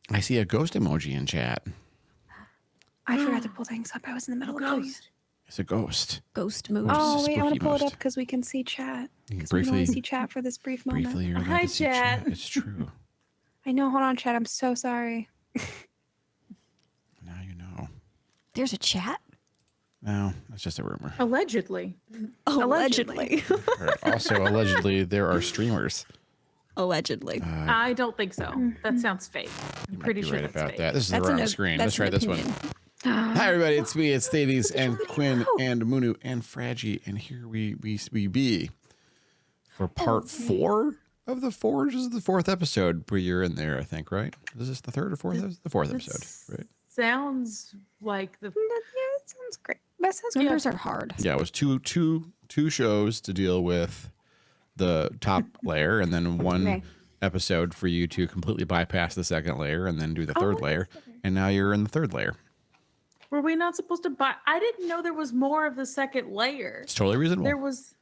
I see a ghost emoji in chat. I forgot to pull things up. I was in the middle of doing it. It's a ghost. Ghost mode. Oh, wait, I want to spooky pull it most. up because we can see chat. You can Because we can only briefly- see chat for this brief moment. Briefly, you're allowed Hi, to see chat. chat. It's true. I know. Hold on, chat. I'm so sorry. Now you know. There's a chat? No, that's just a rumor. Allegedly. Allegedly. Also, allegedly, there are streamers. Allegedly. I don't think so. That sounds fake. I'm pretty You're sure right that's about fake. that. This is That's the an wrong op- screen. that's Let's try an this one. opinion. Hi, everybody. It's me. It's Thades and Quinn and Munu and Fraggy. And here we be for part 4 of the Forge. This is the 4th episode where you're in there, I think, right? Is this the 3rd or 4th? This is the 4th episode, right? Sounds like the. Yeah, that sounds great. That sounds good. Numbers are hard. Yeah, it was two shows to deal with the top layer, and then one Okay. episode for you to completely bypass the second layer and then do the third layer. And now you're in the third layer. Were we not supposed to buy? I didn't know there was more of the second layer. It's totally reasonable. There was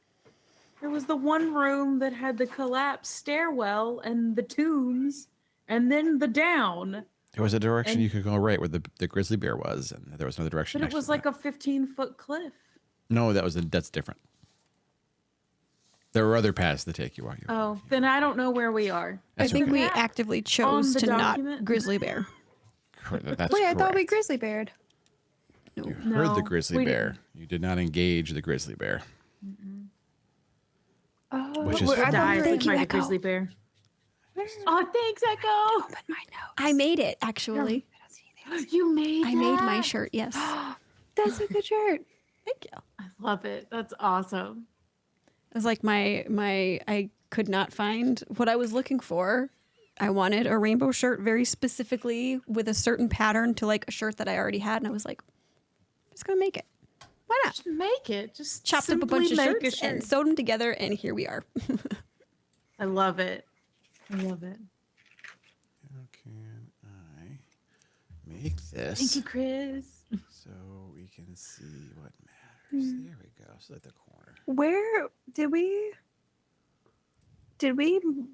the one room that had the collapsed stairwell and the tombs, and then the down. There was a direction you could go right where the grizzly bear was, and there was another direction. But it next was to like that. a 15-foot cliff. No, that's different. There were other paths that take you while you. Oh, then I don't know where we are. That's I think okay. we Yeah. actively chose the to document? not grizzly bear. That's Wait, I thought we correct. grizzly bared. You heard the No, grizzly we bear. You did not engage the grizzly bear. Oh, Which is I fine. thought we Die were Thank you, by the Echo. grizzly bear. Oh, thanks, Echo. Open my nose. I made it, actually. I don't see anything. You made I made my that? shirt, yes. That's a good shirt. Thank you. I love it. That's awesome. It was like I could not find what I was looking for. I wanted a rainbow shirt very specifically with a certain pattern to like a shirt that I already had. And I was like, I'm just going to make it. Why not? Just make it. Just Chopped up a bunch of simply make a shirts and shirt. sewed them together. And here we are. I love it. I love it. How can I make this Thank you, Chris. so we can see what matters? There we go. So at the corner. Where did we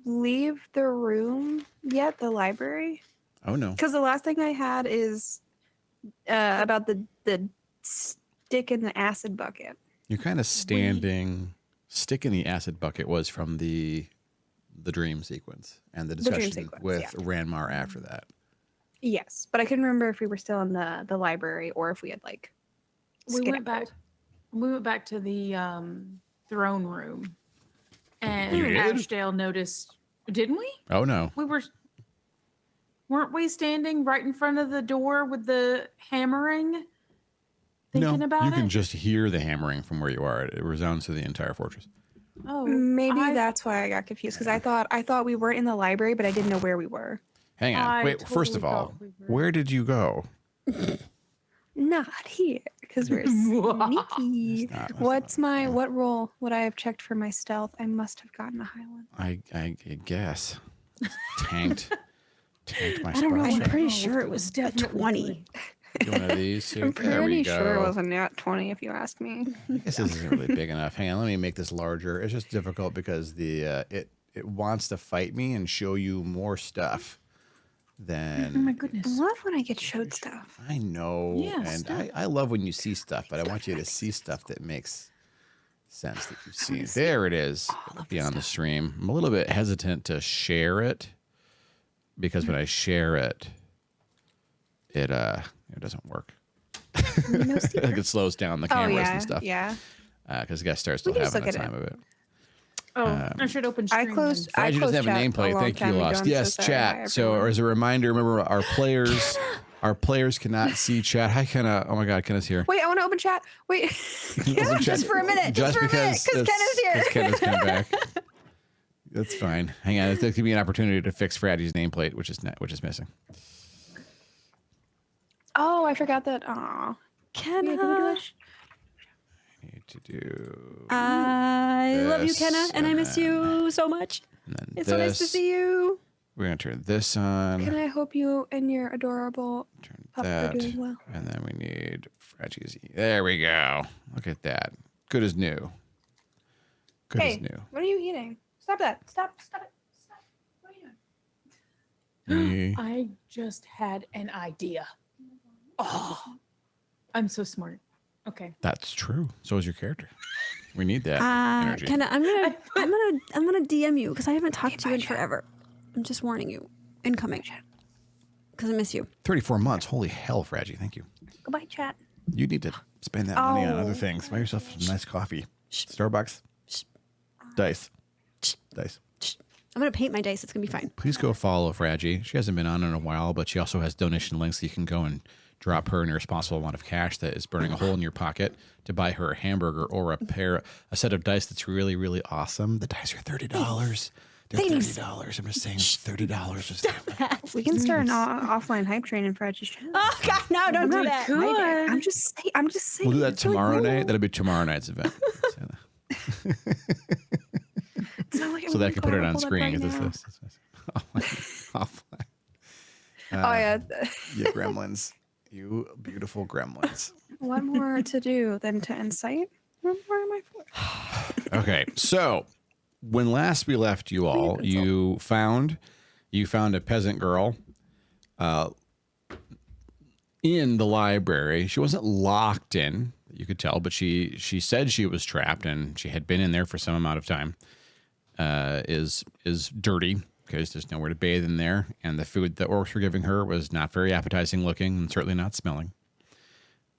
leave the room yet? The library? Oh no. Because the last thing I had is about the stick in the acid bucket. You're kind of standing. Stick in the acid bucket was from the dream sequence and the dream discussion sequence, with yeah. Ranmar after that. Yes, but I couldn't remember if we were still in the library or if we had like. We went skedaddled. back. We went back to the throne room, and You did? Ashdale noticed. Didn't we? Oh no. Weren't we standing right in front of the door with the hammering? Thinking No, about you it. can just hear the hammering from where you are. It resounds through the entire fortress. Oh, Maybe I- that's why I got confused because I thought we were in the library, but I didn't know where we were. Hang on. I Wait, first of totally all, thought we were- where did you go? Not here because we're sneaky. What roll would I have checked for my stealth? I must have gotten a high one. I guess. Tanked my I don't know. spell I'm check. pretty sure it was Definitely 20. One of these here. I'm There we pretty go. sure it was a nat 20 if you ask me. I guess this isn't really big enough. Hang on, let me make this larger. It's just difficult because the it wants to fight me and show you more stuff than. Oh my I goodness. love when I get showed stuff. I know, Yeah, and stuff. I love when you see stuff, but I want you to see stuff that makes sense that you've seen. There it is. It'll be on the stream. I'm a little bit hesitant to share it because when I share it, it doesn't work. Like it slows down the Oh cameras yeah, and stuff. yeah. Because the guy starts We still can just having the look at time of it. Oh, I should open. I Stream closed. then. I Glad you doesn't have a closed chat nameplate. long Thank you, time ago. Lost. I'm so Yes, sorry. chat. Hi, So everyone. as a reminder, remember our players cannot see chat. Hi, Kenna. Oh my God, Kenna's here. Wait, I want to open chat. Wait, Open chat. Just for a minute. Just for a minute. Because Kenna's here. Because Kenna's come back. That's fine. Hang on. There could be an opportunity to fix Fraddy's nameplate, which is missing. oh, I forgot that. Aw. Kenna. I need to do. I love you, This, Kenna, and I miss and you so much. And then It's this. so nice to see you. We're gonna turn this on. Can I hope you and your adorable Turn pup are that. doing well? And then we need Fraddy's. There we go. Look at that. Good as new. Good as Hey, new. what are you eating? Stop that! Stop! Stop it! Stop! What are you doing? I just had an idea. Oh, I'm so smart. Okay. That's true. So is your character. We need that energy. I'm gonna DM you because I haven't talked to you in forever. I'm just warning you. Incoming. Because I miss you. 34 months. Holy hell, Fraggy. Thank you. Goodbye, chat. You need to spend that money on other things. Buy yourself some nice coffee. Starbucks. Dice. Dice. I'm gonna paint my dice. It's gonna be fine. Please go follow Fraggy. She hasn't been on in a while, but she also has donation links that you can go and drop her an irresponsible amount of cash that is burning a hole in your pocket to buy her a hamburger or a set of dice that's really, really awesome. The dice are $30. They're $30. I'm just saying $30. We can start an offline hype train in Fred's chat. Oh God, no! Don't do that. I'm just saying. We'll do that tomorrow night. That'll be tomorrow night's event. So that I can put it on screen. Offline. Yeah. You gremlins. You beautiful gremlins. What more to do than to incite? Where am I for? Okay, so when last we left you all, you found a peasant girl in the library. She wasn't locked in, you could tell, but she said she was trapped and she had been in there for some amount of time. Is dirty because there's nowhere to bathe in there, and the food the orcs were giving her was not very appetizing looking and certainly not smelling.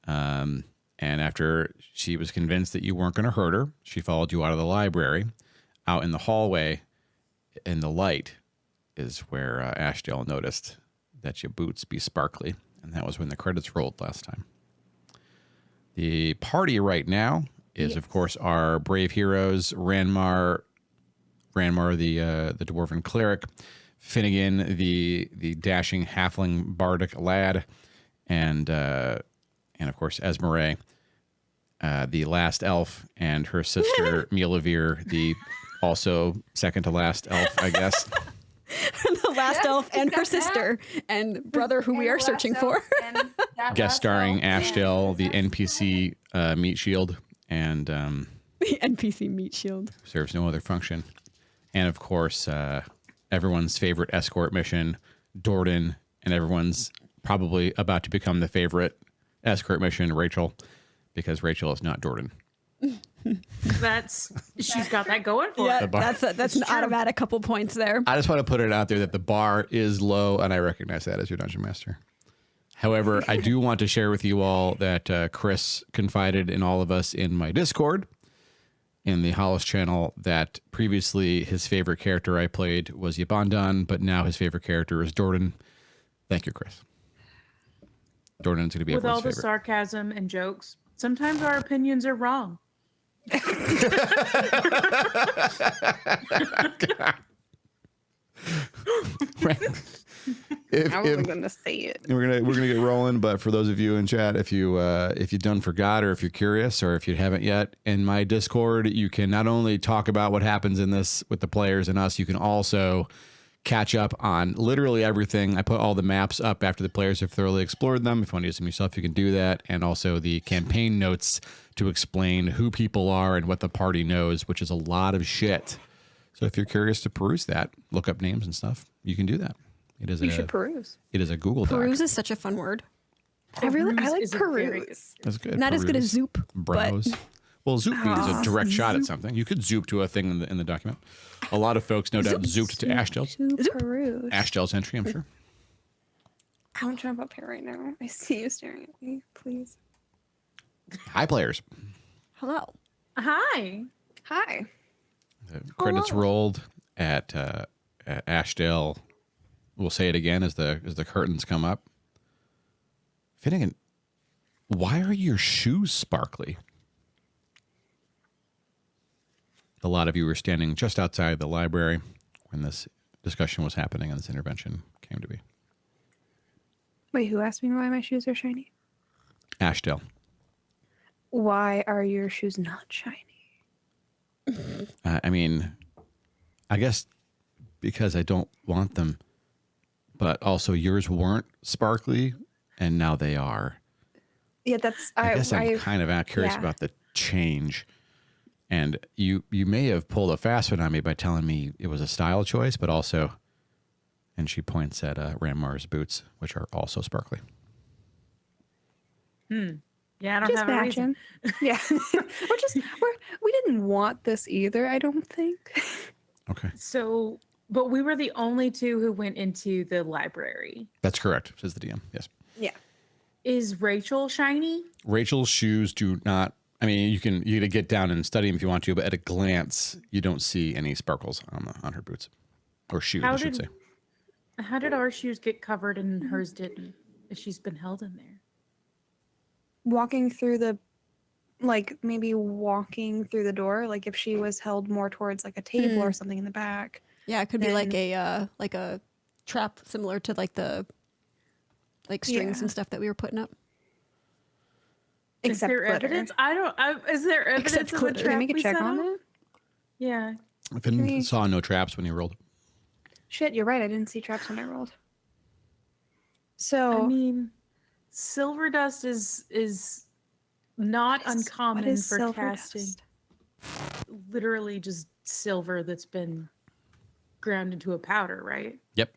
And after she was convinced that you weren't going to hurt her, she followed you out of the library. Out in the hallway, in the light, is where Ashdale noticed that your boots be sparkly, and that was when the credits rolled last time. The party right now is, of course, our brave heroes, Ranmar, the dwarven cleric, Finnegan, the dashing halfling bardic lad, and of course Esmeralda, the last elf, and her sister Milavir, the also second to last elf, I guess. The last elf and her sister and brother who we are searching for. Guest starring Ashdale, the NPC meat shield, and the NPC meat shield serves no other function. And of course, everyone's favorite escort mission, Dordan, and everyone's probably about to become the favorite escort mission, Rachel, because Rachel is not Dordan. She's got that going for her. Yeah, that's an automatic couple points there. I just want to put it out there that the bar is low, and I recognize that as your dungeon master. However, I do want to share with you all that Chris confided in all of us in my Discord, in the Hollice channel, that previously his favorite character I played was Yabandan, but now his favorite character is Dordan. Thank you, Chris. Dordan's going to be with all everyone's the favorite. sarcasm and jokes. Sometimes our opinions are wrong. I wasn't going to say it. We're gonna get rolling, but for those of you in chat, if you done forgot, or if you're curious, or if you haven't yet, in my Discord, you can not only talk about what happens in this with the players and us, you can also catch up on literally everything. I put all the maps up after the players have thoroughly explored them. If you want to use them yourself, you can do that, and also the campaign notes to explain who people are and what the party knows, which is a lot of shit. So if you're curious to peruse that, look up names and stuff, you can do that. You should peruse. It is a Google Doc. Peruse is such a fun word. I like peruse. That's good. Not as good as zoop. Browse. But Well, zoop means a direct shot at something. You could zoop to a thing in the document. A lot of folks, no doubt, zooped to Ashdale's. Peruse. Ashdale's entry, I'm sure. I won't jump up here right now. I see you staring at me. Please. Hi, players. hello. Hi. Hi. The credits rolled at Ashdale. We'll say it again as the curtains come up. Finnegan, why are your shoes sparkly? A lot of you were standing just outside the library when this discussion was happening and this intervention came to be. Wait, who asked me why my shoes are shiny? Ashdale. Why are your shoes not shiny? I mean, I guess because I don't want them, but also yours weren't sparkly and now they are. Yeah, that's. I guess I'm kind of curious about the change. And you may have pulled a fast one on me by telling me it was a style choice, but also And she points at Ranmar's boots, which are also sparkly. Yeah, I don't Just have a reason. matching. Yeah. We didn't want this either, I don't think. Okay. So, but we were the only two who went into the library. That's correct, says the DM. Yes. Yeah. Is Rachel shiny? Rachel's shoes do not. I mean, you can get down and study them if you want to, but at a glance, you don't see any sparkles on her boots or shoes, I should say. How did our shoes get covered and hers didn't? If she's been held in there. Walking through the, like maybe walking through the door, like if she was held more towards like a table or something in the back. Yeah, it could be like a trap similar to like the strings and stuff that we were putting up. Is there glitter. evidence? Is there evidence Except of the glitter. Can trap we make a we check set on up? that? Yeah. Finn saw no traps when he rolled. Shit, you're right. I didn't see traps when I rolled. So I mean, silver dust is not uncommon what is for silver casting. dust? Literally just silver that's been ground into a powder, right? Yep.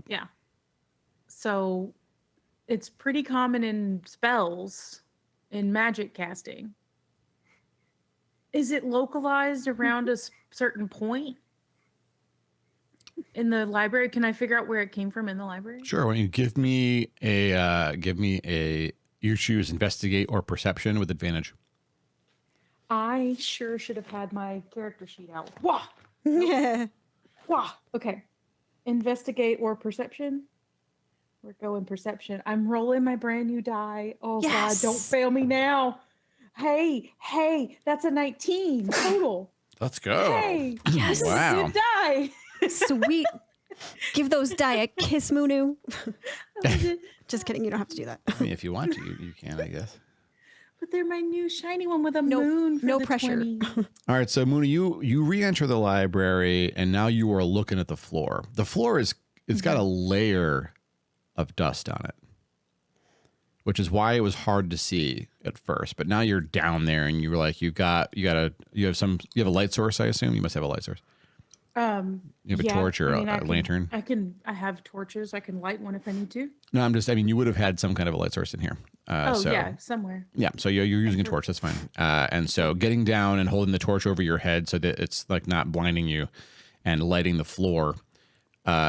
Yeah. So it's pretty common in spells, in magic casting. Is it localized around a certain point in the library? Can I figure out where it came from in the library? Sure. Why don't you give me a you choose investigate or perception with advantage. I sure should have had my character sheet out. Wah! Yeah. Wah! Okay. Investigate or perception? We're going perception. I'm rolling my brand new die. Oh, Yes. God, don't fail me now. Hey, that's a 19 total. Let's go. Hey, Yes. this is a Wow. good die. Sweet. Give those die a kiss, Moonu. Just kidding. You don't have to do that. I mean, if you want to, you can, I guess. But they're my new shiny one with a No- moon for no the pressure. 20. All right, so Moona, you re-enter the library, and now you are looking at the floor. The floor it's got a layer of dust on it, which is why it was hard to see at first. But now you're down there, and you're like, you have a light source. I assume you must have a light source. You have a torch or a lantern. I have torches. I can light one if I need to. No, you would have had some kind of a light source in here. Yeah, somewhere. Yeah, so you're using a torch. That's fine. And so getting down and holding the torch over your head so that it's like not blinding you, and lighting the floor,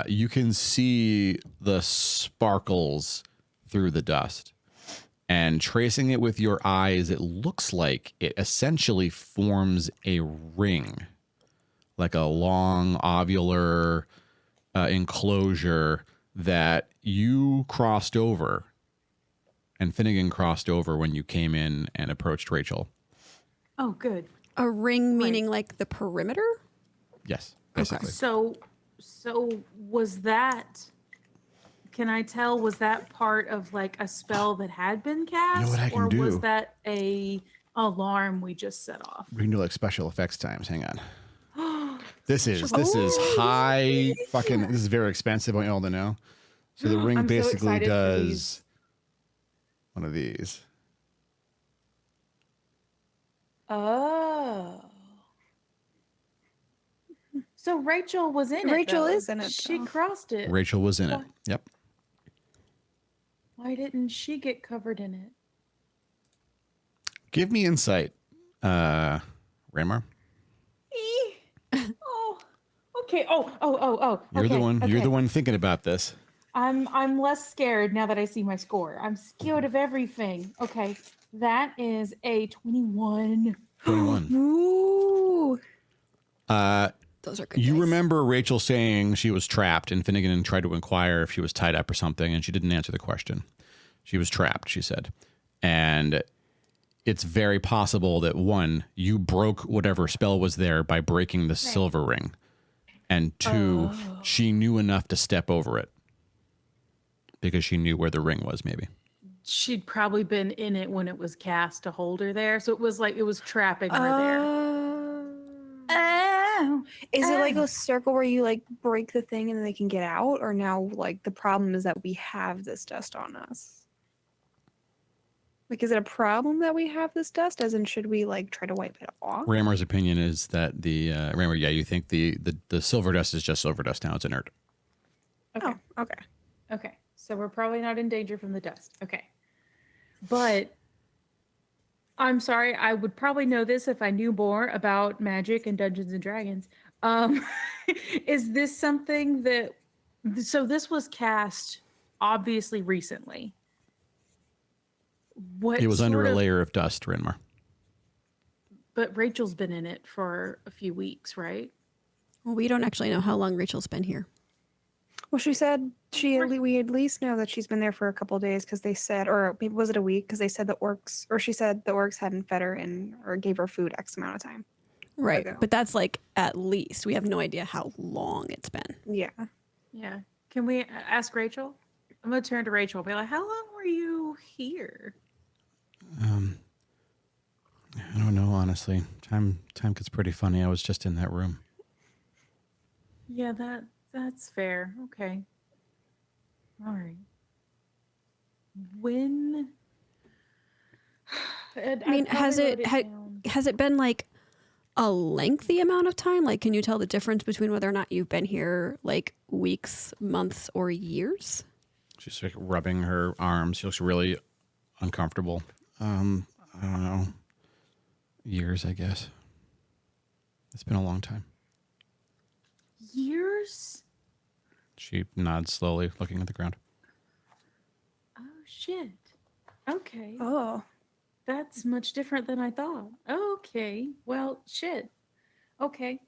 you can see the sparkles through the dust. And tracing it with your eyes, it looks like it essentially forms a ring, like a long ovular enclosure that you crossed over, and Finnegan crossed over when you came in and approached Rachel. Oh, good. A ring meaning like the perimeter? Yes, basically. So was that? Can I tell? Was that part of like a spell that had been cast, what I can or do? was that a alarm we just set off? We can do like special effects times. Hang on. This is high fucking. This is very expensive. I want you all to know. So the ring I'm so basically excited for does these. one of these. Oh. So Rachel was in it. Rachel though. is in it, She though. crossed it. Rachel was in it. Yep. Why didn't she get covered in it? Give me insight, Ramar. Oh. Okay. Oh. You're the okay, one. You're okay. the one thinking about this. I'm less scared now that I see my score. I'm scared of everything. Okay. That is a 21. 21. Ooh. Those are good. You dice. remember Rachel saying she was trapped, and Finnegan tried to inquire if she was tied up or something, and she didn't answer the question. She was trapped, she said. And it's very possible that, one, you broke whatever spell was there by breaking the silver ring. And two, she knew enough to step over it because she knew where the ring was, maybe. She'd probably been in it when it was cast to hold her there. So it was like it was trapping her there. Oh. Is it like a circle where you like break the thing and then they can get out? Or now like the problem is that we have this dust on us? Like, is it a problem that we have this dust? As in, should we like try to wipe it off? Ramar's opinion is that you think the silver dust is just silver dust now. It's inert. Okay. Okay, so we're probably not in danger from the dust. Okay. But I'm sorry, I would probably know this if I knew more about magic and Dungeons and Dragons. Um, is this something that, so this was cast obviously recently. What It was under sort a of, layer of dust, Renmar. but Rachel's been in it for a few weeks, right? Well, we don't actually know how long Rachel's been here. Well, she said we at least know that she's been there for a couple of days because they said, or maybe was it a week? Because they said the orcs, or she said the orcs hadn't fed her and or gave her food X amount of time. Right. Ago. But that's like at least. We have no idea how long it's been. Yeah. Yeah. Can we ask Rachel? I'm going to turn to Rachel and be like, how long were you here? I don't know, honestly. Time gets pretty funny. I was just in that room. Yeah, that's fair. Okay. All right. When I mean, has it been like a lengthy amount of time? Like, can you tell the difference between whether or not you've been here like weeks, months, or years? She's like rubbing her arms. She looks really uncomfortable. I don't know. Years, I guess. It's been a long time. years? She nods slowly, looking at the ground. Oh shit. Okay. Oh. That's much different than I thought. Okay. Well, shit. Okay.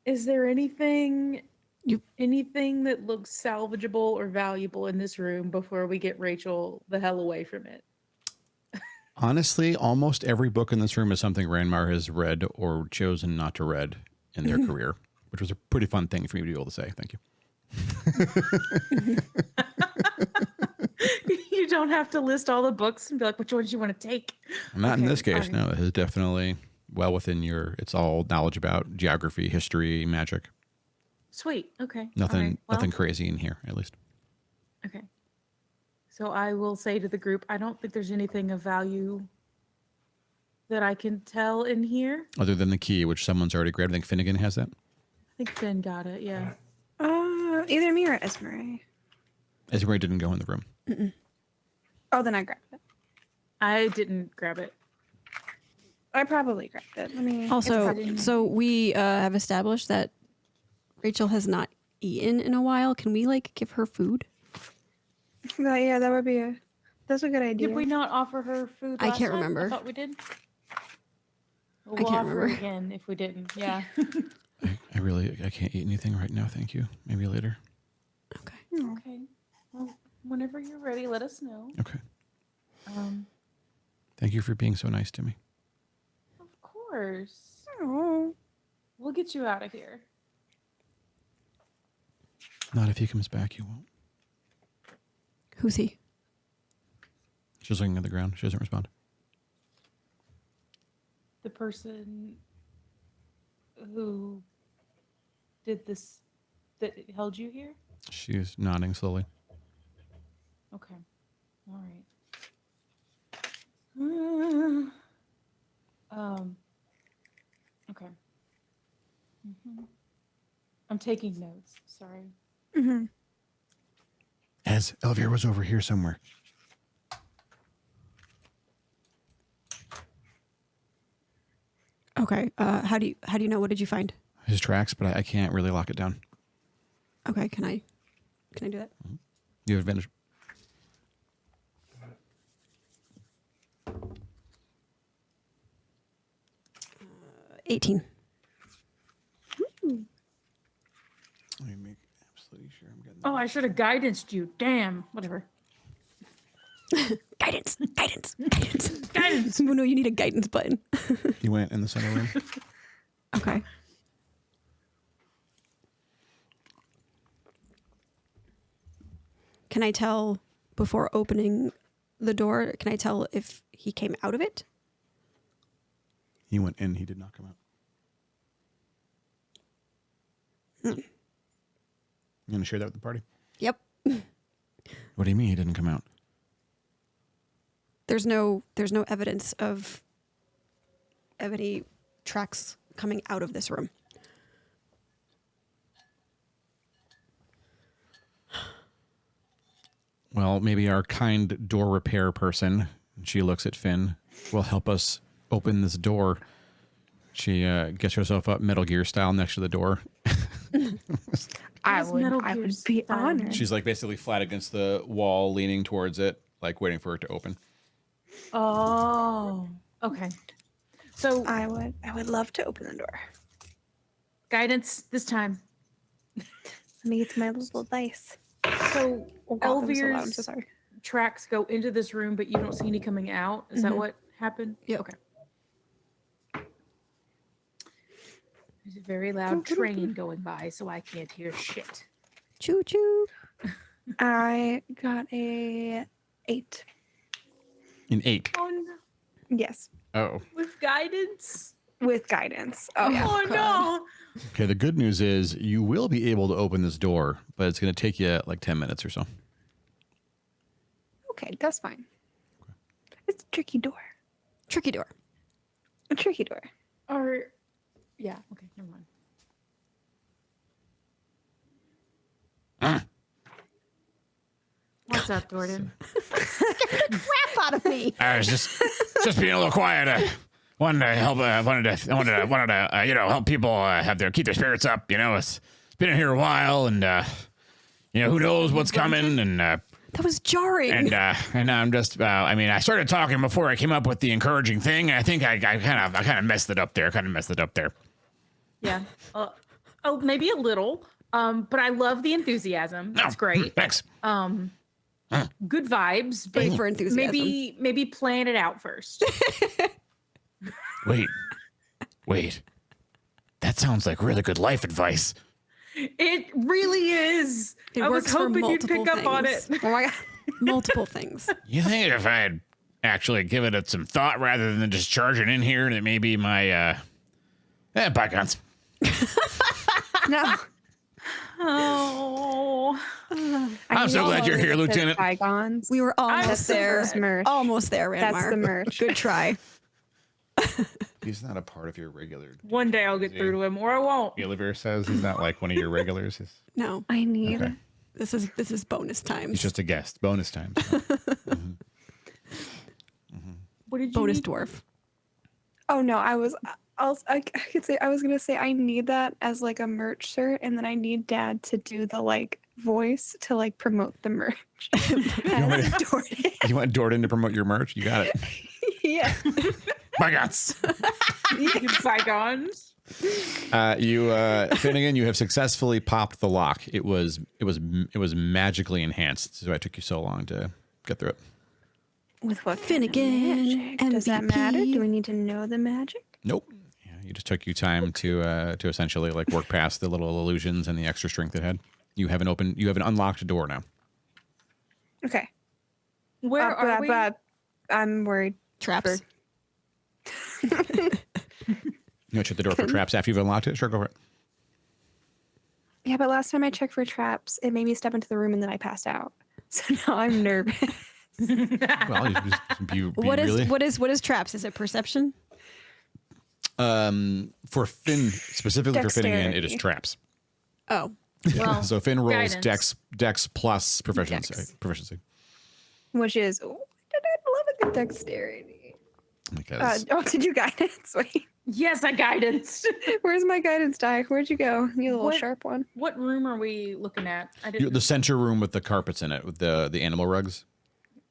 Is there anything that looks salvageable or valuable in this room before we get Rachel the hell away from it? Honestly, almost every book in this room is something Ranmar has read or chosen not to read in their career, which was a pretty fun thing for me to be able to say. Thank you. You don't have to list all the books and be like, which ones you want to take. Not in Okay, this case. all right. No, it is definitely well within it's all knowledge about geography, history, magic. Sweet. Okay. Nothing, all right. Well, nothing crazy in here, at least. okay. So I will say to the group, I don't think there's anything of value that I can tell in here. Other than the key, which someone's already grabbed. I think Finnegan has that. I think Finn got it. Yeah. Either me or Esmeralda. Esmeralda didn't go in the room. Mm-mm. Oh, then I grabbed it. I didn't grab it. I probably grabbed it. Let me. Also, probably- so we have established that Rachel has not eaten in a while. Can we like give her food? Yeah, that would be that's a good idea. Did we not offer her food? I last can't time? remember. I thought we did. We'll can't offer remember. it again if we didn't. Yeah. I can't eat anything right now. Thank you. Maybe later. Okay. Okay. Well, whenever you're ready, let us know. Okay. Um, Thank you for being so nice to me. of course. Oh. We'll get you out of here. Not if he comes back, you won't. Who's he? She's looking at the ground. She doesn't respond. The person who did this, that held you here? She's nodding slowly. Okay. All right. Okay. I'm taking notes. Sorry. Mm-hmm. As Elvira was over here somewhere. Okay. How do you know? What did you find? His tracks, but I can't really lock it down. Okay. Can I do that? You have advantage. 18. Let me make absolutely sure I'm getting Oh, I should have guidanced you. Damn. Whatever. Guidance. Guidance. Oh, no, you need a guidance button. You went in the center room. Okay. Can I tell before opening the door? Can I tell if he came out of it? He went in. He did not come out. You going to share that with the party? Yep. What do you mean he didn't come out? There's no evidence of any tracks coming out of this room. well, maybe our kind door repair person, she looks at Finn, will help us open this door. She gets herself up Metal Gear style next to the door. I is Metal would Gear be style? honored. She's like basically flat against the wall, leaning towards it, like waiting for it to open. Oh, okay. So I would love to open the door. guidance this time. Let me get to my little dice. So Oh God, that was so loud. I'm Elvir's so sorry. tracks go into this room, but you don't see any coming out. Is that Mhm. what happened? Yep. Okay. There's a very loud train going by, so I can't hear shit. Choo choo. I got a 8. An 8. Oh no! Yes, Oh. With guidance. with guidance. Oh yeah. Oh no! Okay, the good news is you will be able to open this door, but it's going to take you like 10 minutes or so. Okay, that's fine. It's a tricky door. Tricky door. A tricky door. Or, yeah. Okay, never mind. What's up, Jordan? Crap out of me. I was just being a little quiet. Wanted to help. Wanted to help people keep their spirits up. You know, it's been in here a while, and who knows what's coming, and That was jarring. and I'm just. I started talking before I came up with the encouraging thing. And I think I kind of messed it up there. Yeah. Maybe a little. But I love the enthusiasm. That's great. Thanks. Good vibes. But A for enthusiasm. maybe plan it out first. Wait. That sounds like really good life advice. It really is. It I was works for hoping you'd pick multiple up on it. things. Oh my God. Multiple things. You think if I had actually given it some thought rather than just charging in here, that maybe my bygones. No. Oh. I'm so glad you're here, Lieutenant. Bygones. We were almost That's the there. first merch. Almost there, Ranmar. That's the merch. Good try. He's not a part of your regular. One day I'll get through to him, or I won't. Oliver says he's not like one of your regulars. No, I need. Okay. this is bonus times. He's just a guest. Bonus time. What did you bonus need? dwarf. Oh no, I could say I was gonna say I need that as like a merch shirt, and then I need Dad to do the like voice to like promote the merch. want me to- Jordan. You want Jordan to promote your merch? You got it. Yeah. Bygones. Bygones. Finnegan, you have successfully popped the lock. It was magically enhanced. So why it took you so long to get through it. With what Finnegan, magic? Does that MVP. matter? Do we need to know the magic? Nope. Yeah, you just took you time to essentially like work past the little illusions and the extra strength it had. You have an unlocked door now. Okay. Where are we? But I'm worried. Traps. You want to check the door for traps after you've unlocked it? Sure, go for it. Yeah, but last time I checked for traps, it made me step into the room and then I passed out. So now I'm nervous. Well, you just be What really. is traps? Is it perception? For Finn, specifically for Finnegan, it is Dexterity. traps. Oh, Well, So Finn rolls guidance. dex plus proficiency. Dex. Proficiency. Which is, oh, I love a good dexterity. Because Did you guidance? Wait, Yes, I guidance. where's my guidance die? Where'd you go? You little What? sharp one. What room are we looking at? I didn't. the center room with the carpets in it, with the animal rugs.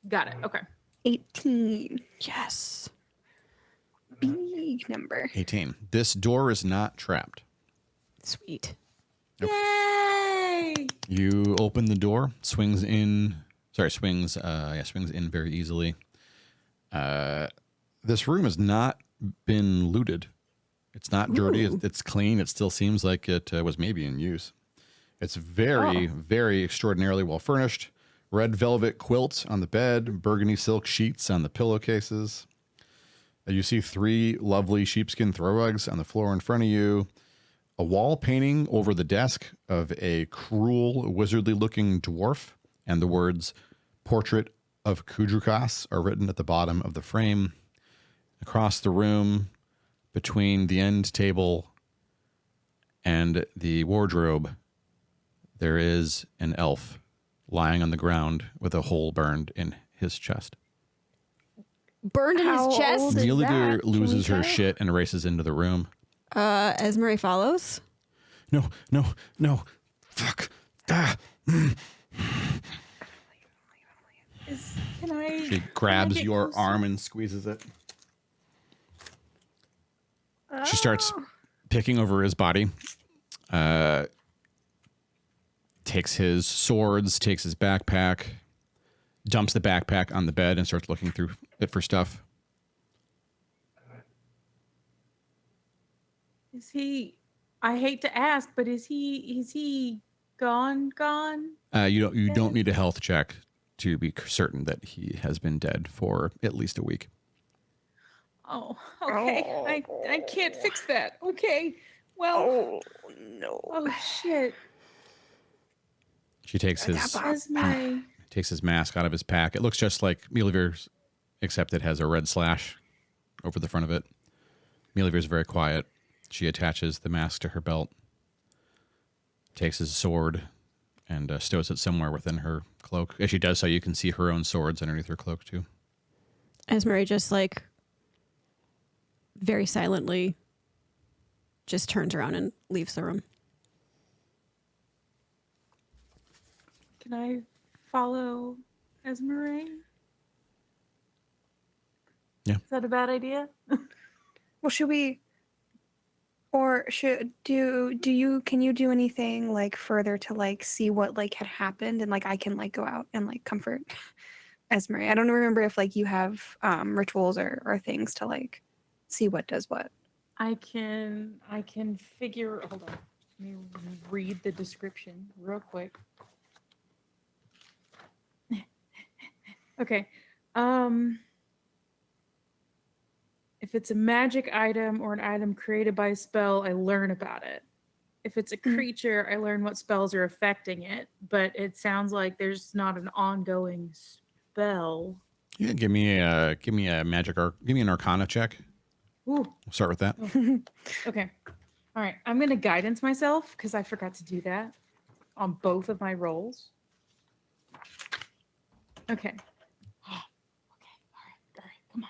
Got it. Okay. 18. yes. Big number. 18. This door is not trapped. Sweet. Yay! You open the door, swings in very easily. This room has not been looted. It's not dirty. Ooh. It's clean. It still seems like it was maybe in use. It's very, very extraordinarily well furnished. Red velvet quilts on the bed, burgundy silk sheets on the pillowcases. You see 3 lovely sheepskin throw rugs on the floor in front of you. A wall painting over the desk of a cruel, wizardly-looking dwarf, and the words "Portrait of Kudrukas" are written at the bottom of the frame. Across the room, between the end table and the wardrobe, there is an elf lying on the ground with a hole burned in his chest. Burned in How his chest. old is Amelia that? Can we loses her tell? shit and races into the room. Esmery follows. No. Fuck. Ah. Can I? She can I grabs get your closer? arm and squeezes it. She starts Oh. picking over his body. Takes his swords, takes his backpack, dumps the backpack on the bed and starts looking through it for stuff. Is he? I hate to ask, but is he? Is he gone? Gone? You don't need a health check to be certain that he has been dead for at least a week. Oh, okay. I can't fix that. Okay. Well. Oh no. Oh shit. She takes his Esme. takes his mask out of his pack. It looks just like Mielivir's, except it has a red slash over the front of it. Mielivir's very quiet. She attaches the mask to her belt, takes his sword, and stows it somewhere within her cloak. As she does so, you can see her own swords underneath her cloak, too. Esmery just like very silently just turns around and leaves the room. Can I follow Esmeralda? Yeah. Is that a bad idea? Well, should we? Or should can you do anything like further to like see what like had happened and like I can like go out and like comfort Esmery? I don't remember if like you have rituals or things to like see what does what. I can figure. Hold on. Let me read the description real quick. Okay. If it's a magic item or an item created by a spell, I learn about it. If it's a creature, I learn what spells are affecting it. But it sounds like there's not an ongoing spell. Yeah, give me a magic give me an Arcana check. Ooh. We'll start with that. Okay. All right. I'm going to guidance myself because I forgot to do that on both of my rolls. Okay. Okay. All right. Come on.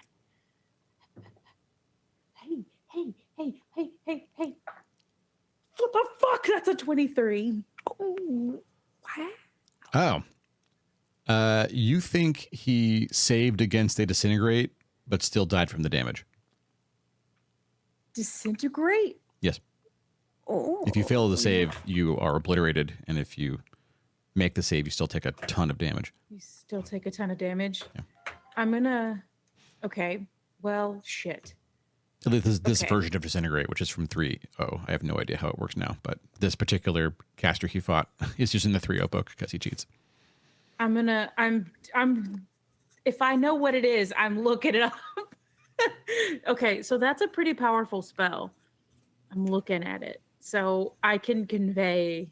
Hey. What the fuck? That's a 23. Oh, what? Oh. You think he saved against a disintegrate, but still died from the damage? Disintegrate? Yes. Oh. If you fail the save, you are obliterated, and if you make the save, you still take a ton of damage. You still take a ton of damage? Yeah. I'm gonna... Okay. Well, shit. This Okay. version of disintegrate, which is from 3.0. I have no idea how it works now, but this particular caster he fought is using the 3.0 book because he cheats. I'm if I know what it is, I'm looking it up. Okay, so that's a pretty powerful spell. I'm looking at it. So I can convey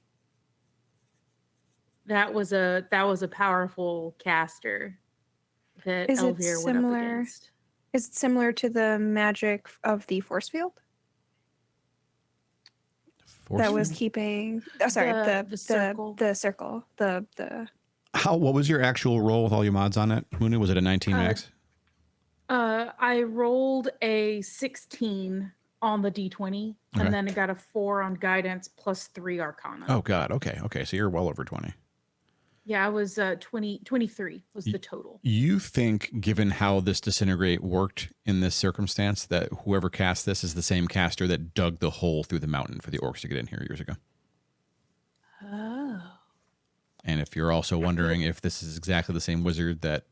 that was a powerful caster that Is it Elvira went up similar? against. Is it similar to the magic of the force field that was keeping? Oh, sorry, the circle. The circle. The What was your actual roll with all your mods on it? Muna, was it a 19 max? I rolled a 16 on the D20, Okay. and then I got a 4 on guidance plus 3 Arcana. Oh, God. Okay. So you're well over 20. Yeah, I was 23 was the total. You think, given how this disintegrate worked in this circumstance, that whoever cast this is the same caster that dug the hole through the mountain for the orcs to get in here years ago? Oh. And if you're also wondering if this is exactly the same wizard that...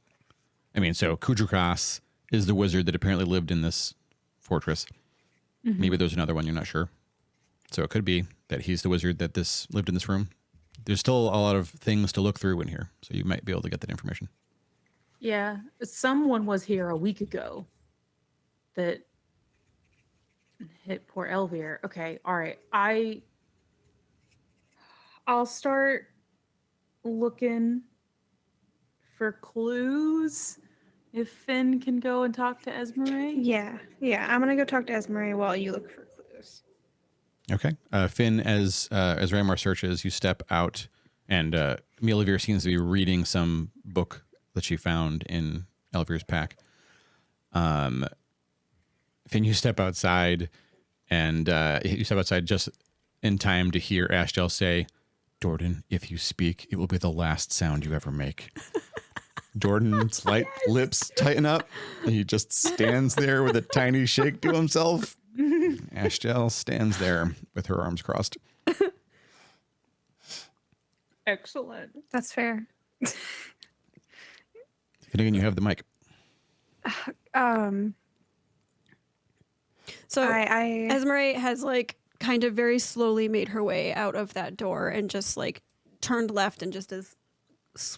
so Kudrukas is the wizard that apparently lived in this fortress. Mm-hmm. Maybe there's another one, you're not sure. So it could be that he's the wizard that lived in this room. There's still a lot of things to look through in here, so you might be able to get that information. Yeah, someone was here a week ago that hit poor Elvira. Okay, all right. I'll start looking for clues. If Finn can go and talk to Esmeralda. yeah. I'm gonna go talk to Esmery while you look for clues. Okay. Finn, as Raymar searches, you step out And Milavir seems to be reading some book that she found in Elvir's pack. Finn, you step outside, and you step outside just in time to hear Ashdale say, "Jordan, if you speak, it will be the last sound you ever make." Jordan's lips tighten up. He just stands there with a tiny shake to himself. Ashdale stands there with her arms crossed. Excellent. That's fair. Finnegan, you have the mic. So I Esmeralda has like kind of very slowly made her way out of that door and just like turned left and just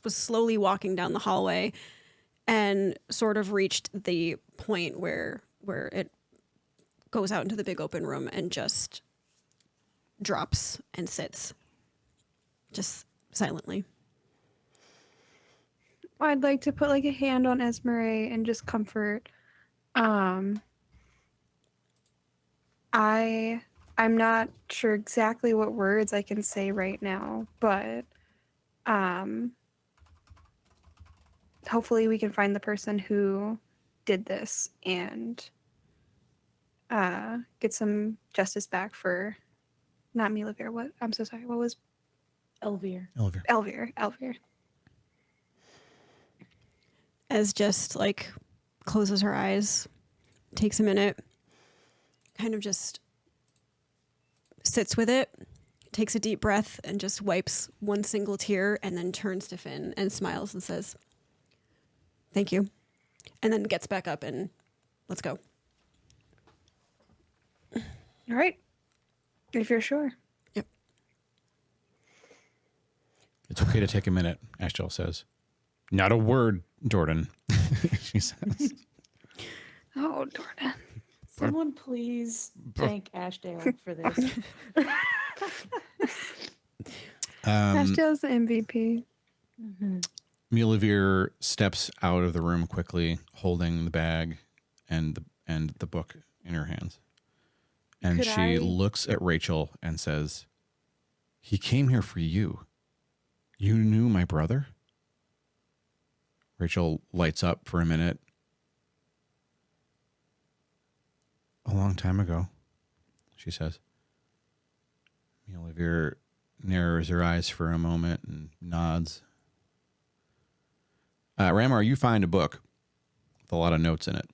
was slowly walking down the hallway and sort of reached the point where it goes out into the big open room and just drops and sits just silently. I'd like to put like a hand on Esmeralda and just comfort. I'm not sure exactly what words I can say right now, but hopefully we can find the person who did this and get some justice back for not Milavir. What? I'm so sorry. What was Elvir. Elvir? As just like closes her eyes, takes a minute, kind of just sits with it, takes a deep breath and just wipes one single tear and then turns to Finn and smiles and says, "Thank you." And then gets back up and let's go. All right. If you're sure. Yep. It's okay to take a minute, Ashdale says. Not a word, Jordan, she says. Oh, Jordan. Someone please thank Ashdale for this. Ashdale's the MVP. Milavir steps out of the room quickly, holding the bag and the book in her hands. And Could she I- looks at Rachel and says, "He came here for you. You knew my brother?" Rachel lights up for a minute. "A long time ago," she says. Milavir narrows her eyes for a moment and nods. Ramar, you find a book with a lot of notes in it.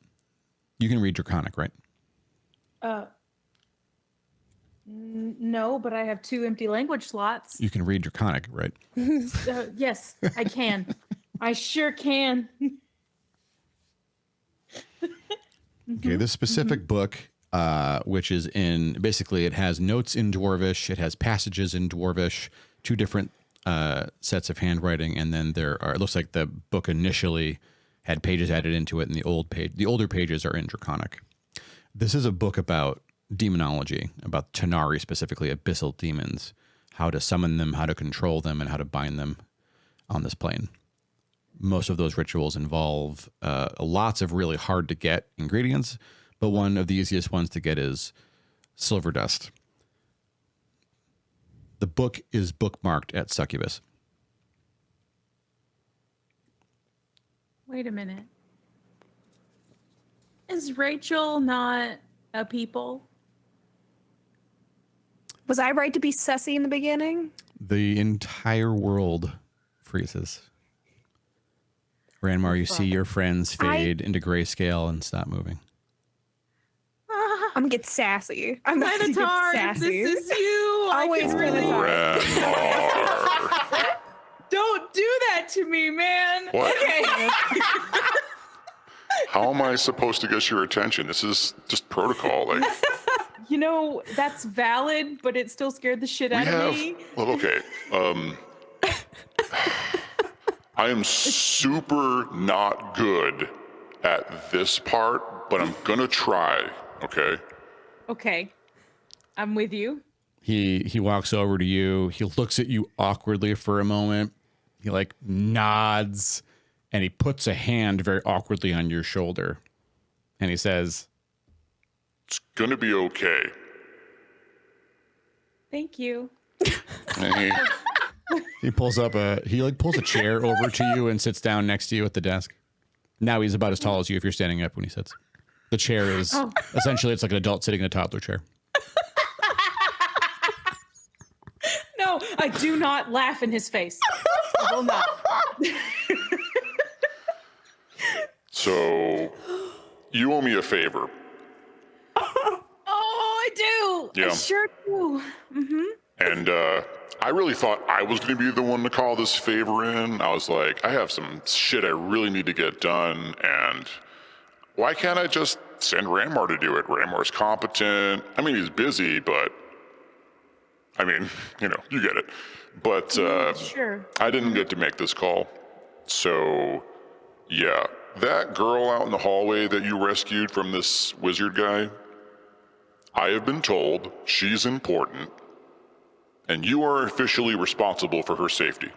You can read Draconic, right? No, but I have 2 empty language slots. You can read Draconic, right? Yes, I can. I sure can. Okay, this specific book, which is in, basically it has notes in Dwarvish, it has passages in Dwarvish, 2 different sets of handwriting, and then it looks like the book initially had pages added into it, and the older pages are in Draconic. This is a book about demonology, about Tanari, specifically abyssal demons, how to summon them, how to control them, and how to bind them on this plane. Most of those rituals involve lots of really hard to get ingredients, but one of the easiest ones to get is silver dust. The book is bookmarked at Succubus. Wait a minute. Is Rachel not a people? Was I right to be sussy in the beginning? The entire world freezes. Ranmar, you see your friends fade into grayscale and stop moving. I'm gonna get sassy. I'm gonna get Minotaur, sassy. this is you. Always I can really... Minotaur. Don't do that to me, man. What? Okay. How am I supposed to get your attention? This is just protocol. Like, You know, that's valid, but it still scared the shit out of me. well, okay. I am super not good at this part, but I'm gonna try. Okay. Okay. I'm with you. He walks over to you. He looks at you awkwardly for a moment. He like nods and he puts a hand very awkwardly on your shoulder. And he says, It's gonna be okay. Thank you. And He pulls up pulls a chair over to you and sits down next to you at the desk. Now he's about as tall as you if you're standing up when he sits. The chair is essentially, it's like an adult sitting in a toddler chair. No, I do not laugh in his face. I will not. So, you owe me a favor. Oh, I do. Yeah. I sure do. Mm-hmm. And I really thought I was going to be the one to call this favor in. I was like, I have some shit I really need to get done, and why can't I just send Ranmar to do it? Ranmar's competent. I mean, he's busy, but I mean, you know, you get it. But Sure. I didn't get to make this call. So, yeah, that girl out in the hallway that you rescued from this wizard guy, I have been told she's important, and you are officially responsible for her safety.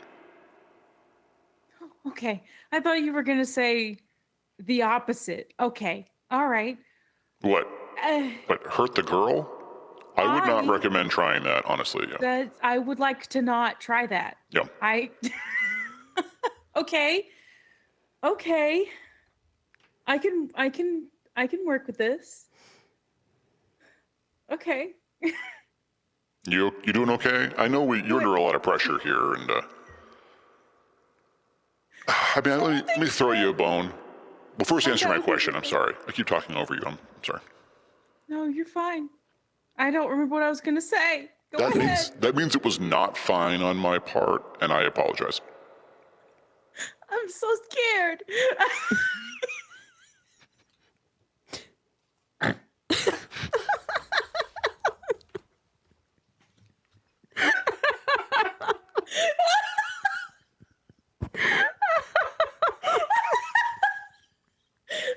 Okay. I thought you were going to say the opposite. Okay. All right. What? But hurt the girl? I would not recommend trying that, honestly. Yeah. That I would like to not try that. Yeah. Okay. Okay. I can work with this. Okay. You doing okay? I know you're under a lot of pressure here, and I mean, let me throw you a bone. Well, first answer my question. I'm sorry. I keep talking over you. I'm sorry. No, you're fine. I don't remember what I was going to say. Go ahead. That means it was not fine on my part, and I apologize. I'm so scared.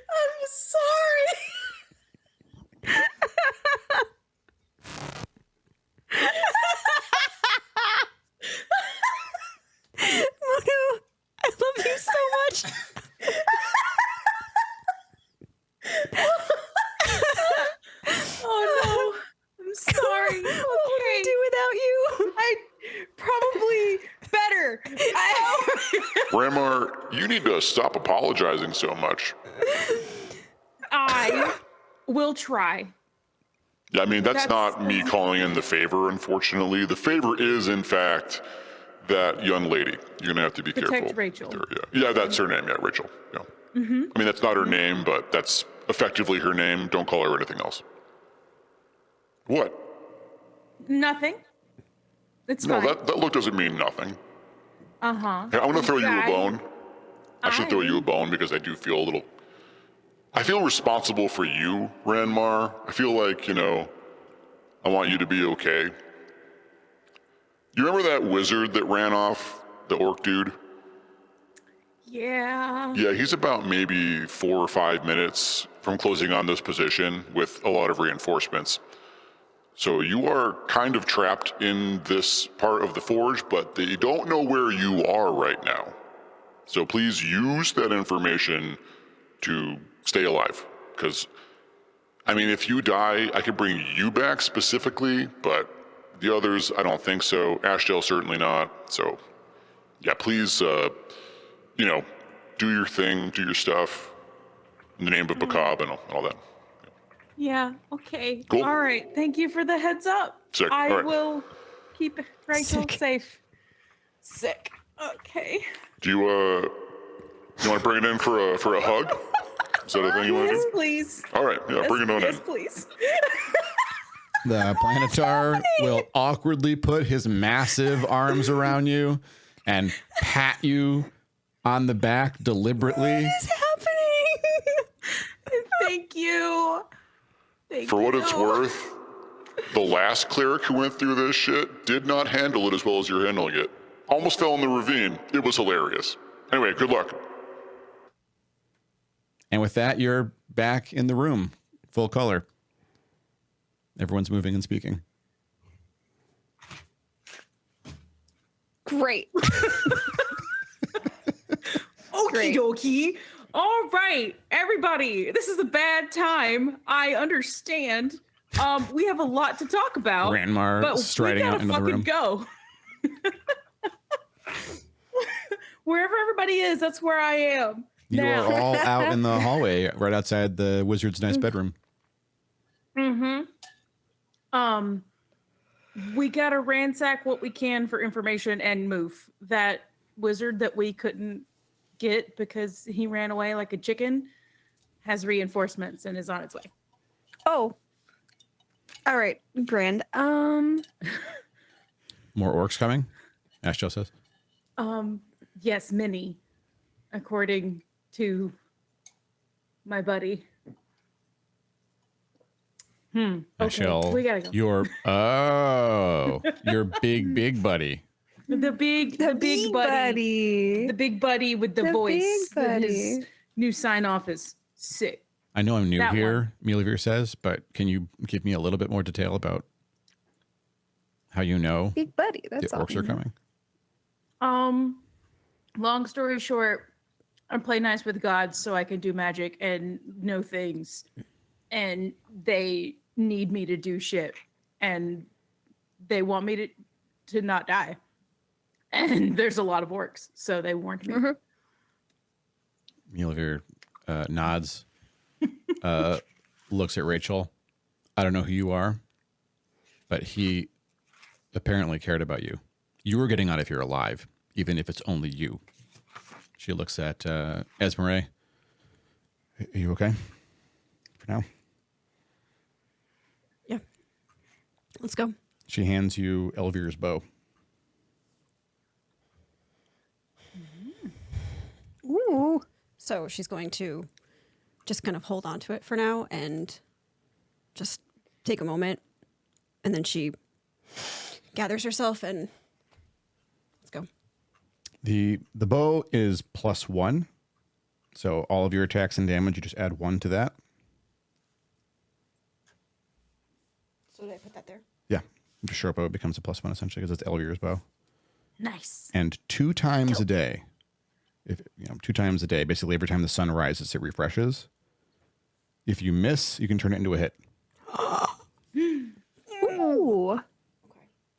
I'm sorry. Monu, I love you so much. Oh no. I'm sorry. What would we do without you? I probably better. Ranmar, you need to stop apologizing so much. I will try. I mean, that's not me calling in the favor, unfortunately. The favor is, in fact, that young lady. You're going to have to be Protect careful. Rachel. with her, yeah, that's her name. Yeah, Rachel. Yeah. Mm-hmm. I mean, that's not her name, but that's effectively her name. Don't call her anything else. What? Nothing. It's No, fine. that look doesn't mean nothing. Uh-huh. Hey, I'm going to throw you a I- bone. I should throw you a bone because I do feel a little... I feel responsible for you, Ranmar. I feel like, you know, I want you to be okay. You remember that wizard that ran off, the orc dude? Yeah. Yeah, he's about maybe 4 or 5 minutes from closing on this position with a lot of reinforcements. So you are kind of trapped in this part of the forge, but they don't know where you are right now. So please use that information to stay alive. Because, I mean, if you die, I could bring you back specifically, but the others, I don't think so. Ashdale, certainly not. So, yeah, please, you know, do your thing, do your stuff in the name of Bacab and all that. Yeah. Okay. Cool. All right. Thank you for the heads up. Sick. I All right. will keep Rachel Sick. safe. Sick. Okay. Do you want to bring it in for a hug? Is that a thing you want to Yes, do? please. All right, yeah, bring it on Yes, in. please. The Planetar will awkwardly put his massive arms around you and pat you on the back deliberately. What is happening? Thank you. Thank For what it's you. worth, the last cleric who went through this shit did not handle it as well as you're handling it. Almost fell in the ravine. It was hilarious. Anyway, good luck. And with that, you're back in the room, full color. Everyone's moving and speaking. Great. Okie Great. dokie. All right, everybody. This is a bad time. I understand. We have a lot to talk about. Ranmar but striding we out gotta into the fucking room. go. Wherever everybody is, that's where I am. You now. are all out in the hallway right outside the wizard's nice bedroom. We gotta ransack what we can for information and move. That wizard that we couldn't get because he ran away like a chicken has reinforcements and is on its way. Oh. All right, grand. More orcs coming? Ashtel says. Yes, many, according to my buddy. Okay, Ashtel, we gotta go. your big buddy. The big buddy. The big buddy with the voice. big buddy. His new sign off is sick. I know I'm new That here, Mielavir says, but can you give me a little bit more detail about how you know Big buddy. the That's orcs are coming? Long story short, I play nice with gods so I can do magic and know things. And they need me to do shit. And they want me to not die. And there's a lot of orcs, so they warned me. Mielavir nods, looks at Rachel. I don't know who you are, but he apparently cared about you. You were getting out if you're alive, even if it's only you. She looks at Esmeralda. Are you okay? For now? Yeah. Let's go. She hands you Elvir's bow. Ooh. So she's going to just kind of hold on to it for now and just take a moment. And then she gathers herself and let's go. The bow is +1. So all of your attacks and damage, you just add 1 to that. So did I put that there? Yeah. The short bow becomes a +1 essentially because it's Elvir's bow. Nice. And 2 times a day, if 2 times a day, basically every time the sun rises, it refreshes. If you miss, you can turn it into a hit. Ooh.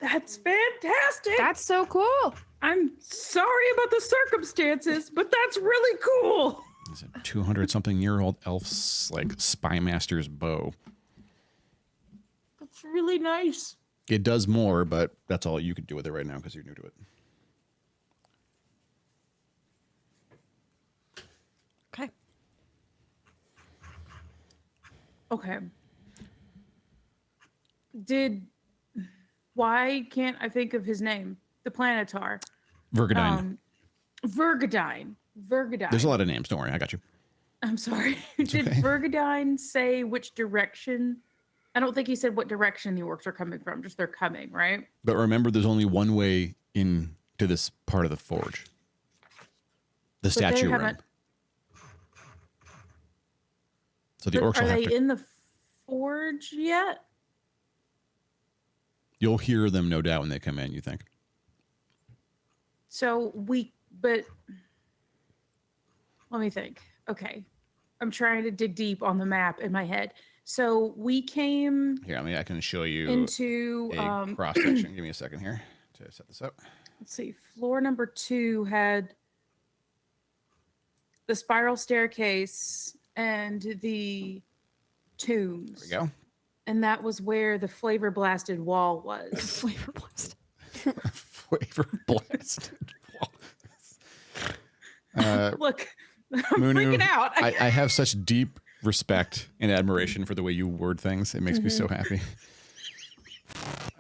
That's fantastic. That's so cool. I'm sorry about the circumstances, but that's really cool. It's a 200-something-year-old elf's like spy master's bow. That's really nice. It does more, but that's all you could do with it right now because you're new to it. Okay. Okay. Why can't I think of his name? The Planetar. Vergadine. Vergadine. There's a lot of names. Don't worry. I got you. I'm sorry. Did okay. Vergadine say which direction? I don't think he said what direction the orcs are coming from. Just they're coming, right? But remember, there's only one way into this part of the forge. The statue room. So the orcs are will have they to... in the forge yet? You'll hear them, no doubt, when they come in, you think. So but let me think. Okay. I'm trying to dig deep on the map in my head. So we came Here, I can show you into a cross section. Give me a second here to set this up. Let's see. Floor number 2 had the spiral staircase and the tombs. There we go. And that was where the flavor blasted wall was. Flavor blast. Flavor blasted wall. Look, I'm Munu, freaking out. I have such deep respect and admiration for the way you word things. It makes me so happy.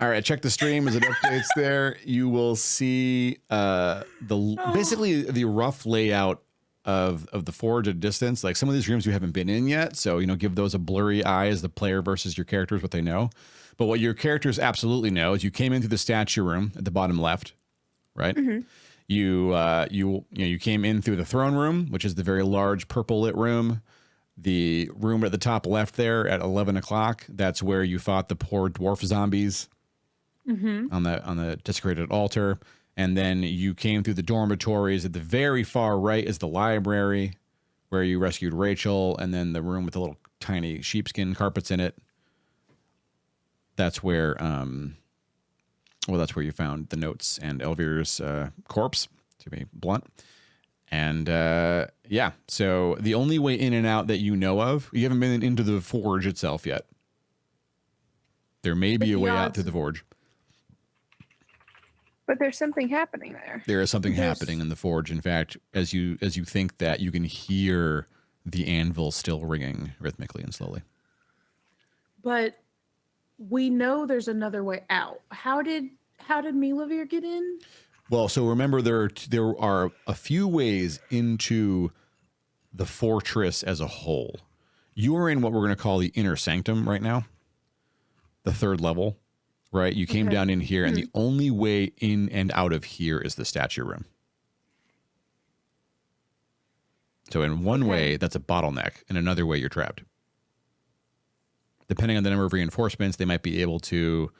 All right, check the stream as it updates there. You will see basically the rough layout of the forge at a distance. Like some of these rooms you haven't been in yet, so give those a blurry eye as the player versus your characters what they know. But what your characters absolutely know is you came into the statue room at the bottom left, right? Mm-hmm. You came in through the throne room, which is the very large purple lit room. The room at the top left there at 11 o'clock, that's where you fought the poor dwarf zombies on the desecrated altar. And then you came through the dormitories. At the very far right is the library where you rescued Rachel. And then the room with the little tiny sheepskin carpets in it. That's where Well, that's where you found the notes and Elvir's corpse, to be blunt. And yeah, so the only way in and out that you know of, you haven't been into the forge itself yet. There may be a way out through the forge. But there's something happening there. There is something happening in the forge. In fact, as you think that, you can hear the anvil still ringing rhythmically and slowly. But we know there's another way out. How did Milavir get in? Well, so remember there are a few ways into the fortress as a whole. You are in what we're going to call the inner sanctum right now, the third level, right? You came down in here, and the only way in and out of here is the statue room. So in one way, that's a bottleneck. In another way, you're trapped. Depending on the number of reinforcements, they might be able to,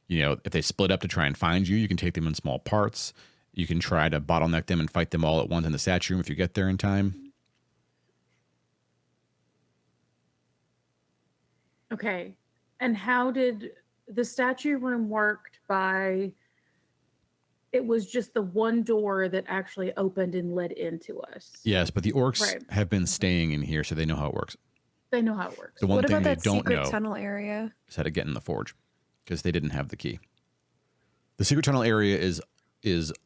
if they split up to try and find you, you can take them in small parts. You can try to bottleneck them and fight them all at once in the statue room if you get there in time. Okay. And how did the statue room worked by, it was just the one door that actually opened and led into us? Yes, but the orcs have been staying in here, so they know how it works. They know how it works. The one What thing about they that don't secret know tunnel area? is how to get in the forge, because they didn't have the key. The secret tunnel area is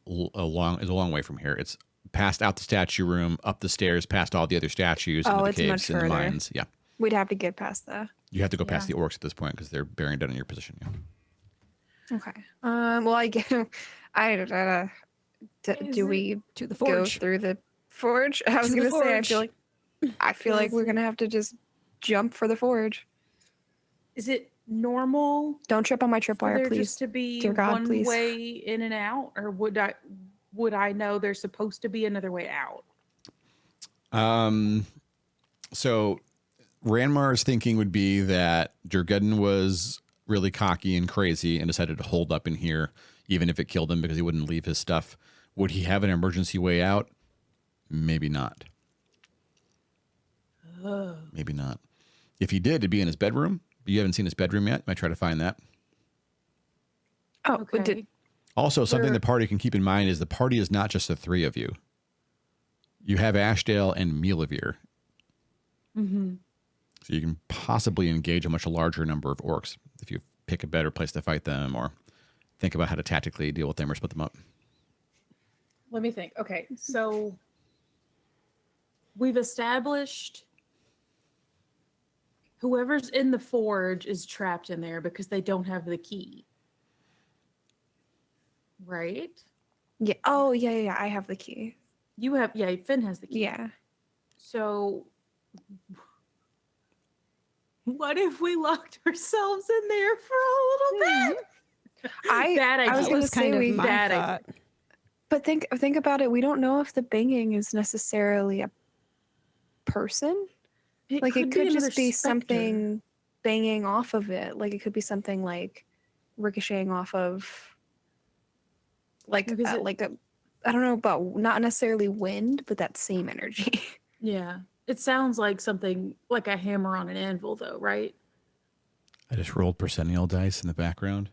a long way from here. It's past out the statue room, up the stairs, past all the other statues, into the it's caves, much and the further. mines. Yeah, We'd have to get past that. you have to go past the orcs at this point because they're bearing down on your position. Yeah. Okay. Well, I get. Do we To the go forge. through the forge? I was To the gonna say. forge. I feel like we're gonna have to just jump for the forge. Is it normal Don't trip on my for tripwire, there please. just to be Dear God, one please. way in and out? Or would I know there's supposed to be another way out? So Ranmar's thinking would be that Jurgedden was really cocky and crazy and decided to hold up in here, even if it killed him, because he wouldn't leave his stuff. Would he have an emergency way out? Maybe not. Maybe not. If he did, it'd be in his bedroom. But you haven't seen his bedroom yet. Might try to find that. Oh, Okay. Also, something the party can keep in mind is the party is not just the three of you. You have Ashdale and Milavir. Mm-hmm. So you can possibly engage a much larger number of orcs if you pick a better place to fight them or think about how to tactically deal with them or split them up. Let me think. Okay, so we've established whoever's in the forge is trapped in there because they don't have the key. Right? Yeah. Oh, yeah. I have the key. You have, Finn has the key. Yeah. So what if we locked ourselves in there for a little bit? Bad idea. I was That gonna was say kind of we. my bad idea. thought. But think about it. We don't know if the banging is necessarily a person. It could be just be another specter. something banging off of it. Like it could be something like ricocheting off of, like Because I don't know about not necessarily wind, but that same energy. Yeah. It sounds like something like a hammer on an anvil, though, right? I just rolled percennial dice in the background.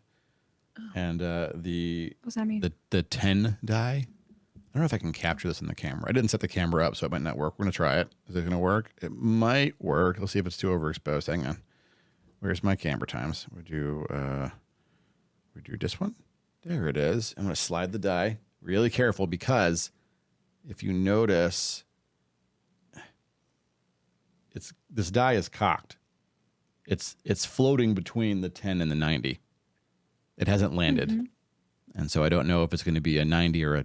And the What does that mean? the 10 die. I don't know if I can capture this in the camera. I didn't set the camera up, so it might not work. We're going to try it. Is it going to work? It might work. Let's see if it's too overexposed. Hang on. Where's my camera times? Would you this one? There it is. I'm going to slide the die. Really careful, because if you notice, this die is cocked. It's floating between the 10 and the 90. It hasn't landed. And so I don't know if it's going to be a 90 or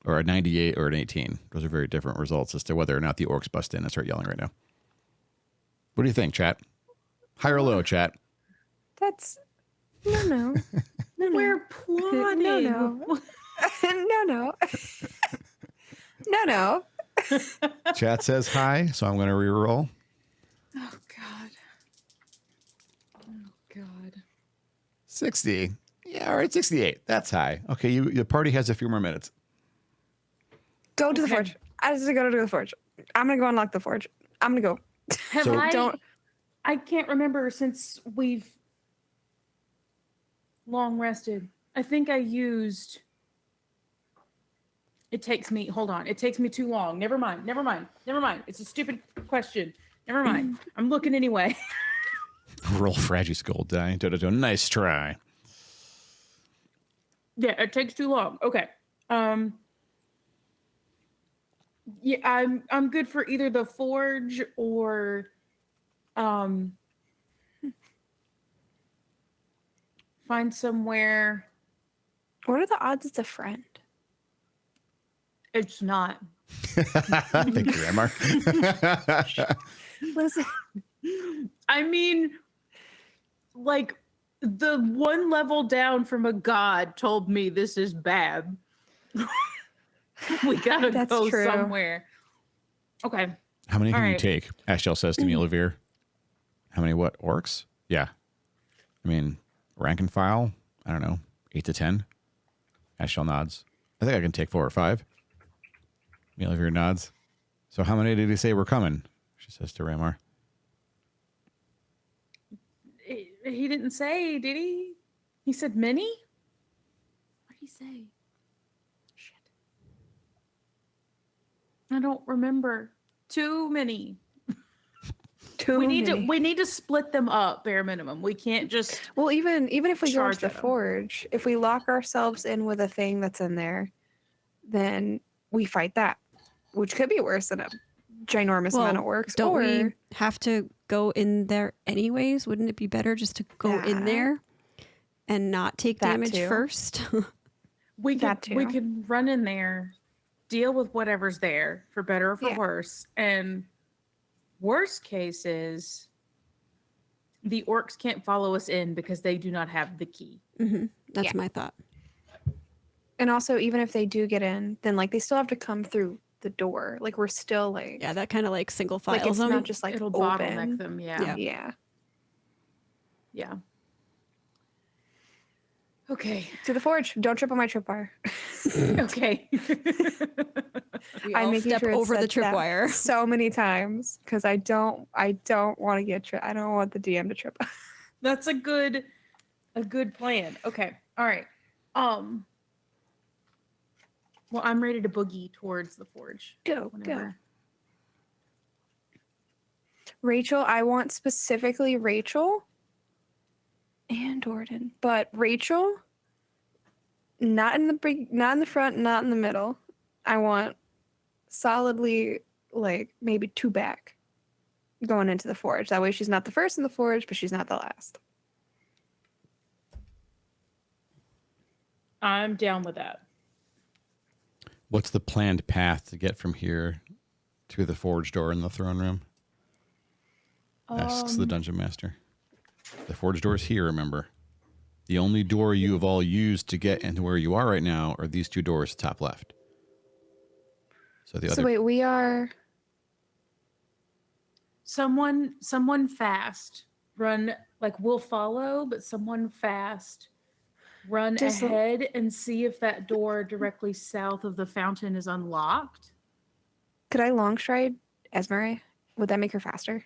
a 98 or an 18. Those are very different results as to whether or not the orcs bust in and start yelling right now. What do you think, chat? High or low, chat? That's no. We're plotting. No. Chat says hi, so I'm going to reroll. Oh, God. Oh, God. 60. Yeah, all right, 68. That's high. Okay, the party has a few more minutes. Go to the Okay. forge. I just go to the forge. I'm gonna go unlock the forge. I'm gonna go. So- I can't remember since we've Long rested. I think I used. It takes me. Hold on. It takes me too long. Never mind. Never mind. Never mind. It's a stupid question. Never mind. I'm looking anyway. Roll Fragiskull die. Nice try. Yeah, it takes too long. Okay. Yeah, I'm good for either the forge or find somewhere. What are the odds it's a friend? It's not. Thank you, Emma. Listen, I mean, like the one level down from a god told me this is bad. We gotta That's go true. somewhere. Okay. How many can All you right. take? Ashtel says to me, Levere. How many what? Orcs? Yeah. I mean, rank and file, I don't know, 8 to 10. Ashtel nods. I think I can take 4 or 5. Levere nods. So how many did he say were coming? She says to Ramar. He didn't say, did he? He said many? What did he say? Shit. I don't remember. Too many. We need to split them up, bare minimum. We can't just Well, even if we go charge to the at 'em. forge, if we lock ourselves in with a thing that's in there, then we fight that, which could be worse than a ginormous amount of orcs. Don't or we have to go in there anyways? Wouldn't it be better just to go in That- there and not take that damage too. first? we That could too. run in there, deal with whatever's there, for better or for Yeah. worse. And worst case is the orcs can't follow us in because they do not have the key. That's Yeah. my thought. And also, even if they do get in, then like they still have to come through the door. Like we're still like, Yeah, that kind of like single like files it's them. not just like It'll open. bottleneck them. Yeah. Yeah. Yeah. Okay. To the forge. Don't trip on my tripwire. Okay. We I'm all making step sure it's over the said that tripwire. so many times because I don't want to get I don't want the DM to trip. That's a good plan. Okay. All right. Well, I'm ready to boogie towards the forge. Go. Whenever. Rachel, I want specifically Rachel and Jordan, but Rachel, not in the front, not in the middle. I want solidly like maybe 2 back going into the forge. That way she's not the first in the forge, but she's not the last. I'm down with that. What's the planned path to get from here to the forge door in the throne room? Asks the dungeon master. The forge door is here, remember. The only door you have all used to get into where you are right now are these 2 doors top left. So the So other wait, we are Someone fast run, like we'll follow, but someone fast run Just- ahead and see if that door directly south of the fountain is unlocked. could I long stride Esmeralda? Would that make her faster?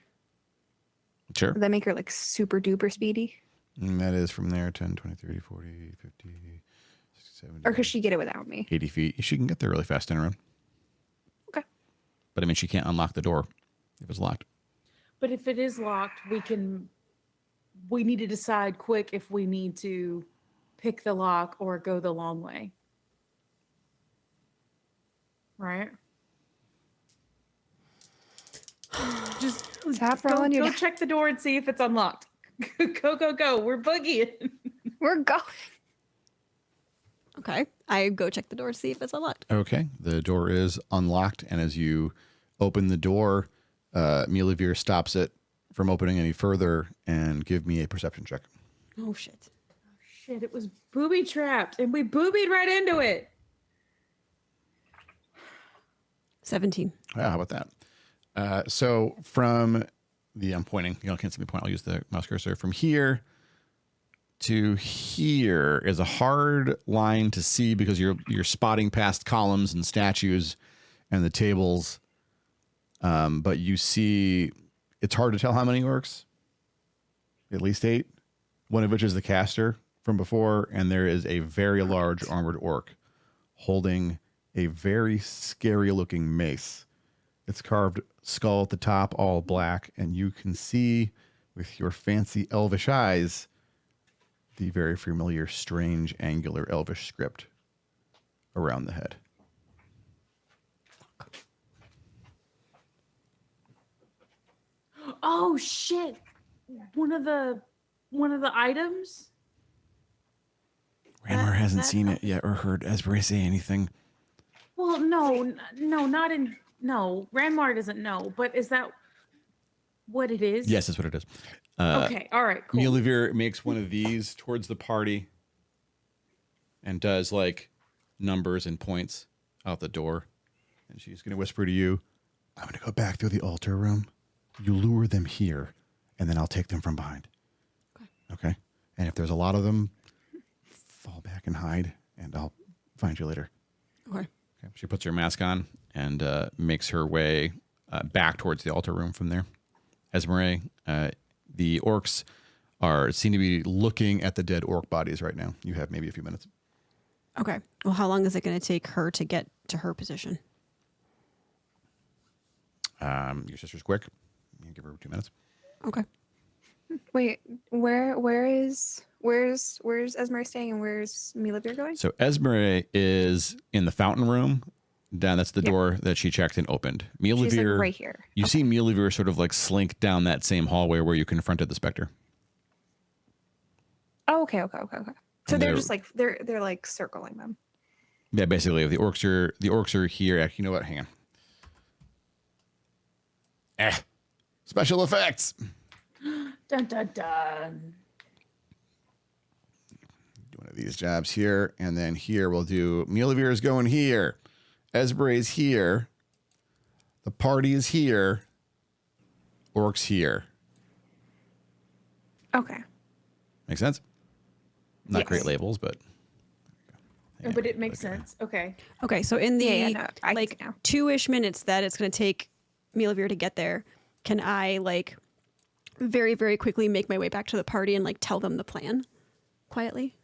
Sure. Would that make her like super duper speedy? And that is from there 10, 20, 30, 40, 50, 60, 70. Or could she get it without me? 80 feet. She can get there really fast in a run. Okay. But I mean, she can't unlock the door if it's locked. But if it is locked, we need to decide quick if we need to pick the lock or go the long way. Right? Just Stop go, rolling your go dice. check the door and see if it's unlocked. Go. We're boogieing. We're going. Okay. I go check the door to see if it's unlocked. Okay. The door is unlocked. And as you open the door, Milivir stops it from opening any further and give me a perception check. Oh, shit. Shit, it was booby trapped and we boobied right into it. 17. Wow, how about that? So from I'm pointing, can't see me point. I'll use the mouse cursor. From here to here is a hard line to see because you're spotting past columns and statues and the tables. But you see, it's hard to tell how many orcs. At least 8. One of which is the caster from before, and there is a very large armored orc holding a very scary looking mace. It's carved skull at the top, all black, and you can see with your fancy elvish eyes the very familiar, strange, angular elvish script around the head. Oh shit! One of the items. Ranmar hasn't that- seen it yet or heard Esbury say anything. Well, no, not in. No, Ranmar doesn't know. But is that what it is? Yes, that's what it is. Okay. All right. Cool. Milavir makes one of these towards the party and does like numbers and points out the door. And she's going to whisper to you, I'm going to go back through the altar room. You lure them here, and then I'll take them from behind. Okay? And if there's a lot of them, fall back and hide, and I'll find you later. Okay. She puts her mask on and makes her way back towards the altar room from there. Esmeralda, the orcs seem to be looking at the dead orc bodies right now. You have maybe a few minutes. Okay. Well, how long is it going to take her to get to her position? Your sister's quick. You give her 2 minutes. Okay. Wait, where's Esmer staying and where's Milavir going? So Esmeralda is in the fountain room. That's the Yep. door that she checked and opened. She's like Milavir, right here. you see Milavir sort of like slink down that same hallway where you confronted the specter. Oh, okay. So And they're they're- just like they're like circling them. Yeah, basically, if the orcs are here. You know what? Hang on. Special effects. Dun dun dun. Do one of these jobs here, and then here we'll do. Milavir is going here. Esbury is here. The party is here. Orcs here. Okay. Make sense? Not Yes. great labels, but. No, but it makes sense. Okay. Okay. So in the No, I can like see now. 2-ish minutes that it's going to take Milavir to get there, can I like very, very quickly make my way back to the party and like tell them the plan quietly?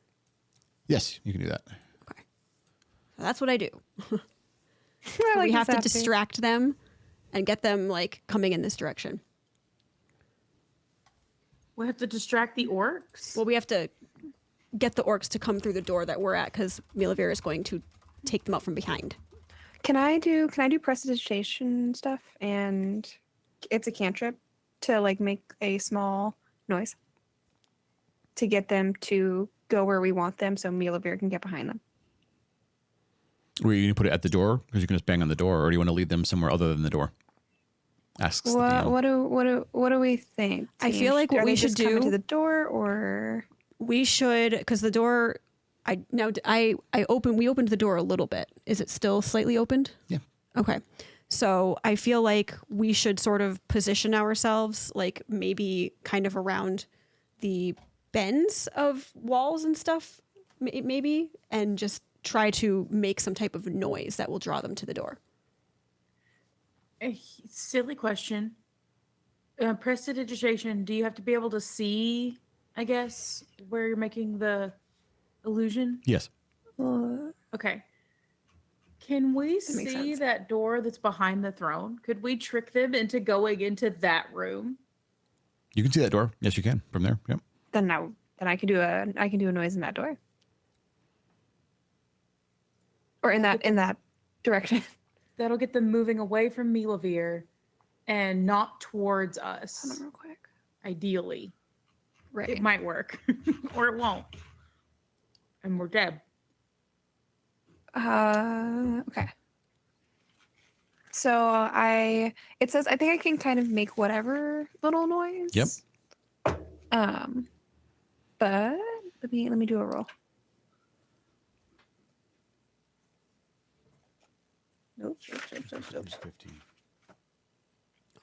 Yes, you can do that. Okay. So that's what I do. I So like we this have to outfit. distract them and get them like coming in this direction. We have to distract the orcs. Well, we have to get the orcs to come through the door that we're at because Milavir is going to take them out from behind. Can I do prestidigitation stuff? And it's a cantrip to like make a small noise to get them to go where we want them, so Milavir can get behind them. Were you going to put it at the door? Because you can just bang on the door, or do you want to lead them somewhere other than the door? Asks the DM. What do we think? I team? feel like what Are we they should just coming do- to the door, or We should, because the door. We opened the door a little bit. Is it still slightly opened? Yeah. Okay. So I feel like we should sort of position ourselves, like maybe kind of around the bends of walls and stuff, maybe, and just try to make some type of noise that will draw them to the door. A silly question. Prestidigitation, do you have to be able to see, I guess, where you're making the illusion? Yes. Okay. Can we makes see sense. that door that's behind the throne? Could we trick them into going into that room? You can see that door. Yes, you can from there. Yep. then I can do a noise in that door, or in that direction. That'll get them moving away from Milavir and not towards Hold us, on real quick. ideally. Right. It might work, or it won't. And we're dead. Okay. So it says I think I can kind of make whatever little noise. Yep. But let me do a roll. Nope. 15.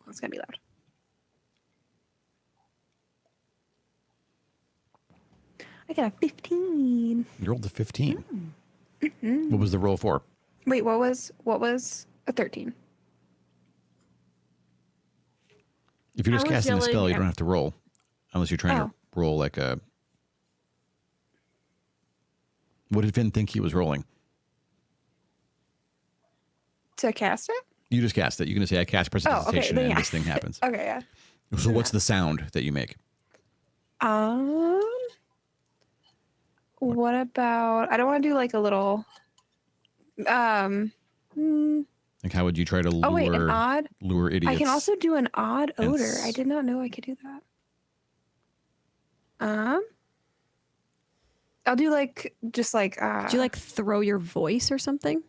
It's gonna be loud. I got a 15. You rolled a 15. What was the roll for? Wait, what was a 13? If you're I just was casting a spell, yelling you at- don't have to roll, unless you're trying to roll like a What did Finn think he was rolling? To cast it? You just cast it. You can just say, I cast prestidigitation, then and yeah. this thing happens. Okay, yeah. So what's the sound that you make? What about? I don't want to do like a little. Like, how would you try to lure, Oh wait, an odd. lure idiots? I can also do an odd and odor. I did not know I could do that. I'll do like just like. Do you like throw your voice or something?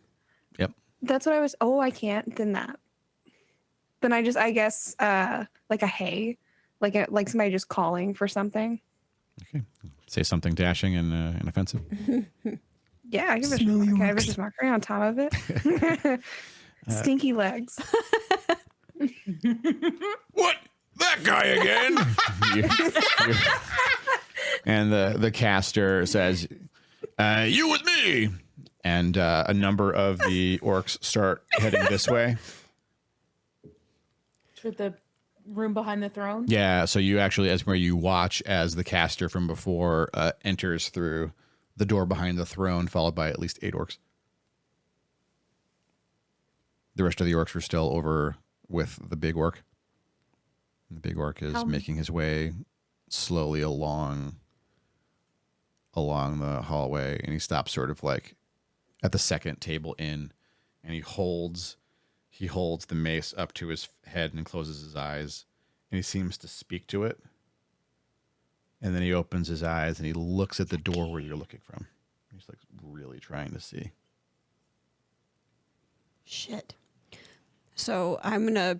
Yep. That's what I was. Oh, I can't. Then that. Then I guess like a hey, like somebody just calling for something. Okay. Say something dashing and offensive. Yeah, I give a vicious mockery on top of it. Stinky legs. What? That guy again? And the caster says, you with me. And a number of the orcs start heading this way. To the room behind the throne? Yeah, so you actually, Esmer, you watch as the caster from before enters through the door behind the throne, followed by at least 8 orcs. The rest of the orcs are still over with the big orc. The big orc is making his way slowly along the hallway, and he stops sort of like at the second table in, and he holds the mace up to his head and closes his eyes, and he seems to speak to it. And then he opens his eyes and he looks at the door where you're looking from. He's like really trying to see. Shit. So I'm going to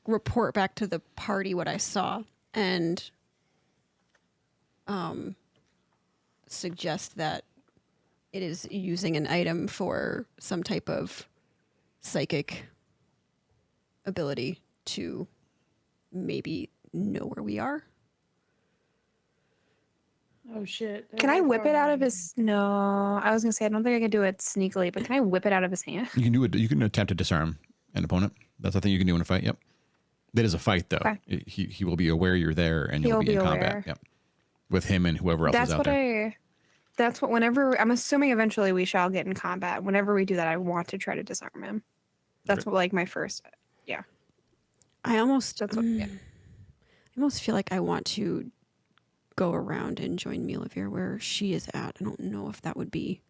report back to the party what I saw and suggest that it is using an item for some type of psychic ability to maybe know where we are. Oh shit. Can I whip it out of his? No, I was gonna say I don't think I can do it sneakily, but can I whip it out of his hand? You can do it. You can attempt to disarm an opponent. That's a thing you can do in a fight. Yep. That is a fight, though. Okay. He will be aware you're there, and you'll He'll be in be combat. aware. Yep. With him and whoever else is out there. That's what. Whenever I'm assuming eventually we shall get in combat. Whenever we do that, I want to try to disarm him. That's what like my first. Yeah. I almost That's what. Yeah. I almost feel like I want to go around and join Milavir where she is at. I don't know if that would be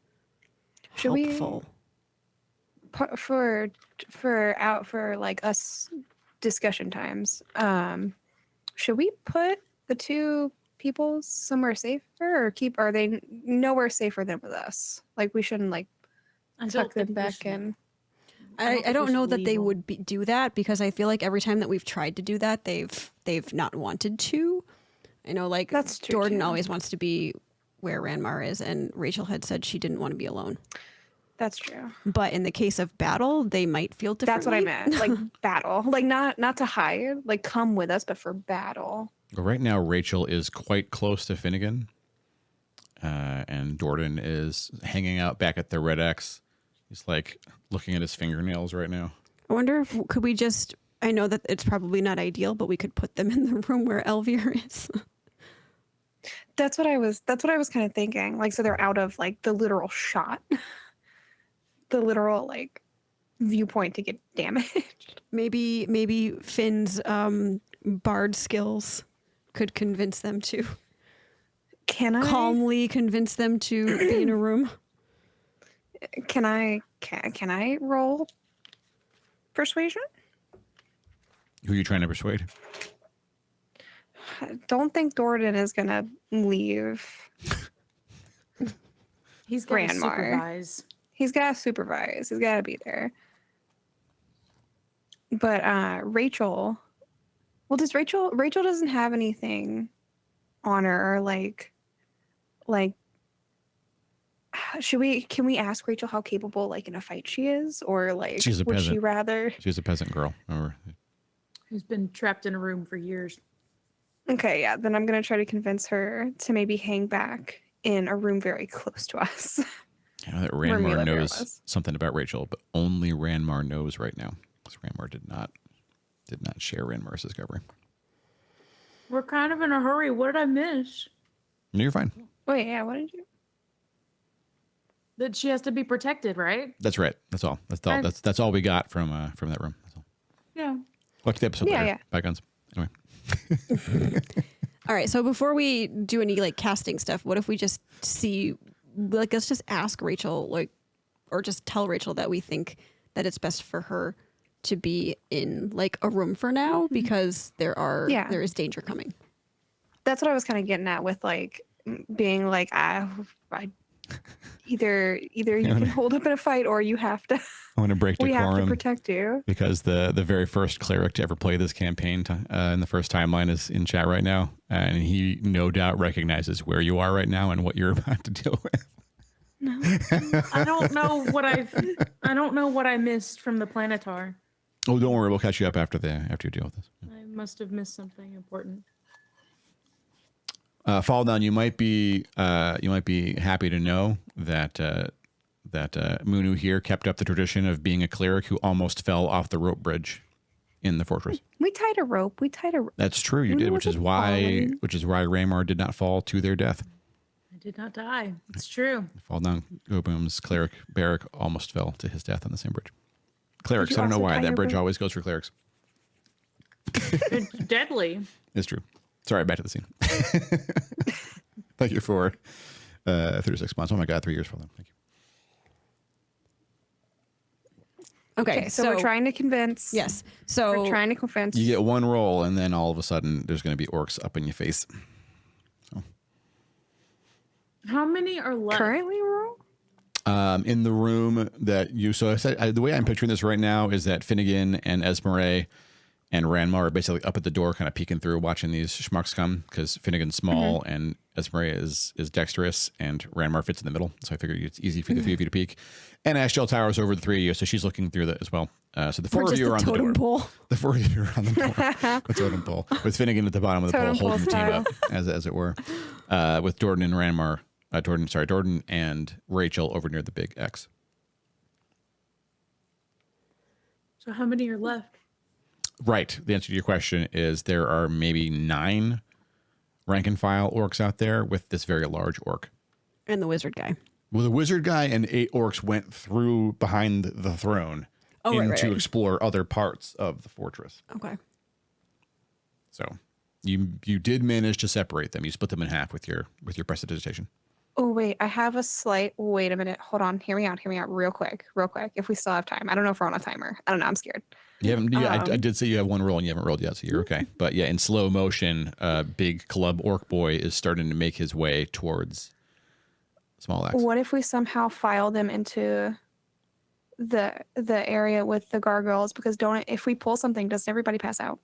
Should helpful. For like us discussion times. Should we put the two people somewhere safer, or are they nowhere safer than with us? Like we shouldn't like tuck them back in. I don't know that they would do that because I feel like every time that we've tried to do that, they've not wanted to. I know, like That's true, Jordan too. always wants to be where Ranmar is, and Rachel had said she didn't want to be alone. That's true. But in the case of battle, they might feel That's differently. what I meant. Like battle, like not to hide, like come with us, but for battle. Well, right now, Rachel is quite close to Finnegan, and Jordan is hanging out back at the Red X. He's like looking at his fingernails right now. I wonder if could we just. I know that it's probably not ideal, but we could put them in the room where Elvir is. That's what I was kind of thinking. Like, so they're out of like the literal shot, the literal like viewpoint to get damaged. Maybe Finn's bard skills could convince them to calmly convince them to be in a room. Can I roll persuasion? Who are you trying to persuade? I don't think Jordan is gonna leave. He's got to Ranmar. supervise. He's got to supervise. He's got to be there. But Rachel, well, Rachel doesn't have anything on her, or like can we ask Rachel how capable like in a fight she is, or like She's a would peasant. she rather? She's a peasant girl. Remember? Who's been trapped in a room for years. Okay, yeah, then I'm gonna try to convince her to maybe hang back in a room very close to us. I know that Where Ranmar Milavir knows was. something about Rachel, but only Ranmar knows right now. Because Ranmar did not share Ranmar's discovery. We're kind of in a hurry. What did I miss? No, you're fine. Wait, yeah, what did you? That she has to be protected, right? That's right. That's all. That's all we got from that room. That's all. Yeah. Watch the episode Yeah, later. yeah. Bygones. Anyway. All right. So before we do any like casting stuff, what if we just see, like, let's just ask Rachel, like, or just tell Rachel that we think that it's best for her to be in like a room for now because there is danger coming. That's what I was kind of getting at with like being like, I either you can hold up in a fight or you have to. I want to break We have to decorum protect you. because the very first cleric to ever play this campaign in the first timeline is in chat right now, and he no doubt recognizes where you are right now and what you're about to deal with. No. I don't know what I missed from the Planetar. Oh, don't worry, we'll catch you up after you deal with this. I must have missed something important. Fall down. You might be happy to know that Munu here kept up the tradition of being a cleric who almost fell off the rope bridge in the fortress. We tied a rope. That's true. You did, which is why Raymar did not fall to their death. I did not die. It's true. Fall down. Goboom's cleric Barrick almost fell to his death on the same bridge. Clerics. you I don't know also why tie that your bridge rope? always goes for clerics. It's deadly. It's true. Sorry, back to the scene. Thank you for 36 months. Oh my God, 3 years for them. Thank you. Okay. So we're trying to convince. Yes. So We're trying to convince. You get one roll, and then all of a sudden, there's going to be orcs up in your face. How many are left? Currently roll? In the room that you, so I said, the way I'm picturing this right now is that Finnegan and Esmeralda and Ranmar are basically up at the door, kind of peeking through, watching these schmucks come, because Finnegan's small and Esmeralda is dexterous, and Ranmar fits in the middle. So I figured it's easy for the three of you to peek. And Ashtel towers over the three of you, so she's looking through that as well. So the four we're of just you are the on the totem door. pole. The four of you are on the door. The totem pole. With Finnegan at the bottom of the pole, Totem pole holding the team style. up, as it were. With Jordan and Ranmar. Jordan and Rachel over near the big X. So how many are left? Right. The answer to your question is there are maybe 9 rank and file orcs out there with this very large orc. And the wizard guy. Well, the wizard guy and 8 orcs went through behind the throne to explore other parts of the fortress. Okay. So you did manage to separate them. You split them in half with your prestidigitation. Oh, wait. I have a slight. Wait a minute. Hold on. Hear me out real quick. If we still have time. I don't know if we're on a timer. I don't know. I'm scared. You haven't. Yeah, I did say you have one roll and you haven't rolled yet, so you're okay. But yeah, in slow motion, big club orc boy is starting to make his way towards small axe. What if we somehow file them into the area with the gargoyles? Because if we pull something, doesn't everybody pass out?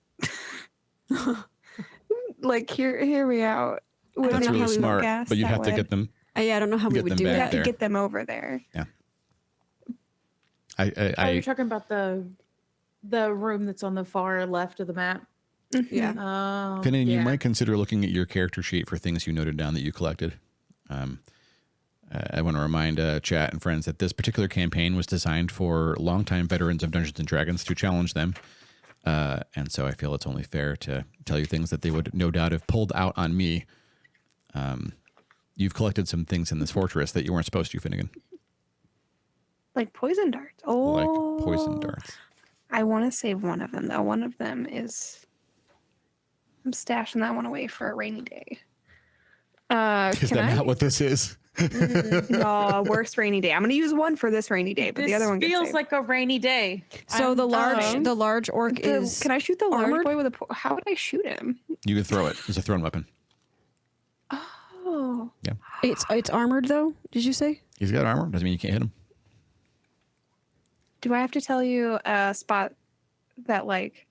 Like, hear me out. don't That's know really how we would smart, guess but you that have to would- get them. Yeah, I don't know how we Get would them do back We that. have to there. get them over there. Yeah. Oh, you're I talking about the room that's on the far left of the map. Yeah. Finnegan, you yeah. might consider looking at your character sheet for things you noted down that you collected. I want to remind chat and friends that this particular campaign was designed for longtime veterans of Dungeons and Dragons to challenge them. And so I feel it's only fair to tell you things that they would no doubt have pulled out on me. You've collected some things in this fortress that you weren't supposed to, Finnegan. Like poison darts. Oh. Like poison darts. I want to save one of them, though. One of them is. I'm stashing that one away for a rainy day. Is Can that I? not what this is? No, worst rainy day. I'm going to use one for this rainy day, but This the other one gets feels saved. like a rainy day. So the large orc is Can I shoot the large armored? boy with a? How would I shoot him? You can throw it. It's a thrown weapon. Oh, Yeah. it's armored though. Did you say? He's got armor. Doesn't mean you can't hit him. do I have to tell you a spot that like?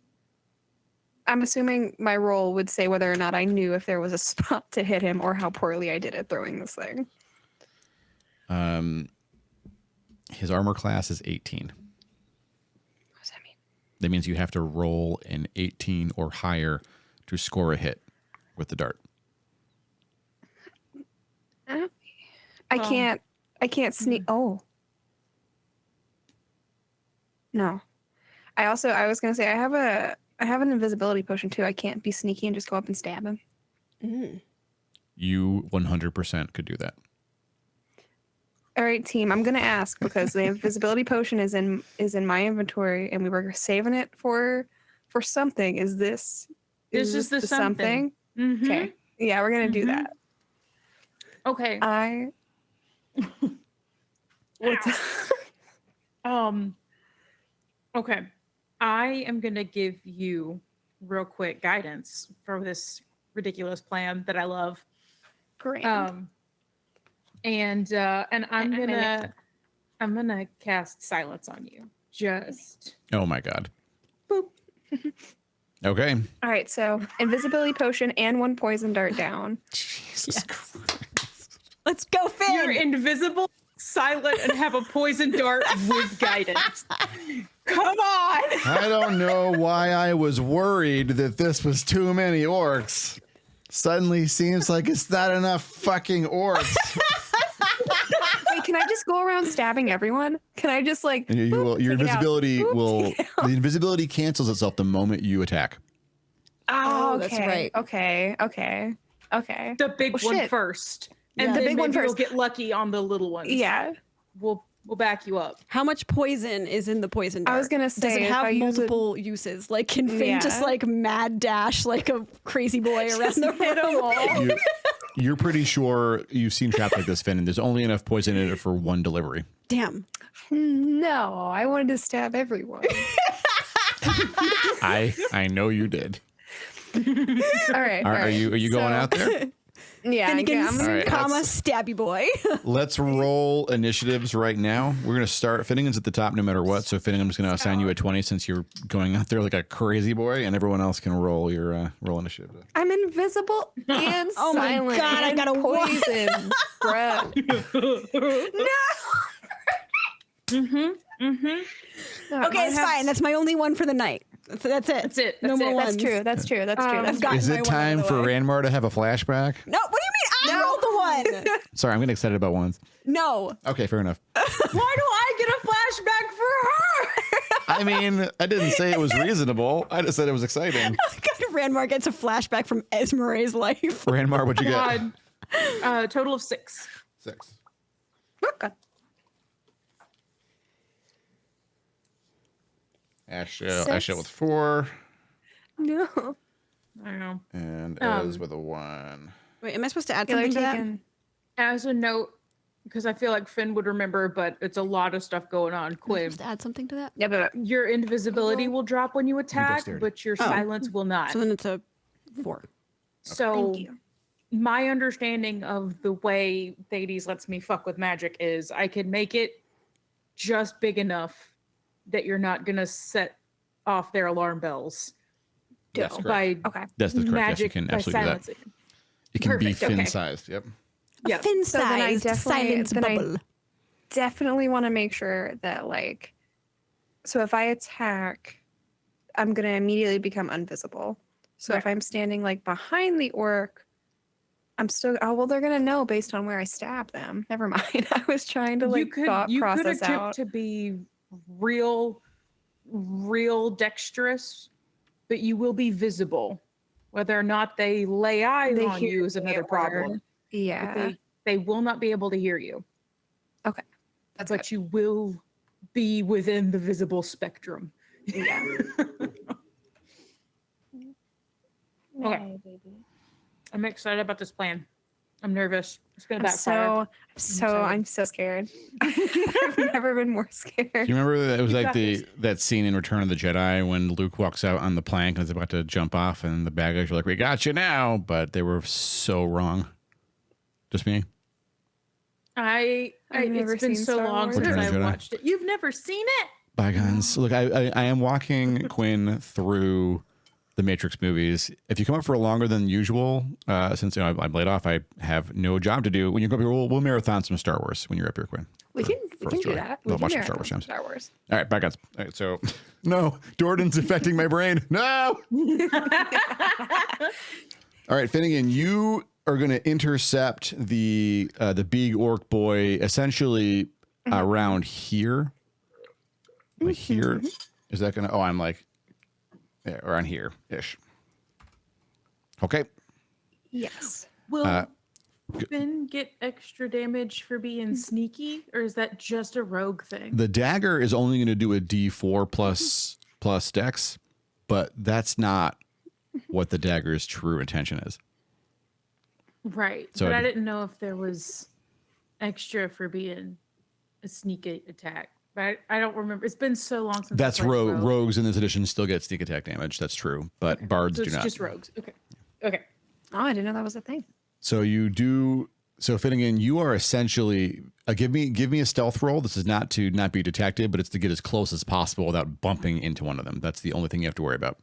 I'm assuming my roll would say whether or not I knew if there was a spot to hit him or how poorly I did at throwing this thing. His armor class is 18. What does that mean? That means you have to roll an 18 or higher to score a hit with the dart. I can't sneak. Oh. No. I was going to say I have an invisibility potion too. I can't be sneaky and just go up and stab him. You 100% could do that. All right, team. I'm gonna ask because the invisibility potion is in my inventory, and we were saving it for something. Is this This is the something. Mhm. Okay. Yeah, we're gonna do Mhm. that. Okay. What's Okay. I am gonna give you real quick guidance for this ridiculous plan that I love. great? And I'm gonna cast silence on you. Just Oh my god. boop. Okay. All right, so invisibility potion and 1 poison dart down. Jesus Let's go, Finn. You're invisible, silent, and have a poison dart with guidance. Come on. I don't know why I was worried that this was too many orcs. Suddenly seems like it's not enough fucking orcs. Wait, can I just go around stabbing everyone? Can I just like And you will, your take it out. invisibility Boop, will, take it out. the invisibility cancels itself the moment you attack. Oh, that's okay, right. Okay. The big Well, one shit. first. Yeah. And The then big one maybe you'll first. get lucky on the little ones. Yeah. We'll back you up. How much poison is in the poison dart? I was gonna say, does it if have I use it- multiple uses? Like, can Finn just Yeah. like mad dash like a crazy boy around the hit 'em room? all. You're pretty sure you've seen traps like this, Finn, and there's only enough poison in it for one delivery. Damn. No, I wanted to stab everyone. I know you did. All right. Are you going out there? Yeah. Finnegan's, I'm All right, comma, let's- stabby boy. Let's roll initiatives right now. We're gonna start. Finnegan's at the top no matter what. So Finnegan's gonna assign you a 20 since you're going out there like a crazy boy, and everyone else can roll your roll initiative. I'm invisible and Oh my silent. God, I and got a one. poison. Bruh. No. Okay, it's fine. That's my only one for the night. That's it. That's it. No That's more it. ones. That's true. That's true. That's true. That's I've gotten Is my it one out time of the for way. Ranmar to have a flashback? No, what do you mean? I rolled the one. Sorry, I'm getting excited about ones. No. Okay, fair enough. Why do I get a flashback for her? I mean, I didn't say it was reasonable. I just said it was exciting. Ranmar gets a flashback from Esmeralda's life. Ranmar, what'd you get? God. Total of 6. 6. Okay. Ash Six. with 4, No. I don't know. and Ez with a 1. Wait, am I supposed to add Yeah, they're something to that? taking. As a note, because I feel like Finn would remember, but it's a lot of stuff going on. Am I Quinn, supposed to add something to that? Yeah, but your invisibility will drop when you attack, dexterity. but your Oh. silence will not. So then it's a 4. So thank you. my understanding of the way Thades lets me fuck with magic is I can make it just big enough that you're not gonna set off their alarm bells Yes, by Okay. That's the correct. Yes, you magic can by absolutely do that. silencing. It can be Perfect, okay. fin-sized. Yep. Yeah. Fin So then I sized definitely- silence then I- bubble. Definitely want to make sure that like, so if I attack, I'm gonna immediately become invisible. So if Right. I'm standing like behind the orc, I'm still. Oh well, they're gonna know based on where I stab them. Never mind. I was trying to like thought you could process attempt out. to be real dexterous, but you will be visible. Whether or not they lay eyes They on hear you is me another or- problem. But Yeah. they will not be able to hear you. Okay. That's But you will be within the visible spectrum. Yeah. Okay. I'm excited about this plan. I'm nervous. It's gonna I'm backfire. I'm so scared. I've never been more Do you scared. remember that it was You like got this. that scene in Return of the Jedi when Luke walks out on the plank and is about to jump off, and the bad guys are like, "We got you now," but they were so wrong. Just me. I've never It's been seen so Star long Wars. since Return of I the Jedi. watched it. You've never seen it? Bygones. Look, I am walking Quinn through the Matrix movies. If you come up for longer than usual, since I'm laid off, I have no job to do. When you come up here, we'll marathon some Star Wars when you're up here, Quinn. We can First do joy. that. We'll We can watch some marathon Star Wars times. Star Wars. All right, bygones. All right, so no, Jordan's affecting my brain. No. All right, Finnegan, you are going to intercept the big orc boy essentially around here. Like here. Is that going to? Oh, I'm like around here ish. Okay. Yes. Will Finn get extra damage for being sneaky, or is that just a rogue thing? The dagger is only going to do a D4 plus dex, but that's not what the dagger's true intention is. Right. So But I didn't know if there was extra for being a sneaky attack. But I don't remember. It's been so long since That's I played rogue. rogues in this edition still get sneak attack damage. That's true, but bards So do it's not. just rogues. Okay. Okay. Oh, I didn't know that was a thing. So you do. So Finnegan, you are essentially give me a stealth roll. This is not to not be detected, but it's to get as close as possible without bumping into one of them. That's the only thing you have to worry about.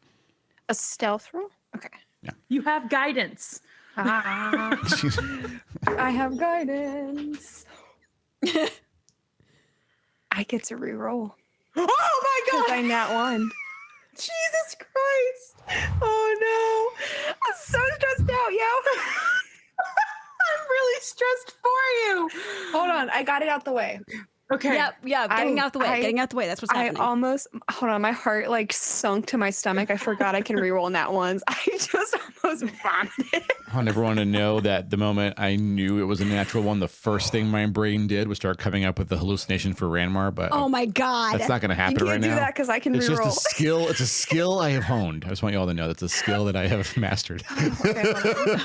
A stealth roll? Okay. You have guidance. I have guidance. I get to reroll. Oh my Because I nat one. Jesus Christ! Oh no. I'm so stressed out, yo. I'm really stressed for you. Hold on. I got it out the way. Okay. Yeah, getting out the way. Getting out the way. That's what's I happening. almost, hold on. My heart like sunk to my stomach. I forgot I can reroll nat ones. I just almost vomited. I never want to know that the moment I knew it was a natural one, the first thing my brain did was start coming up with the hallucination for Ranmar, but Oh my god. that's not going to You happen can't right do now. that because I can It's just reroll. a skill. It's a skill I have honed. I just want you all to know that's a skill that I have mastered. Okay, hold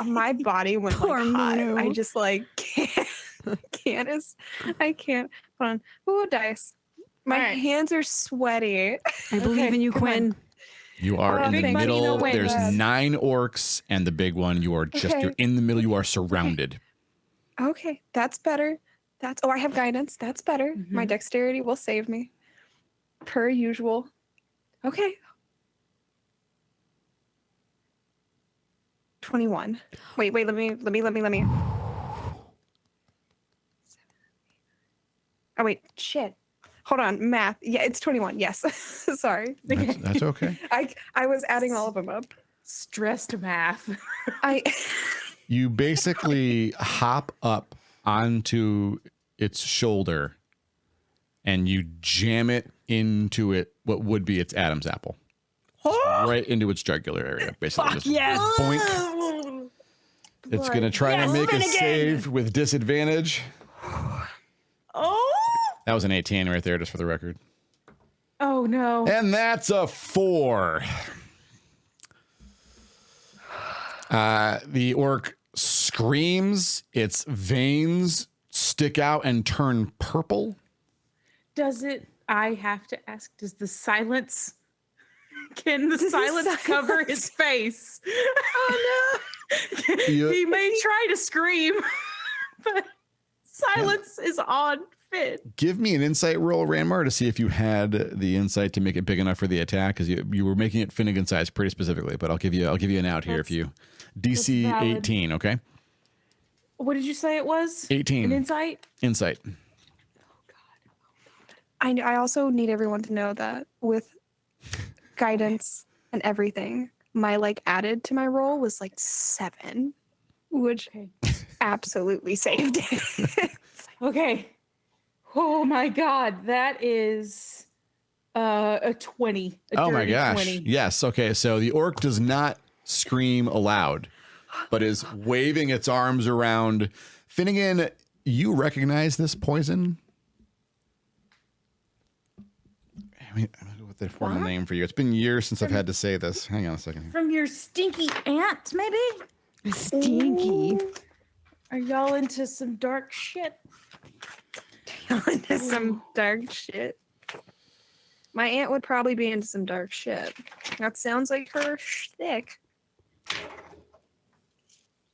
on. My body went Poor like hot. Munu. I just like can't. I can't. Hold on. Ooh, dice. My All right. hands are sweaty. I believe in you, come on. Quinn. You are Oh, in the big money, middle. no way. There's Yes. 9 orcs and the big one. You are just, Okay. you're in the middle. You are surrounded. Okay, that's better. That's I have guidance. That's better. My Mhm. dexterity will save me. Per usual. Okay. 21. Wait, let me. Oh wait, shit. Hold on, math. Yeah, it's 21. Yes. Sorry. That's okay. I was adding all of them up. Stressed math. I You basically hop up onto its shoulder and you jam it into what would be its Adam's apple. Right into its jugular area, basically. Fuck Just yes. boink. It's going to try to make a save with disadvantage. Oh. That was an 18 right there, just for the record. Oh no. And that's a 4. The orc screams, its veins stick out and turn purple. I have to ask, can the silence cover his face? Oh no. Yeah. He may try to scream, but silence is on Finn. Give me an insight roll, Ranmar, to see if you had the insight to make it big enough for the attack, because you were making it Finnegan size pretty specifically. But I'll give you an out here if you DC that's valid. 18. Okay, What did you say it was? 18 An insight? insight. I also need everyone to know that with guidance and everything, my like added to my roll was like 7, which Okay. absolutely saved it. Okay. Oh my god, that is a 20. Oh my dirty gosh. 20. Yes. Okay. So the orc does not scream aloud, but is waving its arms around. Finnegan, you recognize this poison? I don't know what the formal name for you. It's been years since I've had to say this. Hang on a second. From your stinky aunt, maybe? Stinky. Are y'all into some dark shit? Into some dark shit. My aunt would probably be into some dark shit. That sounds like her shtick.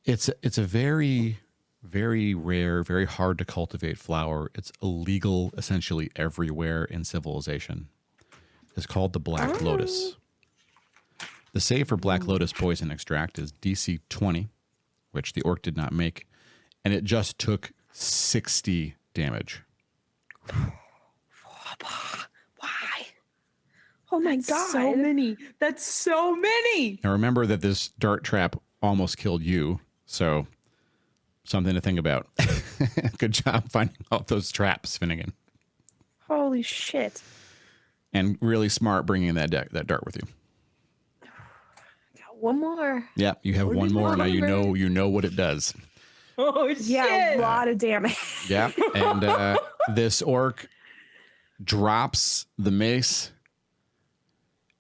It's a very, very rare, very hard to cultivate flower. It's illegal essentially everywhere in civilization. It's called the Black Lotus. The save for Black Lotus poison extract is DC 20, which the orc did not make, and it just took 60 damage. Why? Oh my god. So many. That's so many. Now remember that this dart trap almost killed you, so something to think about. Good job finding all those traps, Finnegan. Holy shit. And really smart bringing that dart with you. Got One more. Yeah, you have one more. Now you know what it does. Oh shit! Yeah, a lot of damage. Yeah, and this orc drops the mace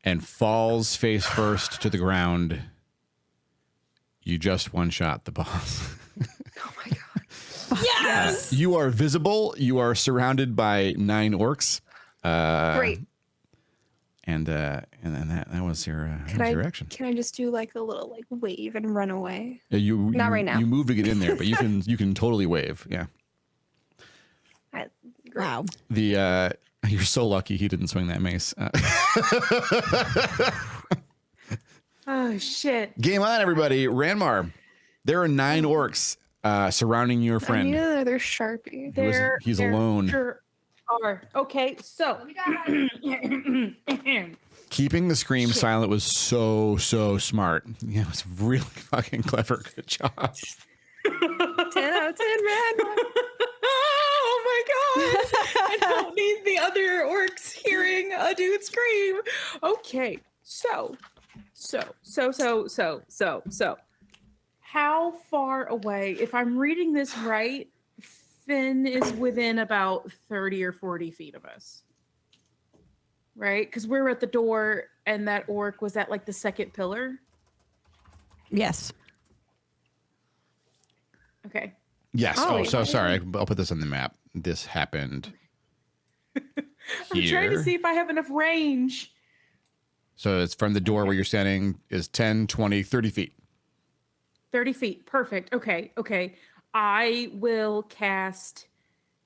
and falls face first to the ground. You just one-shot the boss. Oh my god. Yes. You are visible. You are surrounded by 9 orcs. Great. And then that was your action. Can I just do like a little like wave and run away? Not right now. You move to get in there, but you can totally wave. Yeah. Wow. You're so lucky he didn't swing that mace. Oh shit! Game on, everybody. Ranmar, there are 9 orcs surrounding your I friend. need another Sharpie. He's alone. Sure are. Okay, so Keeping the scream silent was so smart. Yeah, it was really fucking clever. Good job. 10 out of 10, man. oh my god! I don't need the other orcs hearing a dude scream. Okay, so. How far away? If I'm reading this right, Finn is within about 30 or 40 feet of us. Right? Because we're at the door and that orc was at like the second pillar. Yes. Okay. Yes. Oh, Oh, so yeah. sorry. I'll put this on the map. This happened I'm trying to see if I have enough range. So it's from the door where you're standing is 10, 20, 30 feet. 30 feet. Perfect. Okay. I will cast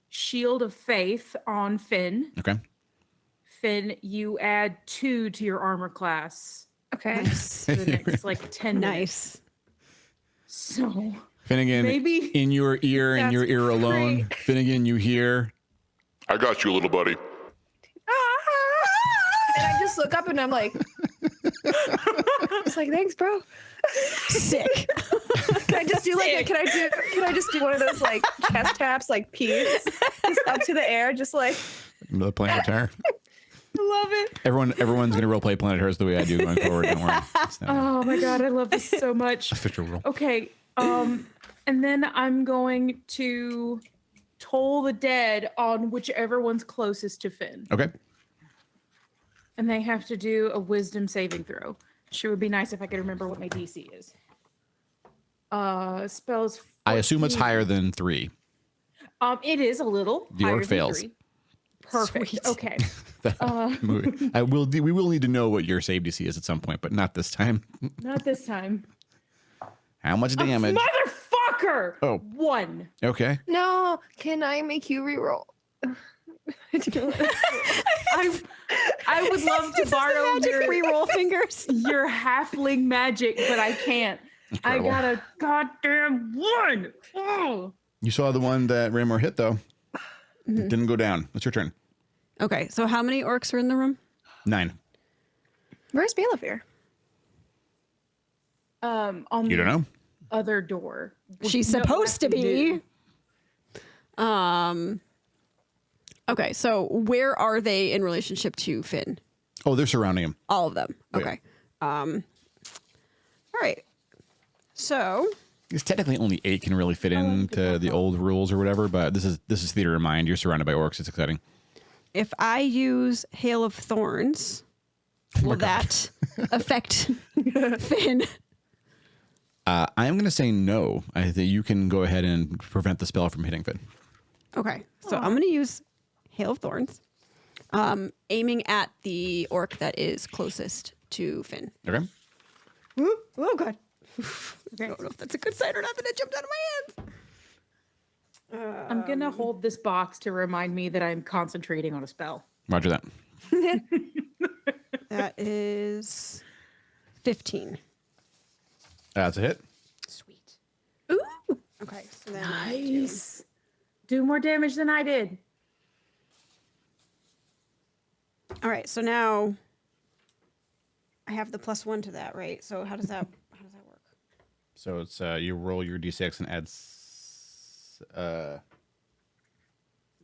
Shield of Faith on Finn. Okay. Finn, you add 2 to your armor class Okay. for the next like 10 minutes. Nice. So Finnegan, maybe in your ear and your That's ear alone, great. Finnegan, you hear. I got you, little buddy. And I just look up and I'm like, it's like, thanks, bro. Sick. Can I just do like, can I just do one of those like chest taps, like peace, just up to the air, just like, The Planetar. I love it. Everyone's gonna roleplay Planetars the way I do going forward. Don't worry. It's not Oh my god, I love this so much. a official rule. Okay, and then I'm going to toll the dead on whichever one's closest to Finn. Okay. And they have to do a wisdom saving throw. Sure would be nice if I could remember what my DC is. Spells. I assume it's 14. higher than 3. It is a little. The higher orc than fails. 3. Perfect. Sweet. Okay. We will need to know what your save DC is at some point, but not this time. Not this time. How much damage? Motherfucker! Oh. 1. Okay. no, can I make you reroll? I would love to borrow Magic your, reroll fingers. your halfling magic, but I can't. Incredible. I got a goddamn 1. Oh. You saw the one that Raymore hit, though. It didn't go down. It's your turn. Okay, so how many orcs are in the room? 9. Where's Balefir? On You don't know? the other door. She's No, supposed to that's be. new. Okay, so where are they in relationship to Finn? Oh, they're surrounding him. All of them. Oh, yeah. Okay. All right. So Because technically only 8 can really fit into the old rules or whatever, but this is theater of mind. You're surrounded by orcs. It's exciting. if I use Hail of Thorns, will that affect Finn? I'm going to say no. I think you can go ahead and prevent the spell from hitting Finn. Okay, so I'm going to use Hail of Thorns, aiming at the orc that is closest to Finn. Okay. Ooh, oh, God. I don't know if that's a good sign or not that it jumped out of my hands. I'm gonna hold this box to remind me that I'm concentrating on a spell. Roger that. That is 15. That's a hit. Sweet. Ooh. Okay, so then Nice. Do more damage than I did. all right, so now I have the +1 to that, right? So how does that work? So it's you roll your d6 and add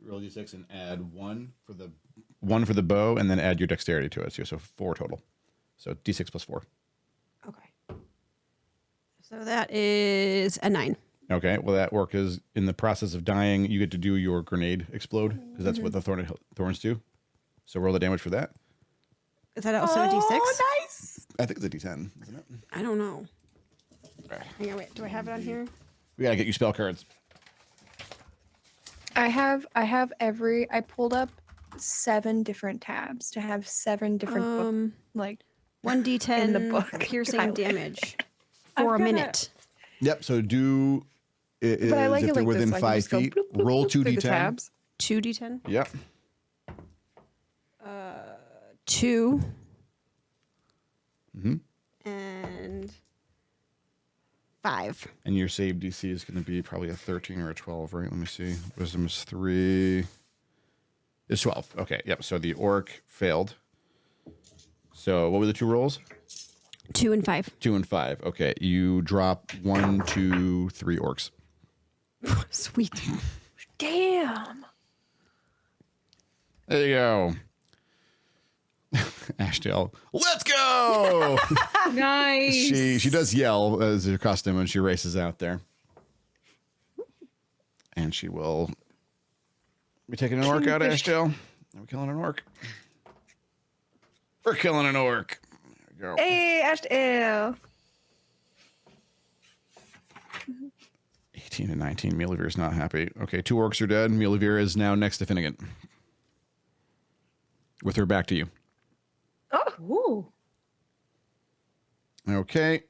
roll d6 and add 1 for the bow, and then add your dexterity to it. So 4 total. So d6 plus 4. Okay. So that is a 9. Okay, well, that orc is in the process of dying. You get to do your grenade explode because that's what the thorns do. So roll the damage for that. Is that also a D6? Nice. I think it's a D10, isn't it? I don't know. Hang on, wait. Do I have it on here? We gotta get you spell cards. I have I pulled up 7 different tabs to have 7 different book, like 1d10 in the book. piercing Tyler. damage I've for a got a- minute. Yep. So do is But I like if it they're like this, within so I can 5 just go feet. bloop, bloop, Roll bloop through the 2d10. tabs. 2d10. Yep. 2. Mm-hmm. And 5. And your save DC is going to be probably a 13 or a 12, right? Let me see. Wisdom is 3. It's 12. Okay. Yep. So the orc failed. So what were the 2 rolls? 2 and 5. 2 and 5. Okay. You drop 1, 2, 3 orcs. Sweet. Damn. There you go. Ashdale, let's go! Nice. She does yell as her custom when she races out there. And she will be taking an orc out, Ashdale. Are we killing an orc? We're killing an orc. There we go. Hey, Ashdale. 18 and 19. Milavir's not happy. Okay, 2 orcs are dead. Milavir is now next to Finnegan. With her back to you. Ooh. Okay.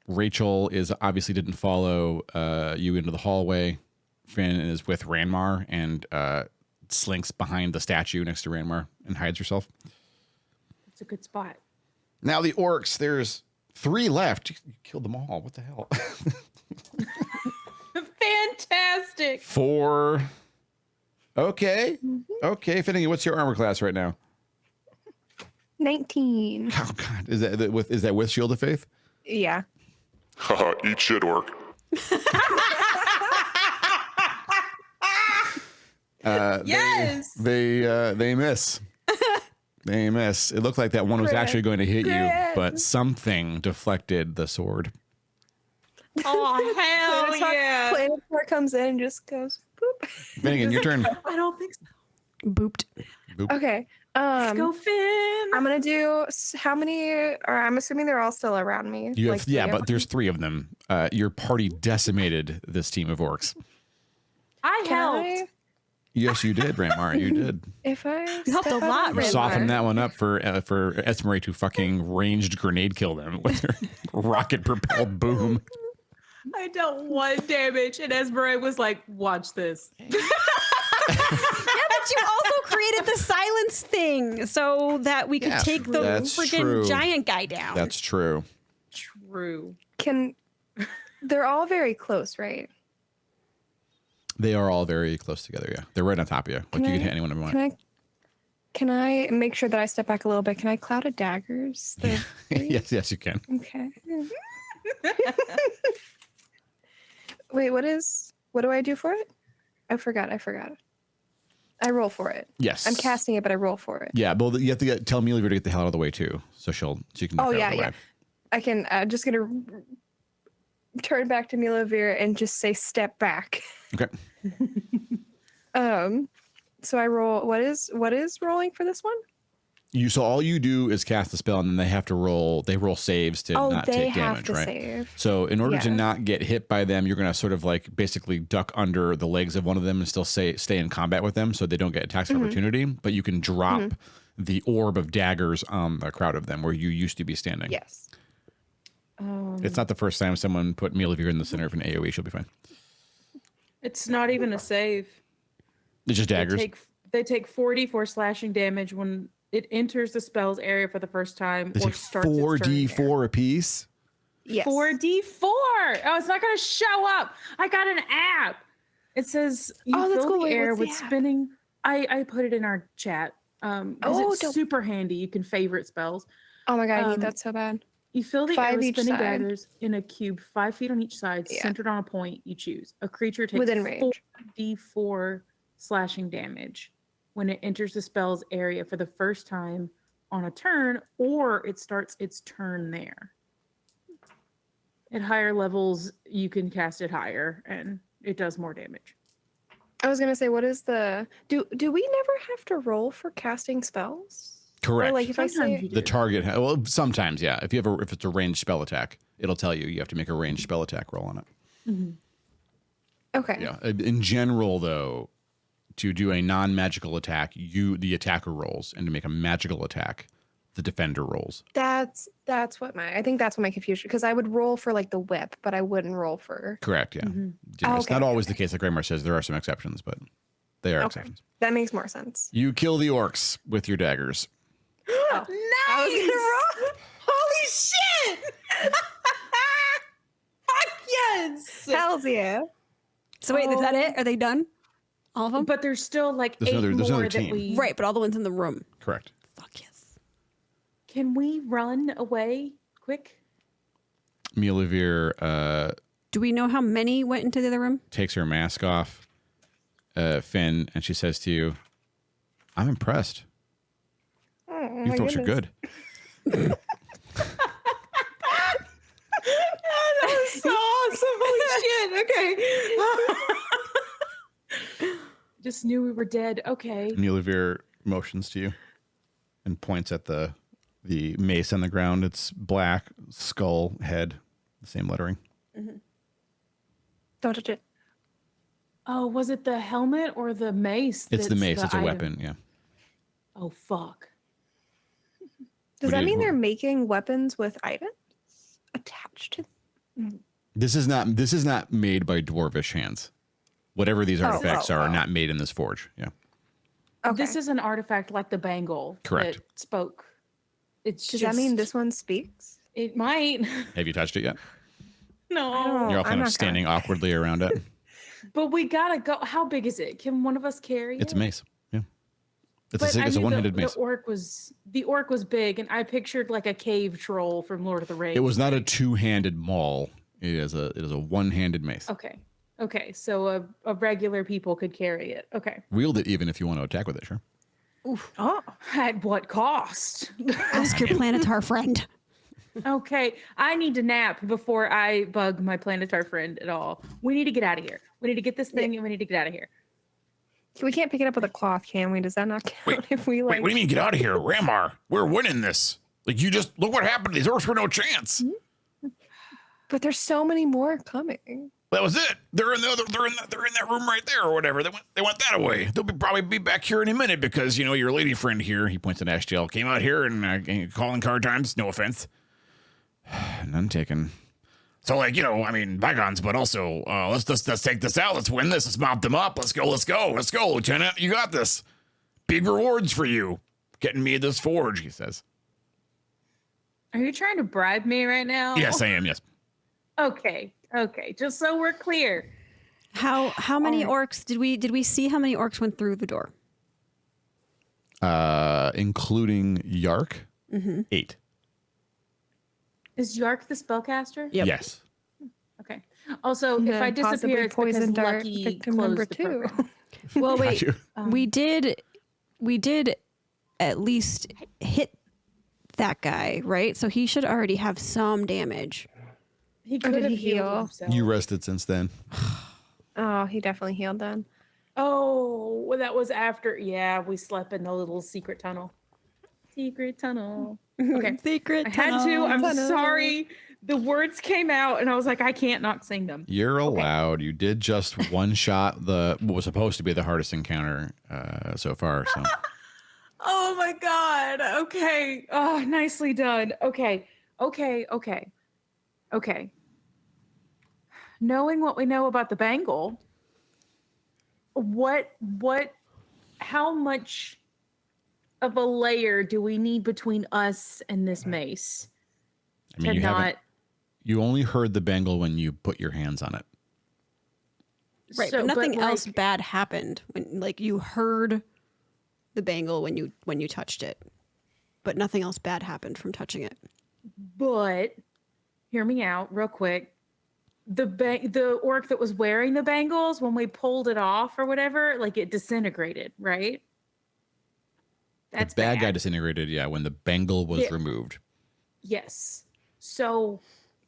Rachel is obviously didn't follow you into the hallway. Finn is with Ranmar and slinks behind the statue next to Ranmar and hides herself. It's a good spot. Now the orcs, there's 3 left. You killed them all. What the hell? Fantastic. 4. Okay. Okay, Finnegan, what's your armor class right now? 19. Oh God, is that with Shield of Faith? Yeah. Haha, eat shit, orc. Yes. They miss. They miss. It looked like that one was actually going to hit you, but something deflected the sword. Oh, hell yeah. Planetar comes in and just goes boop. Finnegan, your turn. I don't think so. Booped. Okay. Let's go, Finn. I'm gonna do how many? Or I'm assuming they're all still around me. You have, like yeah, 3 of but them. there's 3 of them. Your party decimated this team of orcs. I Can helped. I, Yes, you did, Ranmar. You did. if I You helped step a out lot, of You Ranmar. softened that one up for Esmery to fucking ranged grenade kill them with her rocket propelled boom. I dealt 1 damage, and Esmeralda was like, watch this. Yeah, but you also created the silence thing so that we could Yeah, take the that's freaking true. giant guy down. That's true. True. They're all very close, right? They are all very close together. Yeah, they're right on top of you. Like Can you I- can hit anyone in one. Can I make sure that I step back a little bit? Can I cloud of daggers? Yes, you can. Okay. Wait, what do I do for it? I forgot. I roll for it. Yes, I'm casting it, but I roll for it. Yeah, but you have to tell Amelia to get the hell out of the way too, so she can. Oh, get out yeah, of the yeah. way. I can. I'm just gonna turn back to Milavir and just say step back. Okay. So I roll. What is rolling for this one? So all you do is cast the spell, and then they have to roll. They roll saves to not they take have damage, to right? save. So in order to Yeah. not get hit by them, you're gonna sort of like basically duck under the legs of one of them and still stay in combat with them, so they don't get attacks of opportunity. But you can drop the orb of daggers on the crowd of them where you used to be standing. Yes. It's not the first time someone put Milavir in the center of an AOE. She'll be fine. It's not even a save. It's just daggers. They take 44 slashing damage when it enters the spell's area for the first time They or take starts its turn there. 4d4 apiece. Yes. 4d4. Oh, it's not going to show up. I got an app. It says you Oh, that's fill cool. the Wait, air what's the with app? spinning. I put it in our chat. Oh, It's dope. super handy. You can favorite spells. Oh my god, I need Um, that so bad. You fill the 5 air with each spinning side. daggers in a cube 5 feet on each side, Yeah. centered on a point you choose. A creature takes Within range. 4d4 slashing damage when it enters the spell's area for the first time on a turn, or it starts its turn there. At higher levels, you can cast it higher, and it does more damage. I was gonna say, what is the do we never have to roll for casting spells? Correct. Or like if Sometimes I say you do. The target, well, sometimes, yeah. If it's a ranged spell attack, it'll tell you have to make a ranged spell attack roll on it. okay, Yeah. In general, though, to do a non-magical attack, the attacker rolls, and to make a magical attack, the defender rolls. that's what I think that's what my confusion, because I would roll for like the whip, but I wouldn't roll for. Correct. Yeah. Mhm. Yeah, it's Okay, not okay, always the case. Like Raymar says, there are some exceptions, but they are Okay, exceptions. that makes more sense. You kill the orcs with your daggers. I was gonna roll. Holy shit! Fuck yes! Hells yeah! So wait, is that it? Are they done? All of them? But there's still like There's 8 another more that team. we... Right, but all the ones in the room. Correct. Fuck yes. Can we run away quick? Milavir Do we know how many went into the other room? takes her mask off, Finn, and she says to you, I'm impressed. Oh, You my folks are goodness. good. That was so awesome. Holy shit. Okay. Just knew we were dead. Okay. Milavir motions to you and points at the mace on the ground. It's black, skull, head, the same lettering. Don't touch it. Oh, was it the helmet or the mace? It's the that's mace. It's a item? weapon. Yeah. Oh, fuck. Does What do that you- mean they're making weapons with items attached to? This is not made by dwarvish hands. Whatever these artifacts are oh. not made in this forge. Yeah. Okay. This is an artifact like the bangle Correct. that spoke. It's Does just, that mean this one speaks? It might. Have you touched it yet? No. I don't You're all I'm kind of not standing awkwardly around it. But we gotta go. How big is it? Can one of us carry It's it? a mace. Yeah. It's But I a knew one-handed mace. The orc was big, and I pictured like a cave troll from Lord of the Rings. It was not a two-handed maul. It is a one-handed mace. Okay. Okay. So a regular people could carry it. Okay. Wield it even if you want to attack with it, sure. Oh, at what cost? Ask your planetar friend. Okay. I need to nap before I bug my planetar friend at all. We need to get out of here. We need to get this thing and we need to get out of here. We can't pick it up with a cloth, can we? Does that not count if we like? Wait, what do you mean get out of here? Ramar, we're winning this. Like, you just, look what happened. These orcs were no chance. But there's so many more coming. That was it. They're in that room right there or whatever. They went that away. They'll probably be back here any minute because, your lady friend here, he points at Ashtail, came out here and calling card times, no offense. None taken. So, bygones, but also, let's take this out. Let's win this. Let's mop them up. Let's go, Lieutenant. You got this. Big rewards for you. Getting me this forge, he says. Are you trying to bribe me right now? Yes, I am, yes. Okay. Okay. Just so we're clear. How many orcs did we see how many orcs went through the door? Including Yark, 8. Is Yark the spellcaster? Yep. Yes. Okay. Also, if I Possibly disappear, it's because poisoned our Lucky victim closed number the 2. program. Well, Got wait. you. We did at least hit that guy, right? So he should already have some damage. He Or could did have he healed heal? himself. You rested since then. Oh, he definitely healed then. Oh, well, that was after. Yeah, we slept in the little secret tunnel. Secret tunnel. Okay. Secret. I had to. I'm Tunnel. sorry. The words came out, and I was like, I can't not sing them. You're allowed. You did just one shot what was supposed to be the hardest encounter so far. So Oh my god. Okay. Oh, nicely done. Okay. Knowing what we know about the bangle, how much of a layer do we need between us and this mace I mean, to you only heard the bangle when you put your hands on it. Right, So, but nothing else like, bad happened when you heard the bangle when you touched it. But nothing else bad happened from touching it. But hear me out real quick. The orc that was wearing the bangles, when we pulled it off or whatever, like it disintegrated, right? That's the bad guy bad. disintegrated, yeah, when the bangle was Yeah. removed. Yes. So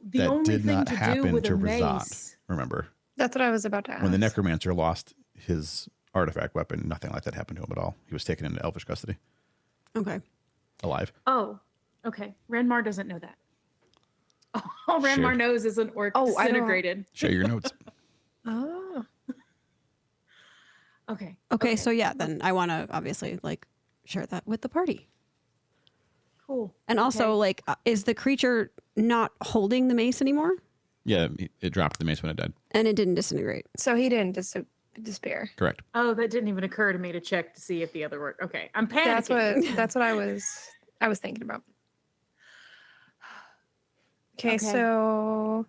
the That only did thing not to do happen with to a Razat, mace. remember. That's what I was about to ask. When the necromancer lost his artifact weapon, nothing like that happened to him at all. He was taken into elvish custody, Okay. alive. Oh, okay. Renmar doesn't know that. All Share. Renmar knows is an orc Oh, I don't- disintegrated. Share your notes. Oh. Okay. Okay, so yeah, then I want to obviously like share that with the party. Cool. And also, Okay. like, is the creature not holding the mace anymore? Yeah, it dropped the mace when it died. And it didn't disintegrate. So he didn't despair. Correct. Oh, that didn't even occur to me to check to see if the other worked. Okay, I'm panicking. That's what I was thinking about. Okay, Okay. so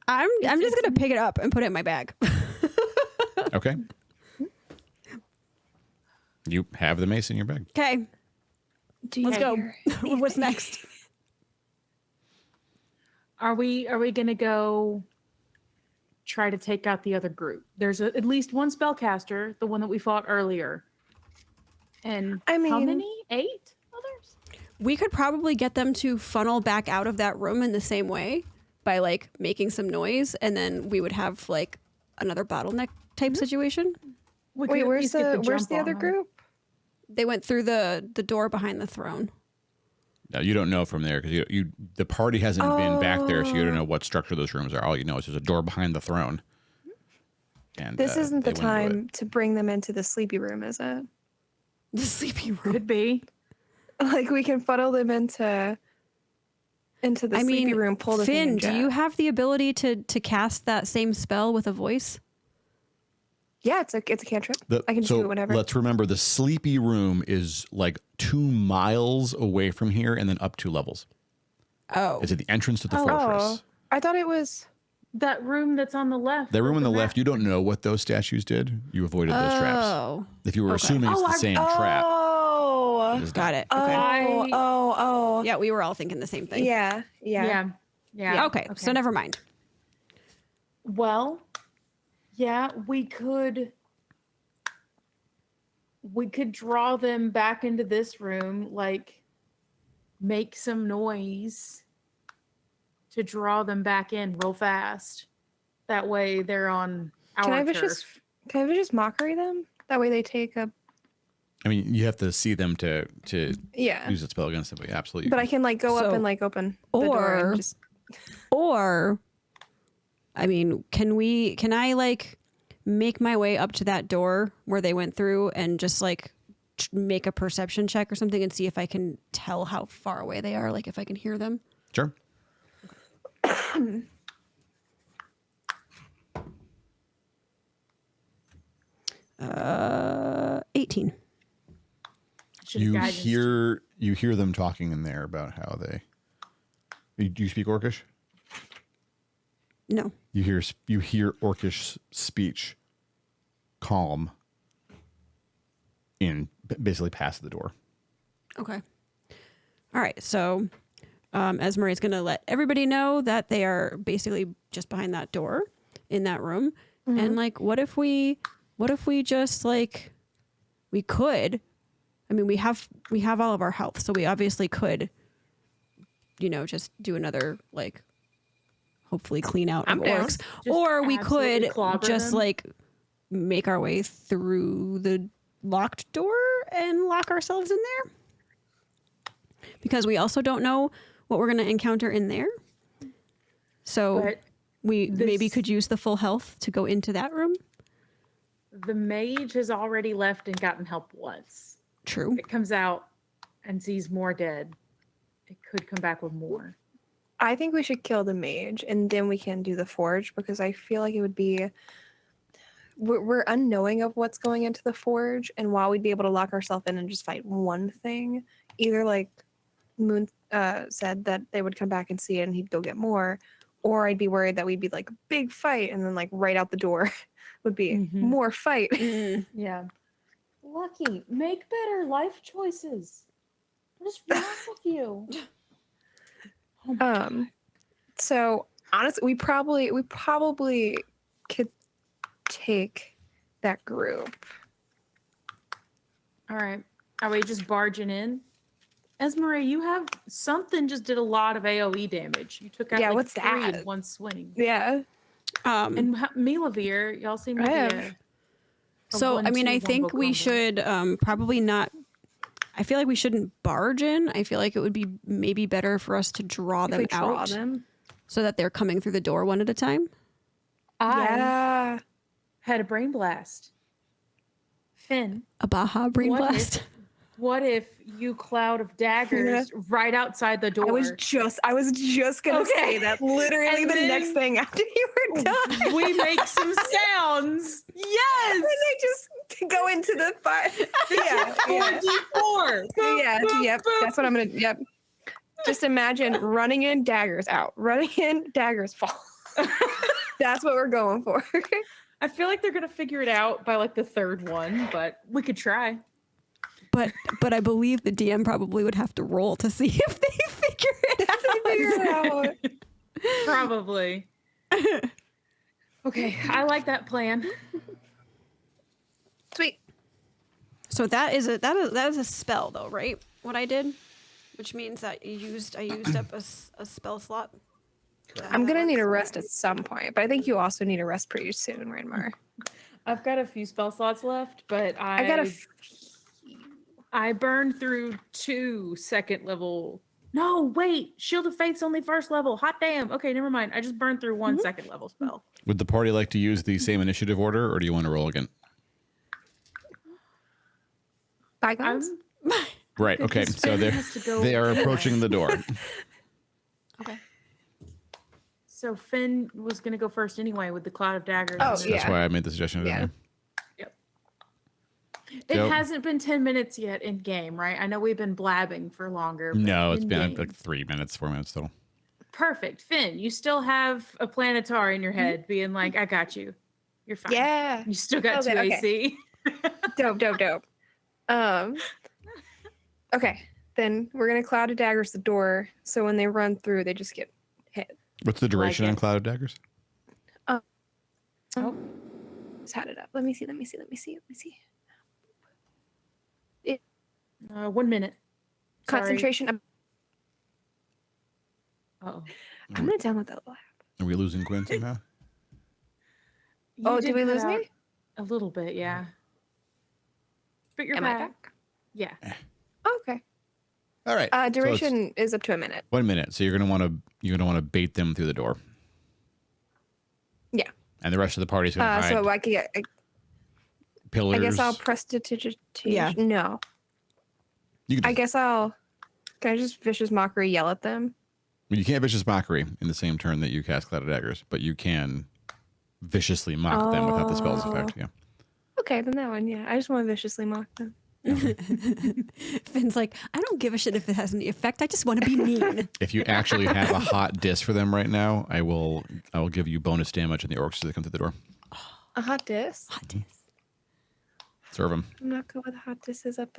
I'm just gonna pick it up and put it in my bag. Okay. You have the mace in your bag. Okay, do you let's go. hear What's anything? next? Are we gonna go try to take out the other group? There's at least one spellcaster, the one that we fought earlier. And I how mean- many? 8 others? We could probably get them to funnel back out of that room in the same way by like making some noise, and then we would have like another bottleneck type situation. We could Wait, at where's least get the jump on other them. group? They went through the door behind the throne. Now you don't know from there because the party hasn't been back there, so you don't know what structure those rooms are. All you know is there's a door behind the throne. And This isn't they the went into it. time to bring them into the sleepy room, is it? The sleepy room. Could be. Like we can funnel them into the sleepy room, pull the thing, Finn, and do jet. you have the ability to cast that same spell with a voice? Yeah, it's a cantrip. I can just do it whenever. Let's remember the sleepy room is like 2 miles away from here and then up 2 levels. Oh, It's at the entrance to the Oh, fortress. I thought it was. That room that's on the left. That room with on the map. left, you don't know what those statues did. You avoided those traps. Oh, If you were Okay. assuming it's the same trap, Oh. it is got not. it. Okay. Oh. Yeah, we were all thinking the same thing. Yeah. Yeah. Okay, so never mind. Well, yeah, we could draw them back into this room, like make some noise to draw them back in real fast. That way they're on our Can I turf. just mockery them? That way they take a. I mean, you have to see them to Yeah. use that spell against them. But yeah, absolutely. But I can like go up So- and like open the door or- and just. Or, I mean, can I like make my way up to that door where they went through and just like make a perception check or something and see if I can tell how far away they are, like if I can hear them? Sure. 18. Should've You guided us. hear them talking in there about how they. Do you speak Orcish? No. You hear Orcish speech, calm, in basically past the door. Okay. All right. So, Esmeralda's going to let everybody know that they are basically just behind that door in that room. And like, what if we just like, we could, I mean, we have all of our health, so we obviously could, just do another, like, hopefully clean out I'm of down. orcs. Just Or we absolutely could clobber just them. like make our way through the locked door and lock ourselves in there. Because we also don't know what we're going to encounter in there. So But we maybe this- could use the full health to go into that room. the mage has already left and gotten help once. True. It comes out and sees more dead. It could come back with more. I think we should kill the mage and then we can do the forge because I feel like it would be. We're unknowing of what's going into the forge, and while we'd be able to lock ourselves in and just fight one thing, either like Moon said that they would come back and see it and he'd go get more, or I'd be worried that we'd be like big fight and then like right out the door would be Mhm. more fight. Mm. Yeah. Lucky, make better life choices. What is wrong with you? Oh my God. So honestly, we probably could take that group. All right. Are we just barging in? Esmeralda, you have something just did a lot of AoE damage. You took out Yeah, like what's 3 that? in one swing. Yeah. And Milavir, y'all seem to I be have- a So, I mean, 1-2 I think wombo we combo. should probably not. I feel like we shouldn't barge in. I feel like it would be maybe better for us to draw If them we draw out them. so that they're coming through the door one at a time. I Yeah. had a brain blast. Finn, A Baja brain What blast. what if you cloud of daggers right outside the door? I was just gonna Okay. say that literally And the then- next thing after you were done. we make some sounds. Yes. And they just go into the fire. Yeah. Yeah. 4d4. Yeah. Yep. That's what I'm gonna. Yep. Just imagine running in, daggers out. Running in, daggers fall. That's what we're going for. I feel like they're gonna figure it out by like the third one, but we could try. But I believe the DM probably would have to roll to see if they figure it out. Figure it out. Probably. Okay, I like that plan. Sweet. So that is a spell though, right? What I did, which means that I used up a spell slot. I'm gonna need a rest at some point, but I think you also need a rest pretty soon, Ranmar. I've got a few spell slots left, but I got a. I burned through 2 second level. No, wait. Shield of Fate's only first level. Hot damn. Okay, never mind. I just burned through 1 second level spell. Would the party like to use the same initiative order, or do you want to roll again? Bygones. Right. Okay. So they are approaching the door. Okay. So Finn was going to go first anyway with the cloud of daggers. Oh, That's yeah. why I made the suggestion. Yeah. It Yep. hasn't been 10 minutes yet in game, right? I know we've been blabbing for longer. but No, it's been in-game- like 3 minutes, 4 minutes total. Perfect. Finn, you still have a planetar in your head being like, I got you. You're fine. Yeah. You still got Okay, 2 okay. AC. Dope. Okay. Then we're gonna cloud of daggers the door, so when they run through, they just get hit. What's the duration it. on Cloud of Daggers? Oh. Just had it up. Let me see. 1 minute. Sorry. Concentration. Uh-oh. I'm gonna download that little app. Are we losing Quinn somehow? You Oh, did we cut lose out me? A little bit, yeah. But you're Am I back. back? Yeah. Oh, okay. All right. so it's Duration is up to a minute. 1 minute. So you're gonna want to bait them through the door. Yeah. And the rest of the party's gonna hide So I could get. pillars. I guess I'll prestidigitation. Yeah. No. You can, I guess I'll. Can I just vicious mockery yell at them? you can't vicious mockery in the same turn that you cast Cloud of Daggers, but you can viciously mock them without the spell's effect. Yeah. Okay, then that one. Yeah, I just want to viciously mock them. Finn's like, I don't give a shit if it has any effect. I just want to be mean. If you actually have a hot disc for them right now, I will give you bonus damage on the orcs as they come through the door. A hot diss. Hot diss. Serve them, I'm not good with hot disses up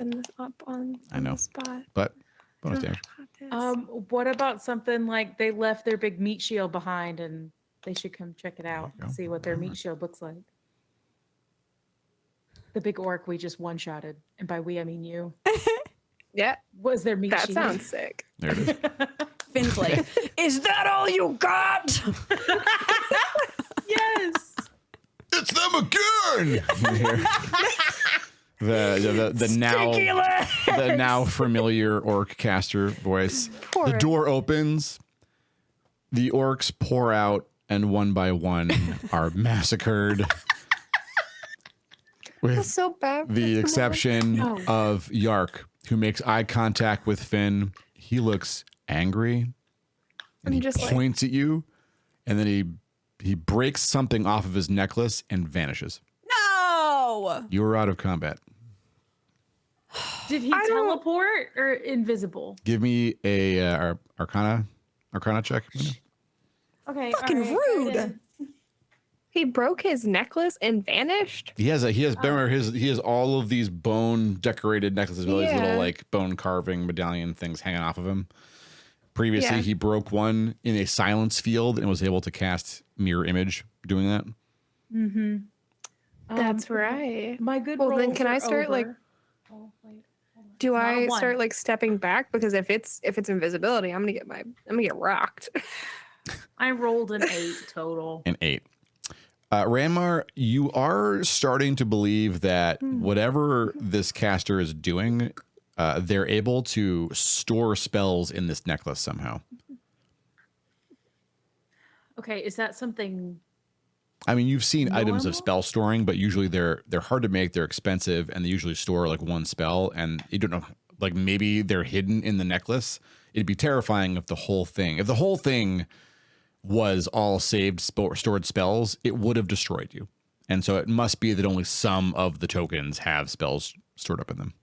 on I know. the spot. but bonus damage. Hot diss. What about something like they left their big meat shield behind and they should come check it out you and go. see what their meat shield looks like? The big orc we just one-shotted, and by we I mean you. Yeah, Was their meat that shield? sounds sick. There it is. Finn's like, is that all you got? Yes. It's them again. You hear the now familiar orc caster voice. Poor The door opens. The orcs pour out, and one by one are massacred. That's With so bad. the exception No. of Yark, who makes eye contact with Finn. He looks angry, and I'm he just like- points at you, and then he breaks something off of his necklace and vanishes. No. You are out of combat. Did he I don't- teleport or invisible? Give me a Arcana check. Okay. Fucking all right, rude. go ahead. He broke his necklace and vanished. He has all of these bone decorated necklaces with all these little Yeah. like bone carving medallion things hanging off of him. Previously, Yeah. he broke one in a silence field and was able to cast mirror image doing that. That's right. My good Well, then rolls can I are start, like, over. Oh, wait. Hold on. Do It's not a I one. start like stepping back because if it's invisibility, I'm gonna get rocked. I rolled an 8 total. An 8. Ranmar, you are starting to believe that whatever this caster is doing, they're able to store spells in this necklace somehow. Okay, is that something? I mean, you've seen items of Normal? spell storing, but usually they're hard to make, they're expensive, and they usually store like one spell, and you don't know, like maybe they're hidden in the necklace. It'd be terrifying if the whole thing was all saved stored spells, it would have destroyed you. And so it must be that only some of the tokens have spells stored up in them.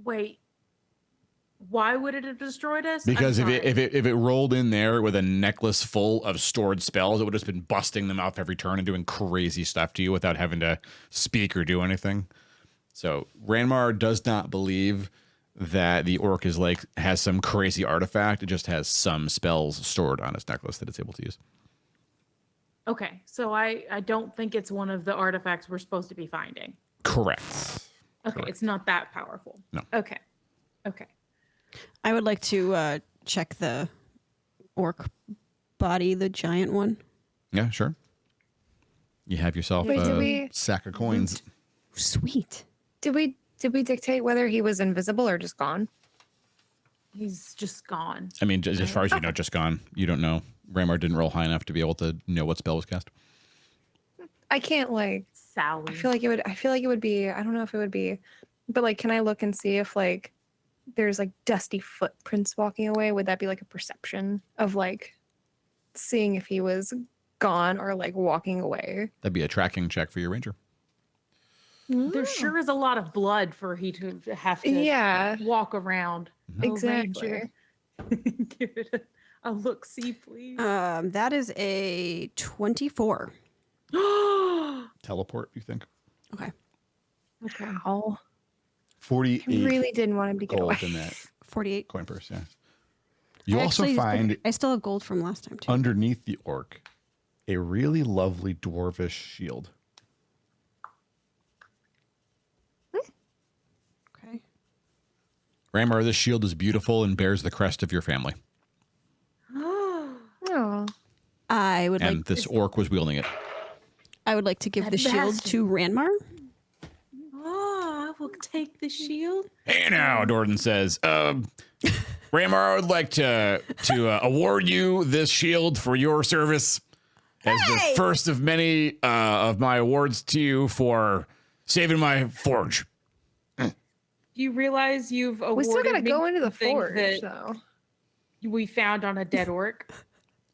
Wait. Why would it have destroyed us? Because I'm if sorry. it rolled in there with a necklace full of stored spells, it would have just been busting them off every turn and doing crazy stuff to you without having to speak or do anything. So Ranmar does not believe that the orc has some crazy artifact. It just has some spells stored on its necklace that it's able to use. Okay, so I don't think it's one of the artifacts we're supposed to be finding. Correct. Okay, Correct. it's not that powerful. No. Okay. I would like to check the orc body, the giant one. Yeah, sure. You have yourself Wait, did a we- sack of coins. Sweet. Did we dictate whether he was invisible or just gone? He's just gone. I mean, as far as you know, just gone. You don't know. Ramar didn't roll high enough to be able to know what spell was cast. I can't like. Sally. I feel like it would be. I don't know if it would be, but like, can I look and see if like there's like dusty footprints walking away? Would that be like a perception of like seeing if he was gone or like walking away? That'd be a tracking check for your ranger. There sure is a lot of blood for he to have to Yeah, walk around. exactly. Give it a look-see, please. That is a 24. Teleport, you think? Okay. Okay. Wow. 48 I really didn't want him to get away. gold in that 48. coin purse, yeah. You I also actually- find I still have gold from last time, too. underneath the orc a really lovely dwarvish shield. Okay. Ramar, this shield is beautiful and bears the crest of your family. Oh, I would And like this orc was wielding it. I would like to give That the shield bastard. to Ranmar. Oh, I will take the shield. Hey now, Dordan says, Ramar, I would like to award you this shield for your service as the first of many of my awards to you for saving my forge. Do you realize you've awarded we still gotta me go into the something forge that though. we found on a dead orc?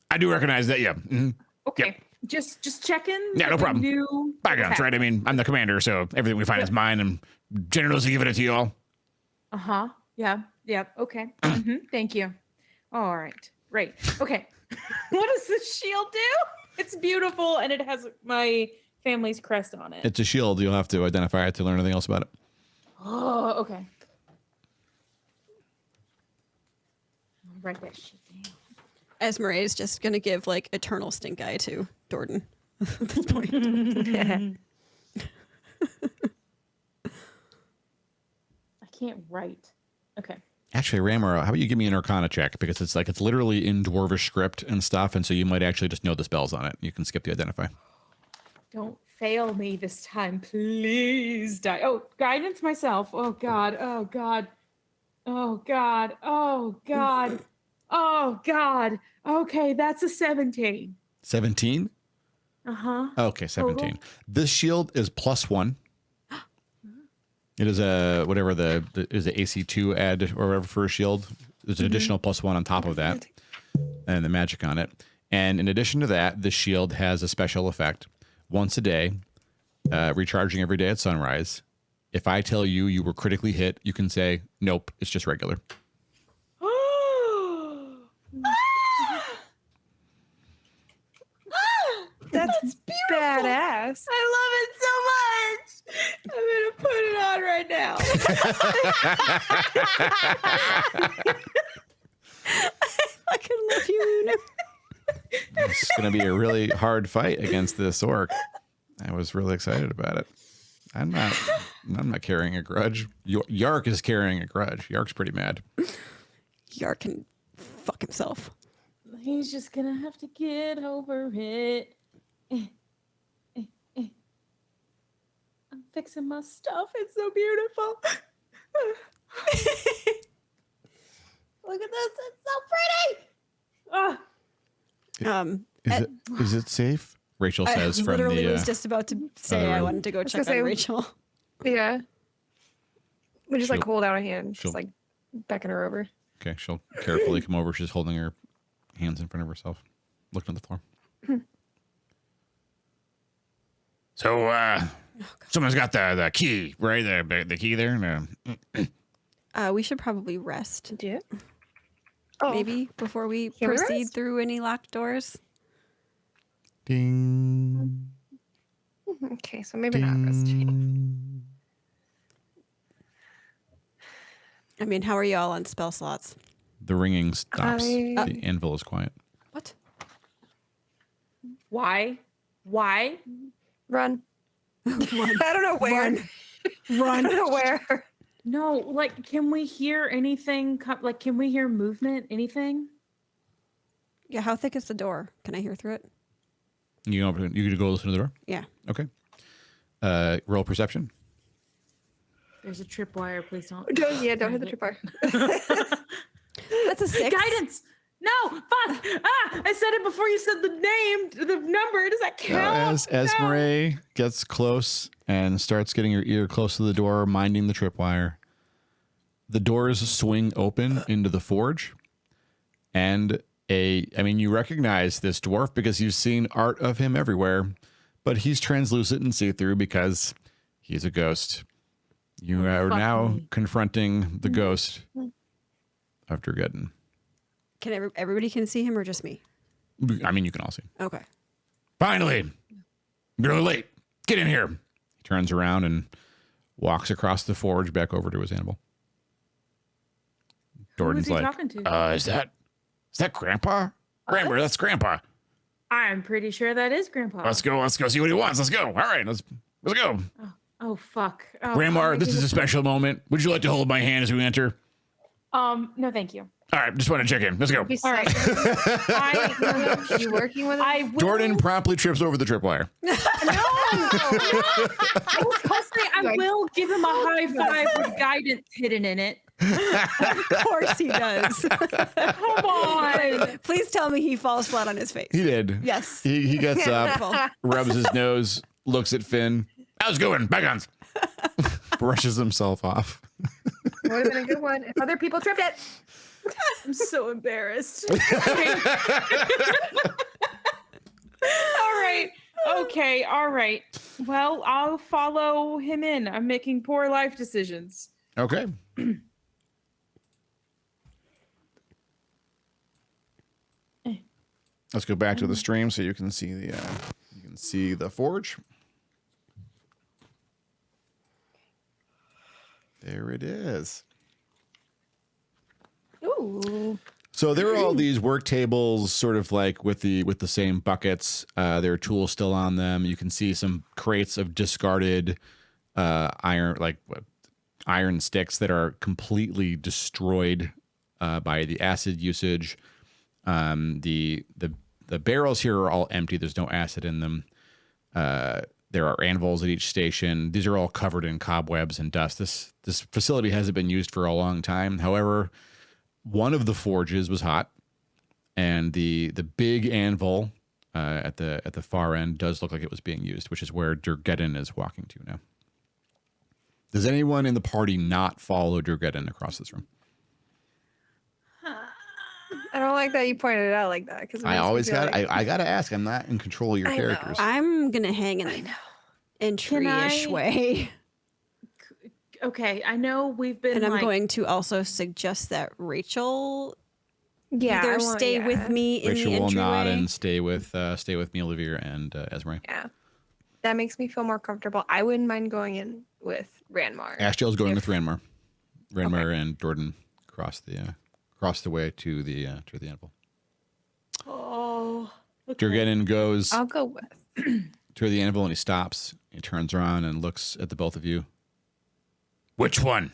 I do recognize that, yeah. Mhm. Okay. Just checking. Yeah, that no we problem. knew what was Bygones, right? I mean, I'm the commander, so everything we find is mine, and generously giving it to you all. Uh-huh. Yeah. Yeah. Okay. Thank you. All right. Great. Okay. What does this shield do? It's beautiful and it has my family's crest on it. It's a shield. You'll have to identify it to learn anything else about it. Oh, okay. I'll write that shit down. Esmeralda is just going to give like eternal stink eye to Dordan at this point. I can't write. Okay. Actually, Ramar, how about you give me an Arcana check? Because it's literally in Dwarvish script and stuff, and so you might actually just know the spells on it. You can skip the identify. Don't fail me this time, please. Die. Oh, guidance myself. Oh God. Oh God. Oh God. Oh God. Oh God. Okay, that's a 17. 17? Uh-huh. Okay, 17. Total? This shield is +1. It is a whatever the is a AC2 add or whatever for a shield. There's an additional +1 on top of that, and the magic on it. And in addition to that, the shield has a special effect. Once a day, recharging every day at sunrise. If I tell you you were critically hit, you can say, "Nope, it's just regular." That's badass. I love it so much. I'm gonna put it on right now. Fucking love you, Luna. It's going to be a really hard fight against this orc. I was really excited about it. I'm not carrying a grudge. Yark is carrying a grudge. Yark's pretty mad. Yark can fuck himself. He's just gonna have to get over it. I'm fixing my stuff. It's so beautiful. Look at this. It's so pretty. Is it safe? Rachel says I from literally the. was just about to say other I room. wanted to go check gonna on say- Rachel. Yeah. We just like She'll- hold out a hand, she'll- just like beckon her over. Okay, she'll carefully come over. She's holding her hands in front of herself, looking at the floor. So, someone's got the key, right? The key there. We should probably rest, Yeah. Oh, maybe, before we Can we proceed rest? through any locked doors. Ding. okay. So maybe not rest. Ding. I mean, how are y'all on spell slots? The ringing stops. I- The anvil is quiet. What? Why? Why? Run. I don't know where. Run. I don't know where. No, like, can we hear anything? Like, can we hear movement? Anything? Yeah, how thick is the door? Can I hear through it? You can go listen to the door. Yeah. Okay. Roll perception. There's a tripwire. Please don't. Don't hit the tripwire. That's a 6. Guidance. No, fuck. I said it before you said the name, the number. Does that count? As No. Murray gets close and starts getting her ear close to the door, minding the tripwire, the doors swing open into the forge, and you recognize this dwarf because you've seen art of him everywhere, but he's translucent and see-through because he's a ghost. You are fuck now me. confronting the ghost of Durgeddon. Can everybody can see him or just me? I mean, you can all see. Okay. Finally, you're late. Get in here. He turns around and walks across the forge back over to his anvil. Jordan's he like, talking to? Is that Grandpa? Grandpa, that's Grandpa. I'm pretty sure that is Grandpa. Let's go see what he wants. Let's go. All right, let's go. Oh fuck. Oh, Grandma, I'm this is a making- special moment. Would you like to hold my hand as we enter? No, thank you. All right, just want to check in. Let's go. Be All right. I, you working with it? I will. Jordan promptly trips over the tripwire. I will give him a high five with guidance hidden in it. Of course he does. Come on. Please tell me he falls flat on his face. He did. Yes. He gets up, Wonderful. rubs his nose, looks at Finn. How's it going? Bygones. Brushes himself off. Would have been a good one if other people tripped it. I'm so embarrassed. All right. Okay. All right. Well, I'll follow him in. I'm making poor life decisions. Okay. Let's go back to the stream so you can see the forge. There it is. Ooh. So there are all these work tables, sort of like with the same buckets. There are tools still on them. You can see some crates of discarded iron sticks that are completely destroyed by the acid usage. The barrels here are all empty. There's no acid in them. There are anvils at each station. These are all covered in cobwebs and dust. This facility hasn't been used for a long time. However, one of the forges was hot, and the big anvil at the far end does look like it was being used, which is where Durgeddon is walking to now. Does anyone in the party not follow Durgeddon across this room? I don't like that you pointed it out like that because I always got I got to ask. I'm not in control of your I know. characters. I'm gonna hang in the entry-ish I- way. Okay. I know we've been. And I'm like, going to also suggest that Rachel yeah, either I want- stay yeah. with me in Rachel the will nod entryway. and stay with me, Olivia, and Esmeralda. Yeah, that makes me feel more comfortable. I wouldn't mind going in with Ranmar. Ashtail's going If- with Ranmar. Ranmar and Jordan cross the way to the anvil. Oh. Okay. Durgeddon goes I'll go with. to the anvil and he stops. He turns around and looks at the both of you. Which one?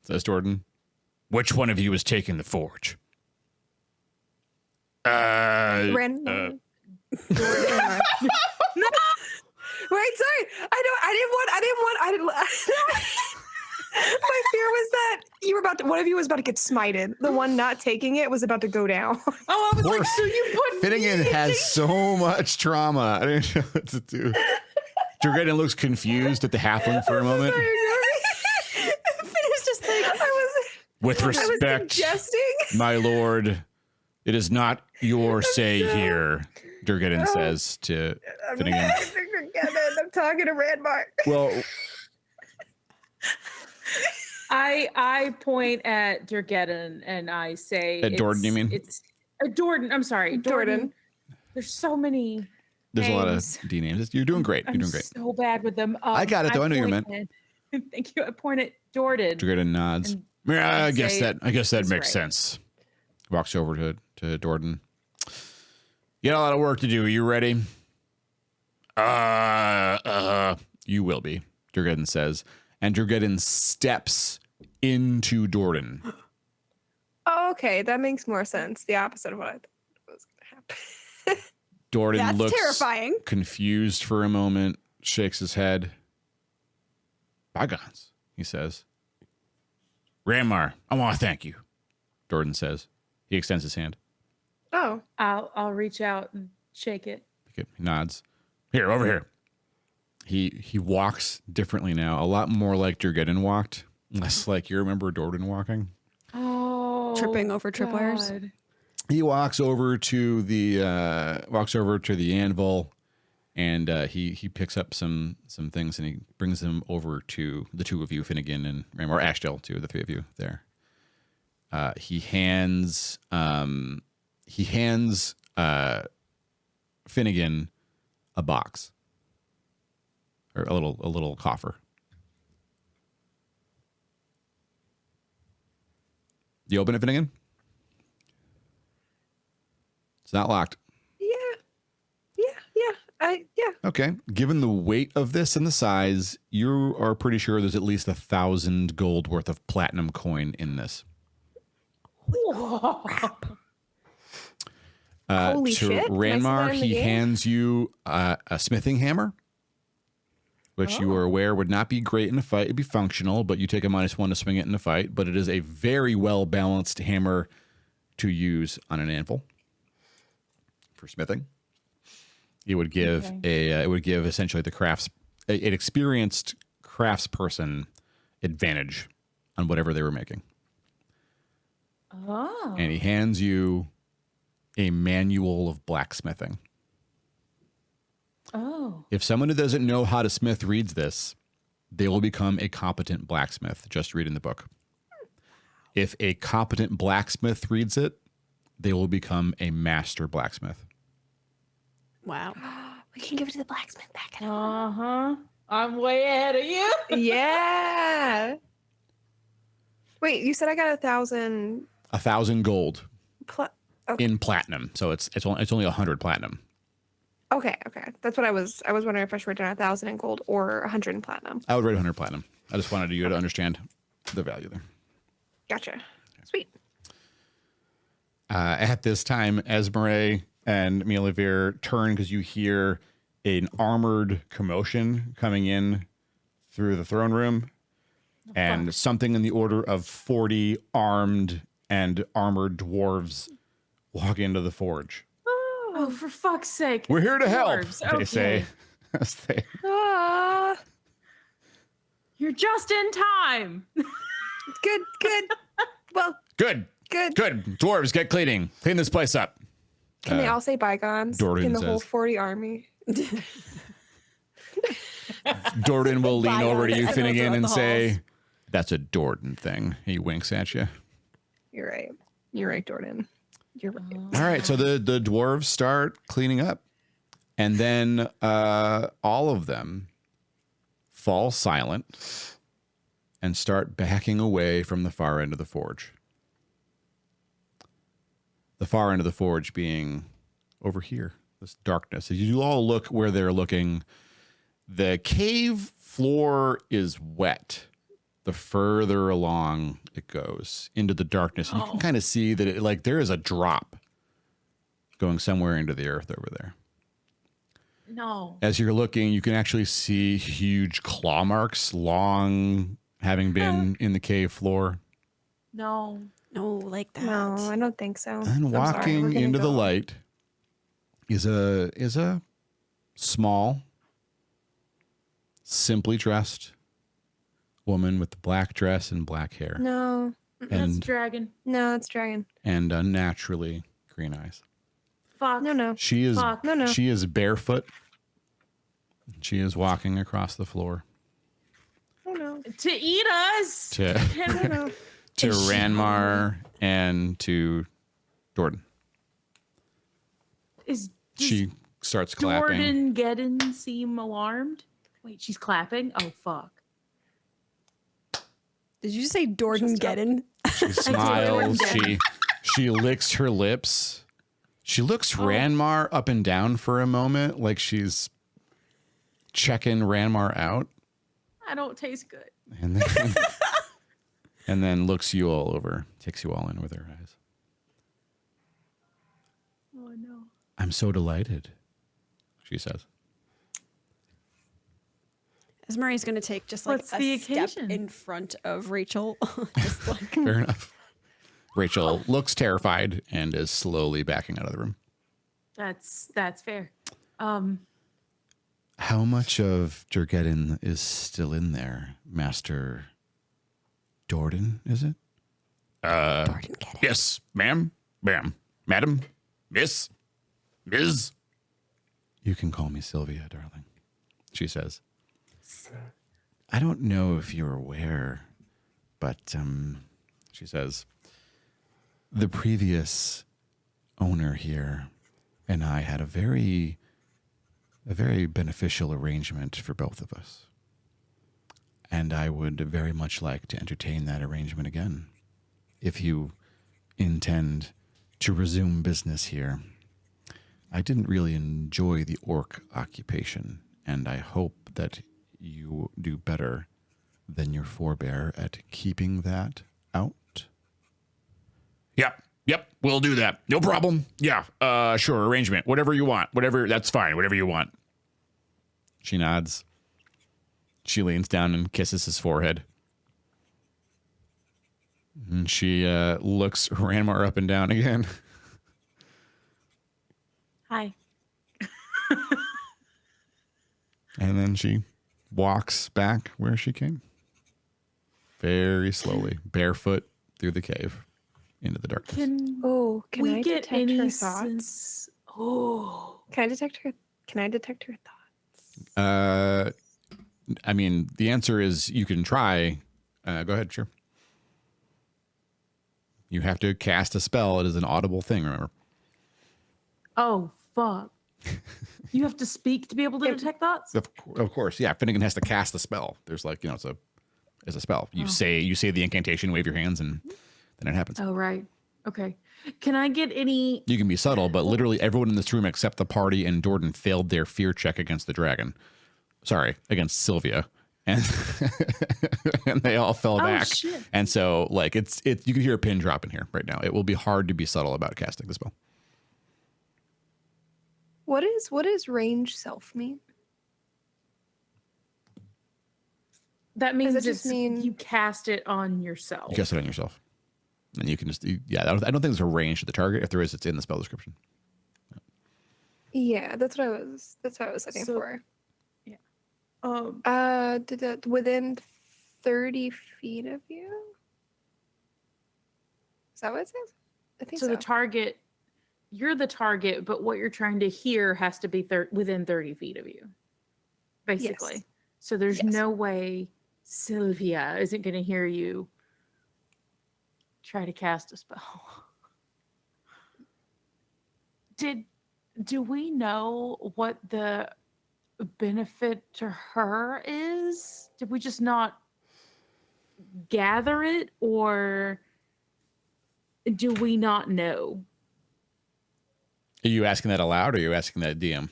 Says Jordan. Which one of you is taking the forge? Random. No. Wait, sorry. I didn't want. My fear was that one of you was about to get smited. The one not taking it was about to go down. Oh, I was like, so you put Finnegan me- has so much trauma. I didn't know what to do. Jordan looks confused at the halfling for a moment. It's just like With I was respect, suggesting. My lord, it is not your say here, Durgadin says to Finnegan. I'm talking to Randmark. Well, I point at Durgeddon and I say At Jordan, you mean? It's Jordan. I'm sorry, Jordan. There's so many. there's a lot of names. D names. You're doing great. You're I'm doing great. so bad with them. I got it, though. I know you're point at- Thank you. I point at Jordan. Durgadin nods. And yeah, I I'd guess say that he's makes right. sense. Walks over to Jordan. You got a lot of work to do. Are you ready? You will be, Durgadin says. And Durgadin steps into Jordan. Oh, okay, that makes more sense. The opposite of what I thought was going to happen. Jordan that's looks terrifying. confused for a moment, shakes his head. Bygones, he says. Ranmar, I want to thank you. Jordan says. He extends his hand. Oh, I'll reach out and shake it. He nods. Here, over here. He walks differently now, a lot more like Durgadin walked, less like you remember Jordan walking. Oh, Tripping over tripwires. God. He walks over to the anvil, and he picks up some things and he brings them over to the two of you, Finnegan and or Ashdale, to the three of you there. He hands Finnegan a box or a little coffer. You open it, Finnegan? It's not locked. yeah. Okay. Given the weight of this and the size, you are pretty sure there's at least 1,000 gold worth of platinum coin in this. Holy to shit. Can I see that Ranmar, in the he game? hands you a smithing hammer, which you are aware would not be great in a fight. It'd be functional, but you take a -1 to swing it in a fight. But it is a very well balanced hammer to use on an anvil for smithing. It would give essentially an experienced craftsperson advantage on whatever they were making. Oh. And he hands you a manual of blacksmithing. Oh. If someone who doesn't know how to smith reads this, they will become a competent blacksmith just reading the book. If a competent blacksmith reads it, they will become a master blacksmith. Wow. We can give it to the blacksmith back at Uh-huh. I'm way ahead of you. Yeah. Wait, you said I got 1,000 1,000 gold okay. in platinum, so it's only 100 platinum. Okay. That's what I was wondering if I should write down 1,000 in gold or 100 in platinum. I would rate 100 platinum. I just wanted you to understand the value there. Gotcha. Sweet. At this time, Esmeralda and Mielavir turn because you hear an armored commotion coming in through the throne room, and something in the order of 40 armed and armored dwarves walk into the forge. Oh, for fuck's sake. We're here to help, Dwarves, they say. As they- Ah, You're just in time. good. Well, Good. good. Dwarves, get cleaning. Clean this place up. Can they all say bygones Dordan in the whole says. 40 army? Jordan will lean over to you, Bygones Finnegan, throughout and the say, halls. "That's a Dordan thing." He winks at you. You're right, Jordan. You're right. All right, so the dwarves start cleaning up, and then all of them fall silent and start backing away from the far end of the forge. The far end of the forge being over here, this darkness. As you all look where they're looking, the cave floor is wet. The further along it goes into the darkness, you can kind of see that like there is a drop going somewhere into the earth over there. No. As you're looking, you can actually see huge claw marks, long having been in the cave floor. No. No, like that. No, I don't think so. And I'm sorry, we're walking gonna into the go. light is a small, simply dressed woman with the black dress and black hair No, That's and dragon. no, it's dragon. and unnaturally green eyes. Fuck. No. She is Fuck. No. she is barefoot. She is walking across the floor Oh no. To eat us. to Oh no. to Is she Ranmar and to Jordan. Does She starts clapping. Jordan Geddon seem alarmed? Wait, she's clapping? Oh, fuck. Did you say Jordan Geddon? She smiles. Jordan. She licks her lips. She looks Ranmar up and down for a moment, like she's checking Ranmar out, I don't taste good. and then and then looks you all over, takes you all in with her eyes. Oh, no. I'm so delighted, she says. Esmeralda's going to take just like What's a the step occasion? in front of Rachel. Just like, Fair enough. Rachel looks terrified and is slowly backing out of the room. That's fair. How much of Jorgeddon is still in there, Master Jordan, is it? Jordan Geddon. Yes, ma'am, madam, miss, Ms. You can call me Sylvia, darling, she says. I don't know if you're aware, but she says, the previous owner here and I had a very beneficial arrangement for both of us. And I would very much like to entertain that arrangement again. If you intend to resume business here. I didn't really enjoy the orc occupation, and I hope that you do better than your forebear at keeping that out. Yep, we'll do that. No problem. Yeah, sure, arrangement. Whatever you want. Whatever, that's fine. Whatever you want. She nods. She leans down and kisses his forehead. And she looks Ranmar up and down again. Hi. And then she walks back where she came. Very slowly, barefoot through the cave into the darkness. Can we I get detect any her thoughts? sense? Oh. Can I detect her thoughts? I mean, the answer is you can try. Go ahead, sure. You have to cast a spell. It is an audible thing, remember? Oh, fuck. You have to speak to be able to detect thoughts? Of course, yeah. Finnegan has to cast the spell. There's like, it's a spell. You say the incantation, wave your hands, and then it happens. Oh, right. Okay. Can I get any... You can be subtle, but literally everyone in this room except the party and Jordan failed their fear check against the dragon. Sorry, against Sylvia. And and they all fell back. Shit. And so like it's you can hear a pin drop in here right now. It will be hard to be subtle about casting the spell. What is range self mean? That means Does it just mean- you cast it on yourself. You cast it on yourself. And you can just I don't think there's a range to the target. If there is, it's in the spell description. Yeah, that's what I was looking So- for. Yeah. Did that within 30 feet of you? Is that what it says? I think So so. the target, you're the target, but what you're trying to hear has to be within 30 feet of you, basically. Yes. So there's Yes. no way Sylvia isn't going to hear you try to cast a spell. Do we know what the benefit to her is? Did we just not gather it, or do we not know? Are you asking that aloud or are you asking that DM?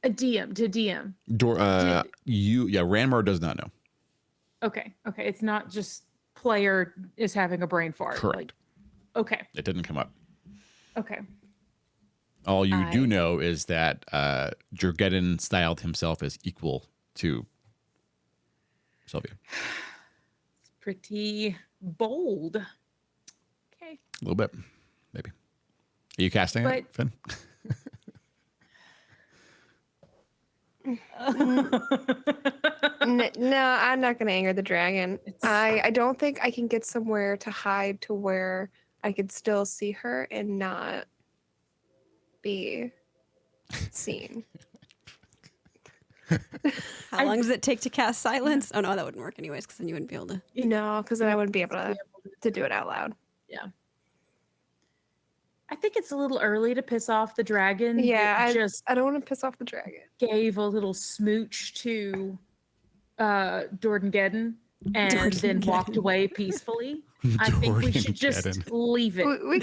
A DM to DM. Ranmar does not know. Okay. It's not just player is having a brain fart. Correct. Like, okay. It didn't come up. Okay. All you do know is that Jurgeddon styled himself as equal to Sylvia. It's pretty bold. Okay. A little bit, maybe. Are you casting it, Finn? No, I'm not going to anger the dragon. I don't think I can get somewhere to hide to where I could still see her and not be seen. How long does it take to cast silence? Oh no, that wouldn't work anyways, because then you wouldn't be able to. No, because then I wouldn't be able to do it out loud. Yeah. I think it's a little early to piss off the dragon. Yeah, I don't want to piss off the dragon. gave a little smooch to Dordengeddon and then walked away peacefully. I think we should just leave it. We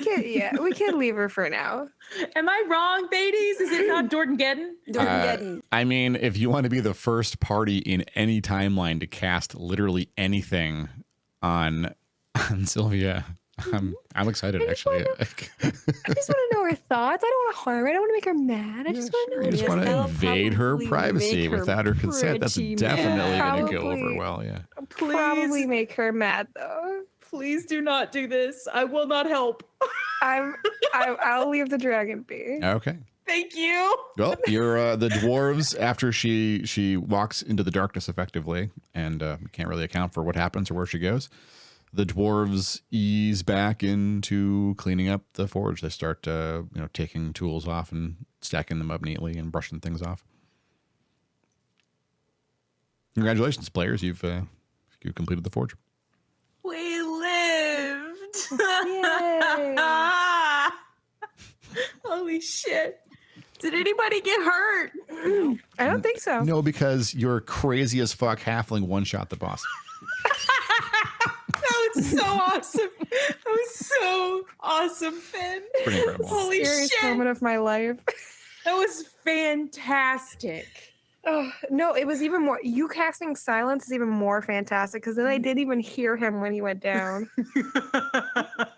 can leave her for now. Am I wrong, Beatties? Is it not Dordengeddon? I mean, if you want to be the first party in any timeline to cast literally anything on Sylvia, I'm excited actually. I just want to know her thoughts. I don't want to harm her. I don't want to make her mad. I just want to know. You just want to invade her privacy without her consent. That's pretty definitely going to go Probably. over well. Yeah. Probably make her mad though. Please do not do this. I will not help. I'll leave the dragon be. Okay. Thank you. Well, you're the dwarves after she walks into the darkness effectively, and we can't really account for what happens or where she goes. The dwarves ease back into cleaning up the forge. They start, taking tools off and stacking them up neatly and brushing things off. Congratulations, players! You've completed the forge. We lived. Yay. Holy shit. Did anybody get hurt? I don't think so. No, because you're crazy as fuck halfling one-shot the boss. That was so awesome. That was so awesome, Finn. Pretty incredible. Holy Scariest shit. moment of my life. That was fantastic. Oh, no, it was even more. You casting silence is even more fantastic because then I didn't even hear him when he went down.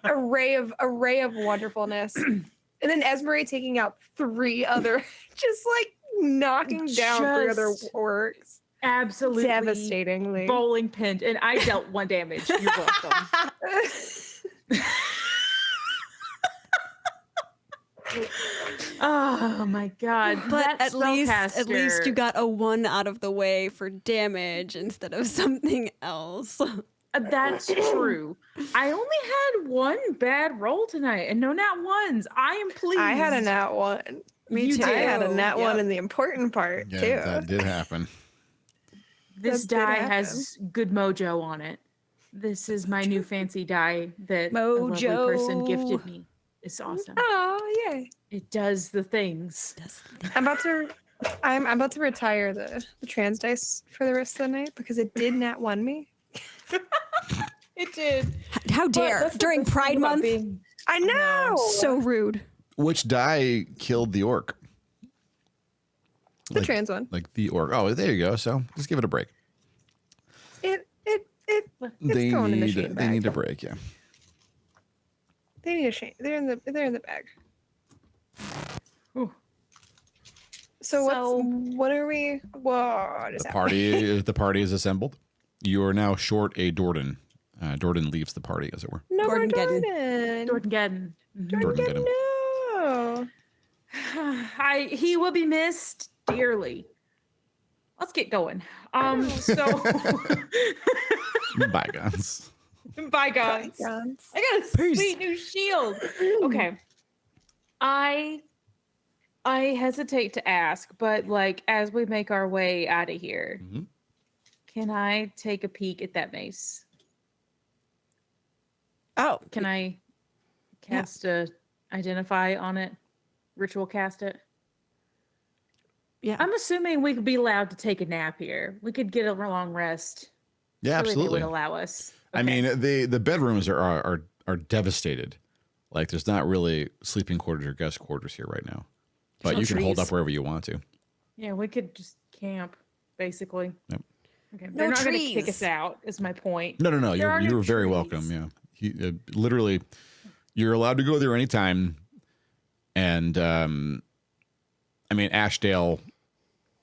array of wonderfulness, and then Esmeralda taking out 3 other, just like knocking down 3 other orcs. Absolutely Devastatingly. bowling pinned, and I dealt 1 damage. You're welcome. Oh my god! But That at least spellcaster- you got a 1 out of the way for damage instead of something else. That's true. I only had 1 bad roll tonight, and no nat ones. I am pleased. I had a nat 1. Me You too. I had a nat 1 Yep. in the important part Yeah, too. that did happen. This That did die happen. has good mojo on it. This is my new fancy die that a lovely person Mojo. gifted me. It's awesome. Oh yay! It does the things. I'm about to retire the trans dice for the rest of the night because it did nat 1 me. It did. How But dare that's the during best thing Pride about Month? being- I know. So rude. Which die killed the orc? The trans one. Like the orc. Oh, there you go. So just give it a break. It's They going in the need shame they need a bag. break. Yeah. They need a shame. They're in the bag. Ooh. So what are we? Whoa! The party is assembled. You are now short a Dorden. Dorden leaves the party, as it were. No more Gordon-geddon. Jordan. Dordengeddon. Dorden. No. He will be missed dearly. Let's get going. So Bygones. bygones. Bygones. I got a sweet new shield. Okay. I hesitate to ask, but like as we make our way out of here, Mhm. can I take a peek at that mace? Oh, Can I cast a identify on it? Ritual cast it? yeah. I'm assuming we could be allowed to take a nap here. We could get a long rest. Yeah, Surely they absolutely. would allow us. I Okay. mean, the bedrooms are devastated. Like, there's not really sleeping quarters or guest quarters here right now. But no you can hold trees. up wherever you want to. Yeah, we could just camp, basically. Yep. Okay, No they're not going to kick us trees. out, is my point. No. There are no You're very trees. welcome. Yeah. Literally, you're allowed to go there anytime. And, I mean, Ashdale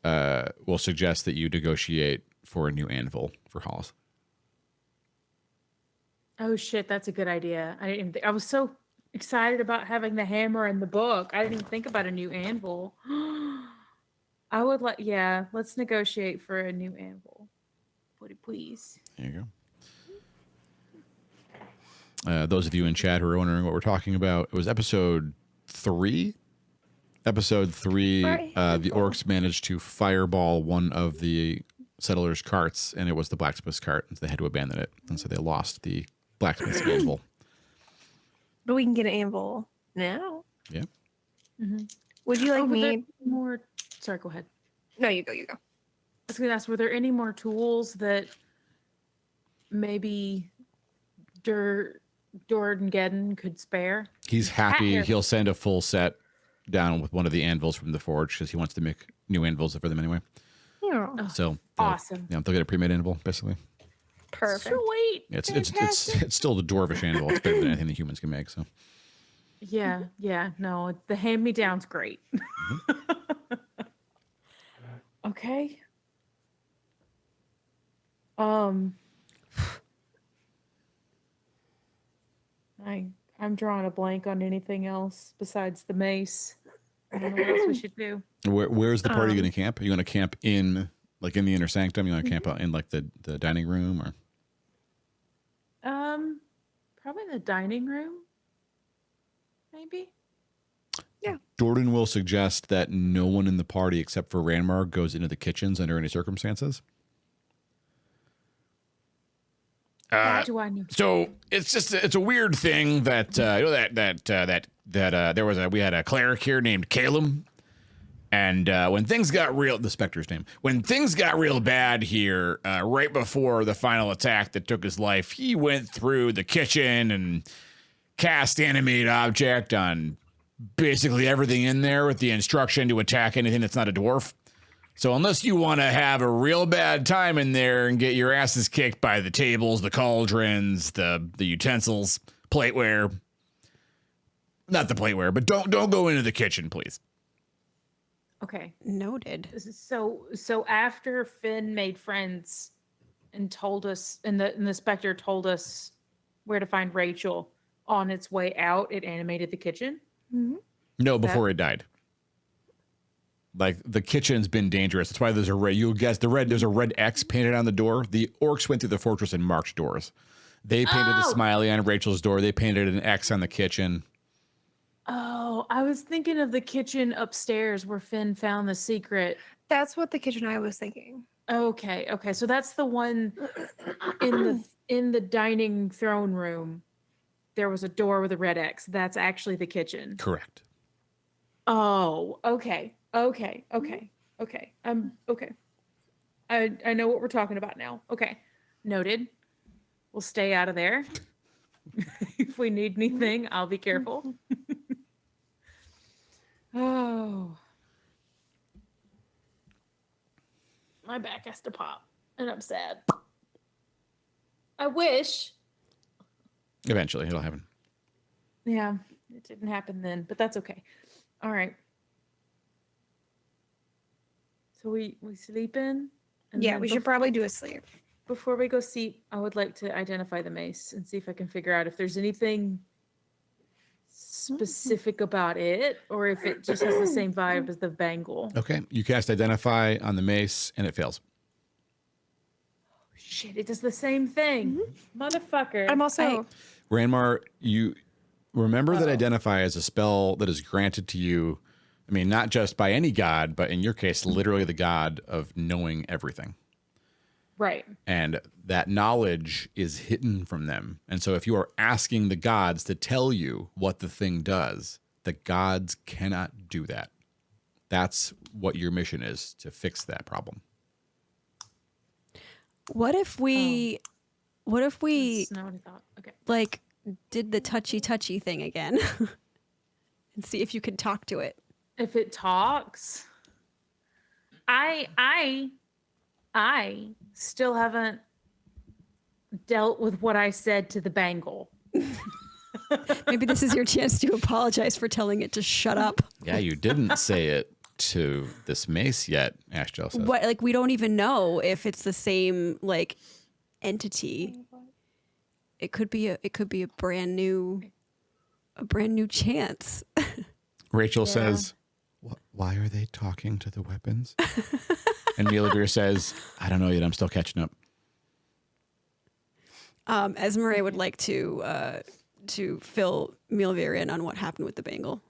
will suggest that you negotiate for a new anvil for Hollice. Oh shit, that's a good idea. I didn't even I was so excited about having the hammer in the book. I didn't even think about a new anvil. I would like, yeah, let's negotiate for a new anvil. Would it please? There you go. Those of you in chat who are wondering what we're talking about, it was episode 3. Episode 3, the orcs managed to fireball one of the settlers' carts, and it was the blacksmith's cart, and so they had to abandon it, and so they lost the blacksmith's anvil. But we can get an anvil now. Yeah. Would you like were there me? more? Sorry, go ahead. No, you go. I was going to ask, were there any more tools that maybe Dordengeddon could spare? He's happy. Hat- He'll send a full set down with one of the anvils from the forge because he wants to make new anvils for them anyway. Yeah. Oh, So awesome. Yeah, they'll get a pre-made anvil basically. Perfect. Sweet. It's still the dwarvish anvil. It's better than anything the humans can make. So Yeah, no, the hand-me-down's great. Okay. I'm drawing a blank on anything else besides the mace. I don't know what else we should do. where's the party going to camp? Are you going to camp in the inner sanctum? You want to camp out in like the dining room or? Probably the dining room. Maybe. Jordan will suggest that no one in the party except for Ranmar goes into the kitchens under any circumstances. What do I need? So it's a weird thing that we had a cleric here named Calum, and when things got real, the Spectre's name, when things got real bad here, right before the final attack that took his life, he went through the kitchen and cast animate object on basically everything in there with the instruction to attack anything that's not a dwarf. So unless you want to have a real bad time in there and get your asses kicked by the tables, the cauldrons, the utensils, plateware, not the plateware, but don't go into the kitchen, please. Okay. Noted. So after Finn made friends and told us, and the Spectre told us where to find Rachel, on its way out, it animated the kitchen. No, before it died. Like the kitchen's been dangerous. That's why there's a red. You'll guess there's a red X painted on the door. The orcs went through the fortress and marked doors. They painted the smiley on Rachel's door. They painted an X on the kitchen. Oh, I was thinking of the kitchen upstairs where Finn found the secret. That's what the kitchen I was thinking. Okay. So that's the one in the dining throne room. There was a door with a red X. That's actually the kitchen. Correct. Oh, okay. Okay. Okay. I know what we're talking about now. Okay. Noted. We'll stay out of there. If we need anything, I'll be careful. Oh. My back has to pop, and I'm sad. I wish. Eventually, it'll happen. Yeah, it didn't happen then, but that's okay. All right. So we sleep in? And Yeah, then we should probably do a sleep. Before we go sleep, I would like to identify the mace and see if I can figure out if there's anything specific about it or if it just has the same vibe as the bangle. Okay, you cast Identify on the mace, and it fails. Shit, it does the same thing. Motherfucker. I'm also. Ranmar, you remember that Identify is a spell that is granted to you. I mean, not just by any god, but in your case, literally the god of knowing everything. Right. And that knowledge is hidden from them. And so if you are asking the gods to tell you what the thing does, the gods cannot do that. That's what your mission is, to fix that problem. What if we That's not what I thought. Okay. like did the touchy thing again and see if you could talk to it. If it talks, I still haven't dealt with what I said to the bangle. Maybe this is your chance to apologize for telling it to shut up. Yeah, you didn't say it to this mace yet, Ashtel says. What, like, we don't even know if it's the same, like, entity. It could be a brand new chance. Rachel says, why are they talking to the weapons? And Milavir says, I don't know yet. I'm still catching up. Esmeralda would like to fill Milavir in on what happened with the bangle.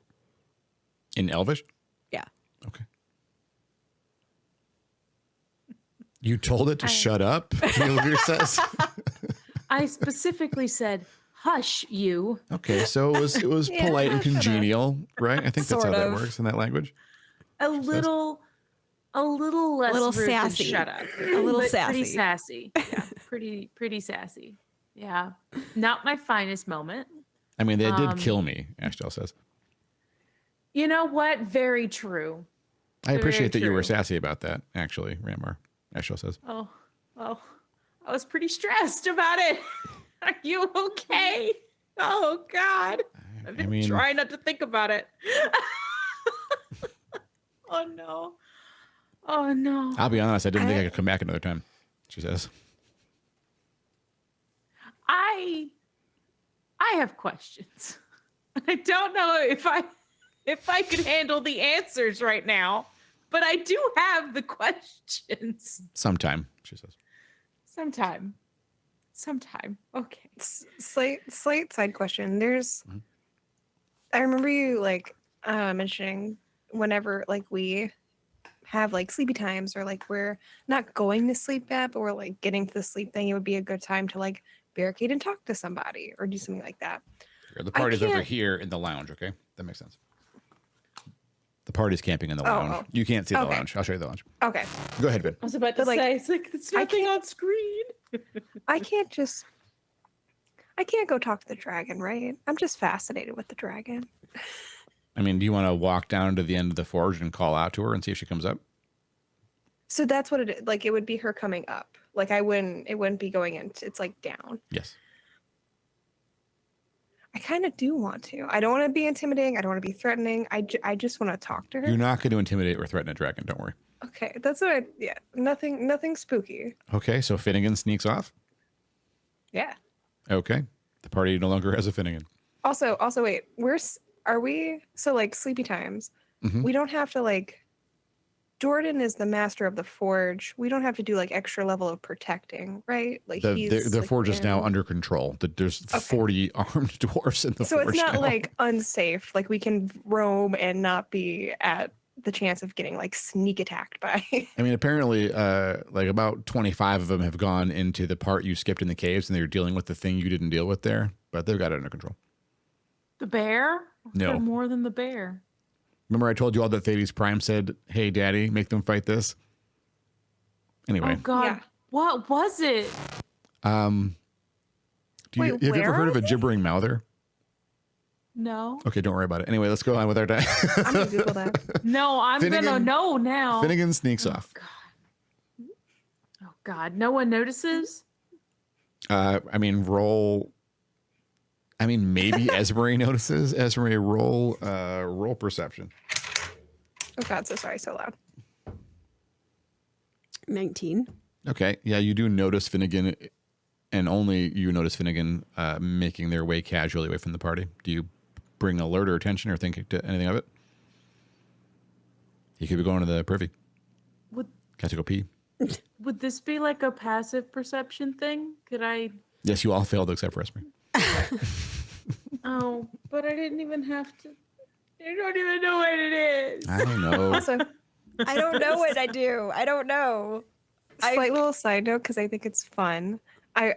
In Elvish? Yeah. Okay. You told it to shut up, Milavir says. I specifically said, "Hush, you." Okay, so it was polite and congenial, right? I think that's Sort how that of. works in that language. A little less little rude sassy. than shut up. A little But sassy. Pretty sassy. Yeah, pretty sassy. Yeah. Not my finest moment. I mean, they did kill me, Ashtel says. You know what? Very true. I appreciate that you were true. sassy about that, actually, Ramar, Ashtel says. Oh, well, I was pretty stressed about it. Are you okay? Oh, God. I've been trying not to think about it. Oh, no. Oh, no. I'll be honest, I didn't think I could come back another time, she says. I have questions. I don't know if I could handle the answers right now, but I do have the questions. Sometime, she says. Sometime. Okay. Slight side question. I remember you like mentioning whenever like we have like sleepy times or like we're not going to sleep yet, but we're like getting to the sleep thing, it would be a good time to like barricade and talk to somebody or do something like that. Sure, the party's over can't- here in the lounge, okay? That makes sense. The party's camping in the Oh, lounge. oh. You can't see the Okay. lounge. I'll show you the lounge. Okay. Go ahead, Ben. I was about to But, like, say, it's like, it's nothing on screen. I can't go talk to the dragon, right? I'm just fascinated with the dragon. I mean, do you want to walk down to the end of the forge and call out to her and see if she comes up? So that's what it is. Like it would be her coming up. Like it wouldn't be going in. It's like down. Yes. I kind of do want to. I don't want to be intimidating. I don't want to be threatening. I just want to talk to her. You're not going to intimidate or threaten a dragon. Don't worry. Okay, that's what yeah. Nothing spooky. Okay, so Finnegan sneaks off. Yeah. Okay. The party no longer has a Finnegan. Also, wait. Are we? So like sleepy times. Mhm. We don't have to like. Jordan is the master of the forge. We don't have to do like extra level of protecting, right? Like The like, forge is now in- under control. There's 40 armed dwarfs in the So forge it's not now. like unsafe. Like we can roam and not be at the chance of getting like sneak attacked by. I mean, apparently, like about 25 of them have gone into the part you skipped in the caves, and they're dealing with the thing you didn't deal with there. But they've got it under control. The bear? No. They're more than the bear. Remember, I told you all that Thades Prime said, "Hey, Daddy, make them fight this." Anyway, Oh, God. Yeah. What was it? have you Wait, ever where heard of are a gibbering mouther? No. Okay, don't worry about it. Anyway, let's go on with our time. I'm gonna Google that. No, I'm going to Finnegan- know now. Finnegan sneaks off. Oh, God. No one notices? I mean, roll. I mean, maybe Esmeralda notices. Esmeralda, roll perception. Oh God, so sorry, so loud. 19. Okay, yeah, you do notice Finnegan, and only you notice Finnegan making their way casually away from the party. Do you bring alert or attention or think to anything of it? He could be going to the privy. Would Got to go pee. would this be like a passive perception thing? Could I? Yes, you all failed except for Esmeralda. Oh, but I didn't even have to. I don't even know what it is. I don't know. Also, I don't know what I do. I don't know. slight little side note because I think it's fun. I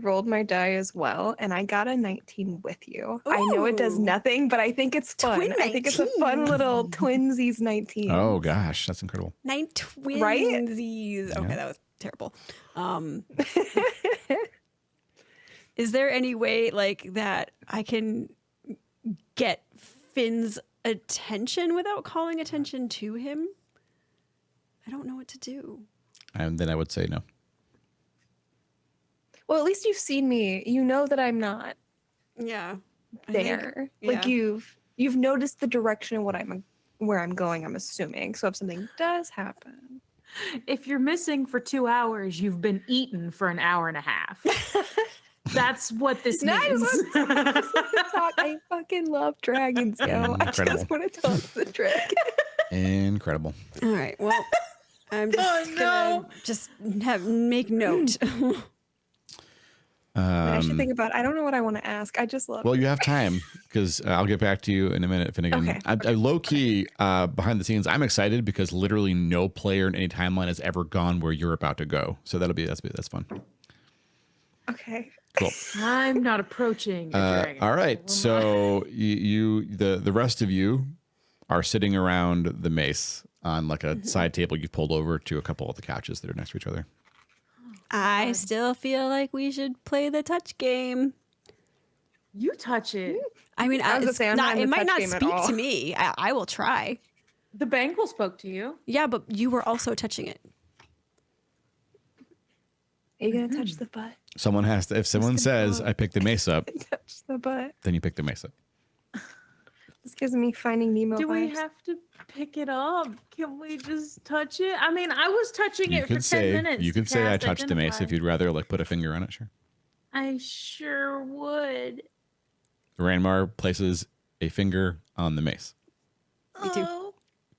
rolled my die as well, and I got a 19 with you. I know it does Ooh. nothing, but I think it's fun. Twin I think it's a fun 19s. little twinsies 19. Oh gosh, that's incredible. 9 twinsies. Right? Okay, Yeah. that was terrible. Is there any way like that I can get Finn's attention without calling attention to him? I don't know what to do. And then I would say no. Well, at least you've seen me. You know that I'm not Yeah. there. Like yeah. you've noticed the direction of where I'm going, I'm assuming. So if something does happen. If you're missing for 2 hours, you've been eaten for an hour and a half. That's what this No, I means. just want to talk. I fucking love dragons, yo. I Incredible. just want to talk to the dragon. Incredible. All right. Well, I'm just gonna just make note. I should think about. I don't know what I want to ask. I just love. Well, you have time because I'll get back to you in a minute, Finnegan. Okay. I low key behind the scenes, I'm excited because literally no player in any timeline has ever gone where you're about to go. So that's fun. Okay. Cool. I'm not approaching a dragon. All right. So the rest of you are sitting around the mace on like a side table you've pulled over to a couple of the couches that are next to each other. I still feel like we should play the touch game. You touch it. I mean, I was gonna say, I'm not in it the might touch not game at speak all. to me. I will try. The bangle spoke to you. Yeah, but you were also touching it. Are you gonna touch the butt? Someone has to. If someone says, "I picked the mace up," Touch the butt. then you pick the mace up. This gives me Finding Nemo Do we vibes. have to pick it up? Can we just touch it? I mean, I was touching You it for could 10 say minutes. you to could say I cast touched the mace if Identify. you'd rather like put a finger on it. Sure. I sure would. Ranmar places a finger on the mace. Me too. Oh.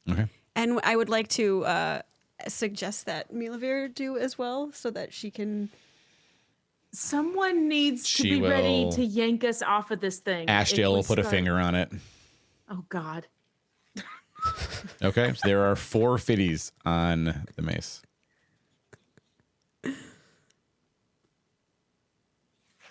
Okay. And I would like to suggest that Milavir do as well, so that she can. Someone needs to She be ready will- to yank us off of this thing. if Ashdale we will put a start- finger on it. Oh, God. Okay. So there are 4 fitties on the mace.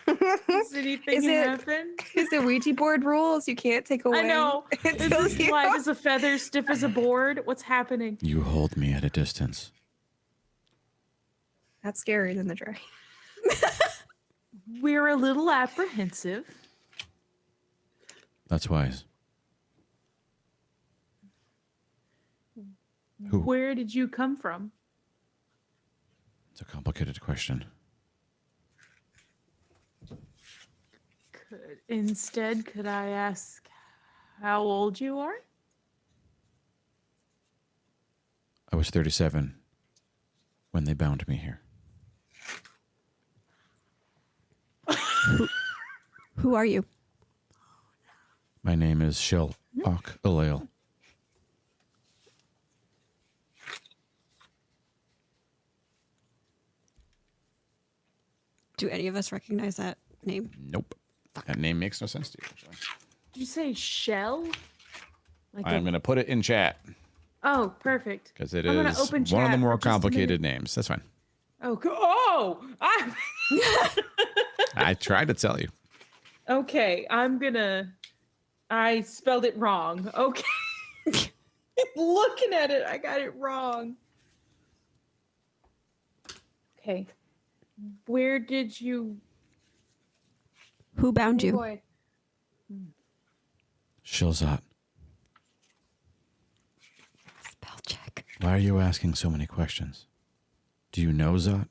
Does anything Is it- happen? Is it Ouija board rules? You can't take away. I know. Is until this you- light as a feather, stiff as a board? What's happening? You hold me at a distance. That's scarier than the dragon. We're a little apprehensive. That's wise. Who? Where did you come from? It's a complicated question. Could I ask how old you are? I was 37 when they bound me here. Who are you? My name is Shel Ok Alael. Do any of us recognize that name? Nope. That name makes no sense to you. Actually. Did you say shell? Like I'm going to put it in chat Oh, perfect. because it I'm gonna is open one of chat the more for just a complicated minute. names. That's fine. I tried to tell you. Okay, I spelled it wrong. Okay. Looking at it, I got it wrong. Okay. Where did you... Who bound you? Boy. Shilzat, Spell check. why are you asking so many questions? Do you know Zot?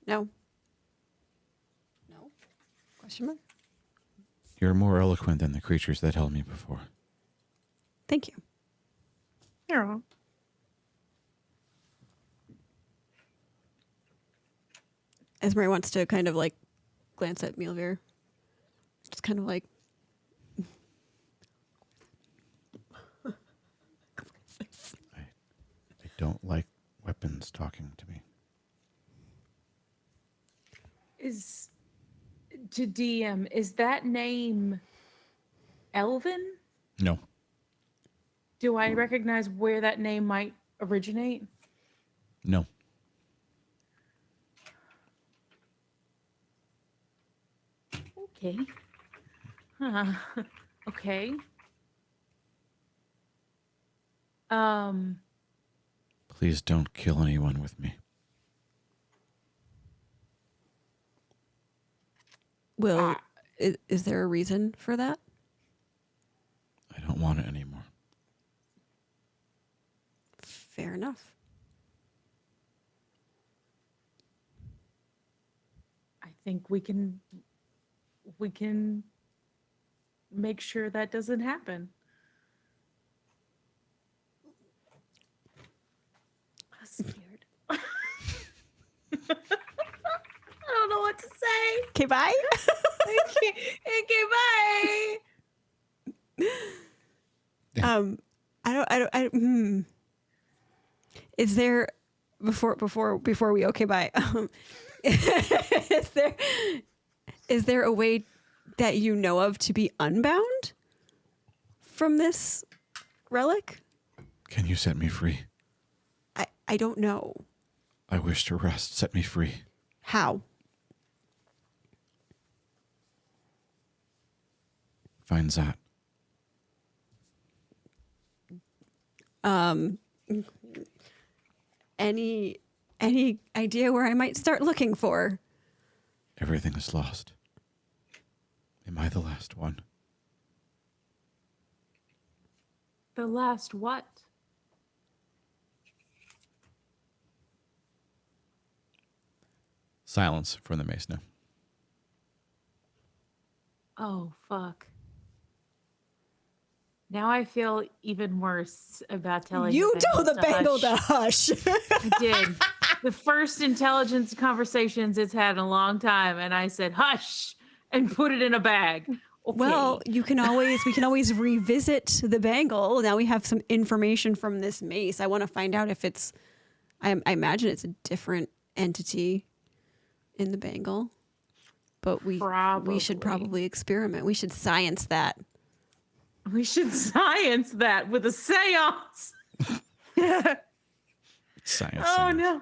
No. No? Question mark? You're more eloquent than the creatures that held me before. Thank you. You're Esmeralda wants to kind of like glance at Milavir. Just kind of like. I don't like weapons talking to me. To DM, is that name Elven? No. Do I recognize where that name might originate? No. Okay. Huh. Okay. Please don't kill anyone with me. Will, is there a reason for that? I don't want it anymore. Fair enough. I think we can make sure that doesn't happen. I'm scared. I don't know what to say. Okay, bye. Okay, bye. Is there before we okay bye? Is there a way that you know of to be unbound from this relic? Can you set me free? I don't know. I wish to rest. Set me free. How? Find Zat. Any idea where I might start looking for? Everything is lost. Am I the last one? The last what? Silence from the mace now. Oh, fuck. Now I feel even worse about telling You the told the bangle to hush. hush. I did. The first intelligence conversations it's had in a long time, and I said, hush, and put it in a bag. Okay. Well, we can always revisit the bangle. Now we have some information from this mace. I want to find out if it's, I imagine it's a different entity in the bangle, but we should probably experiment. We should science that. We should science that with a seance. Science. Oh, science. no.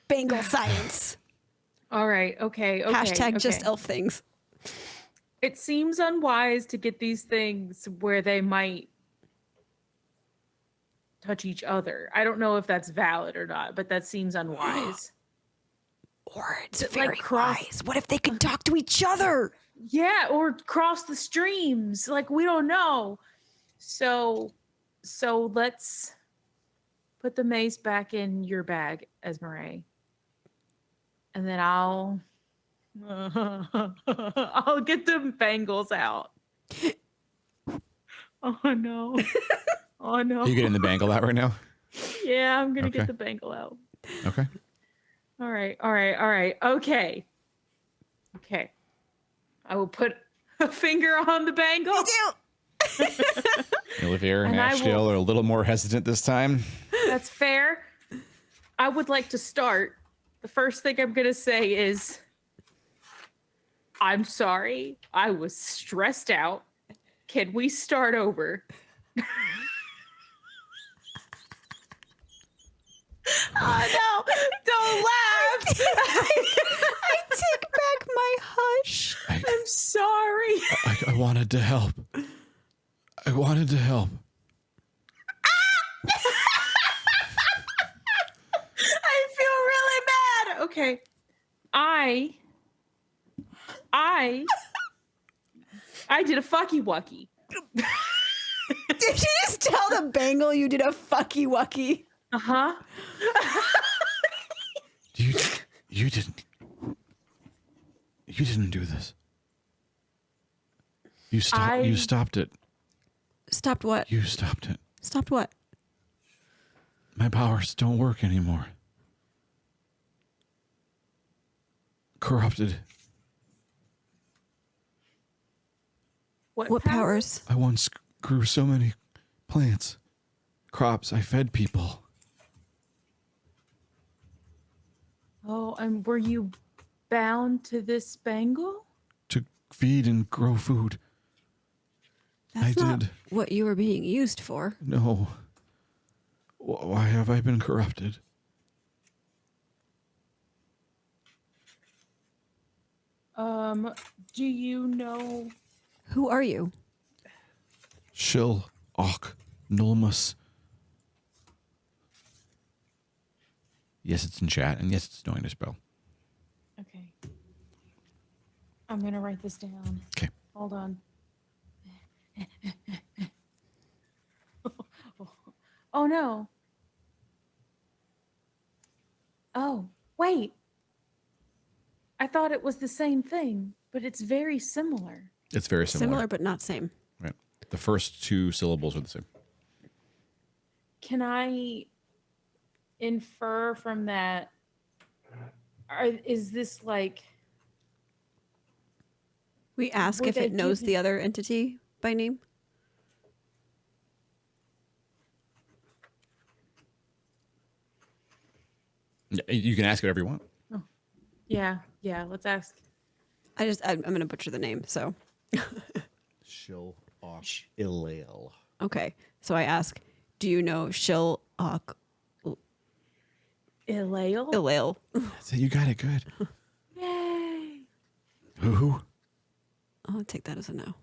Bangle science. All right. Okay. Hashtag just okay. elf things. It seems unwise to get these things where they might touch each other. I don't know if that's valid or not, but that seems unwise. Or it's Like very cross- wise. What if they could talk to each other? Yeah, or cross the streams. Like, we don't know. So let's put the mace back in your bag, Esmeralda. And then I'll get the bangles out. Oh no. Oh no. Are you getting the bangle out right now? Yeah, I'm gonna Okay. get the bangle out. Okay. All right. Okay. I will put a finger on the bangle. Olivier and And I Ashdale will- are a little more hesitant this time. That's fair. I would like to start. The first thing I'm going to say is, I'm sorry. I was stressed out. Can we start over? Oh no, don't laugh. I take back my hush. I'm sorry. I wanted to help. I wanted to help. I feel really bad. Okay. I did a fucky wucky. Did you just tell the bangle you did a fucky wucky? Uh-huh. You didn't do this. You stopped it. Stopped what? You stopped it. Stopped what? My powers don't work anymore. Corrupted. What powers? I once grew so many plants, crops. I fed people. Oh, and were you bound to this bangle? To feed and grow food. That's I not did. what you were being used for. No. Why have I been corrupted? Do you know? Who are you? Shill, Och, Nulmus. Yes, it's in chat, and yes, it's knowing to spell. Okay. I'm gonna write this down. Okay. Hold on. Oh no. Oh, wait. I thought it was the same thing, but it's very similar. It's very similar. Similar, but not same. Right. The first two syllables are the same. Can I infer from that? Is this like We ask Were if they it knows given- the other entity by name. You can ask whatever you want. Yeah, let's ask. I'm going to butcher the name. So, Shil Ilale. okay. So I ask, do you know Shil Ilael? Ilale? So you got it good. Yay. Who? I'll take that as a no.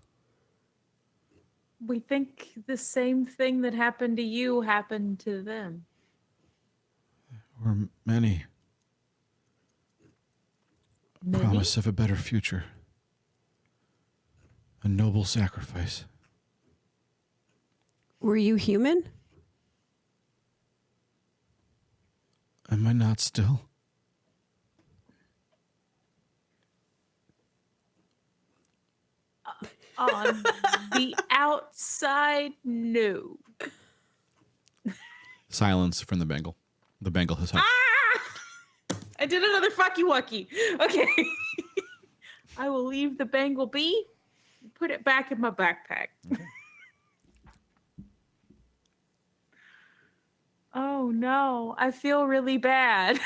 We think the same thing that happened to you happened to them. Or many. Maybe? Promise of a better future. A noble sacrifice. Were you human? Am I not still? On the outside, no. Silence from the Bengal. The Bengal has hung. I did another fucky wucky. Okay. I will leave the bangle be. Put it back in my backpack. Oh no, I feel really bad.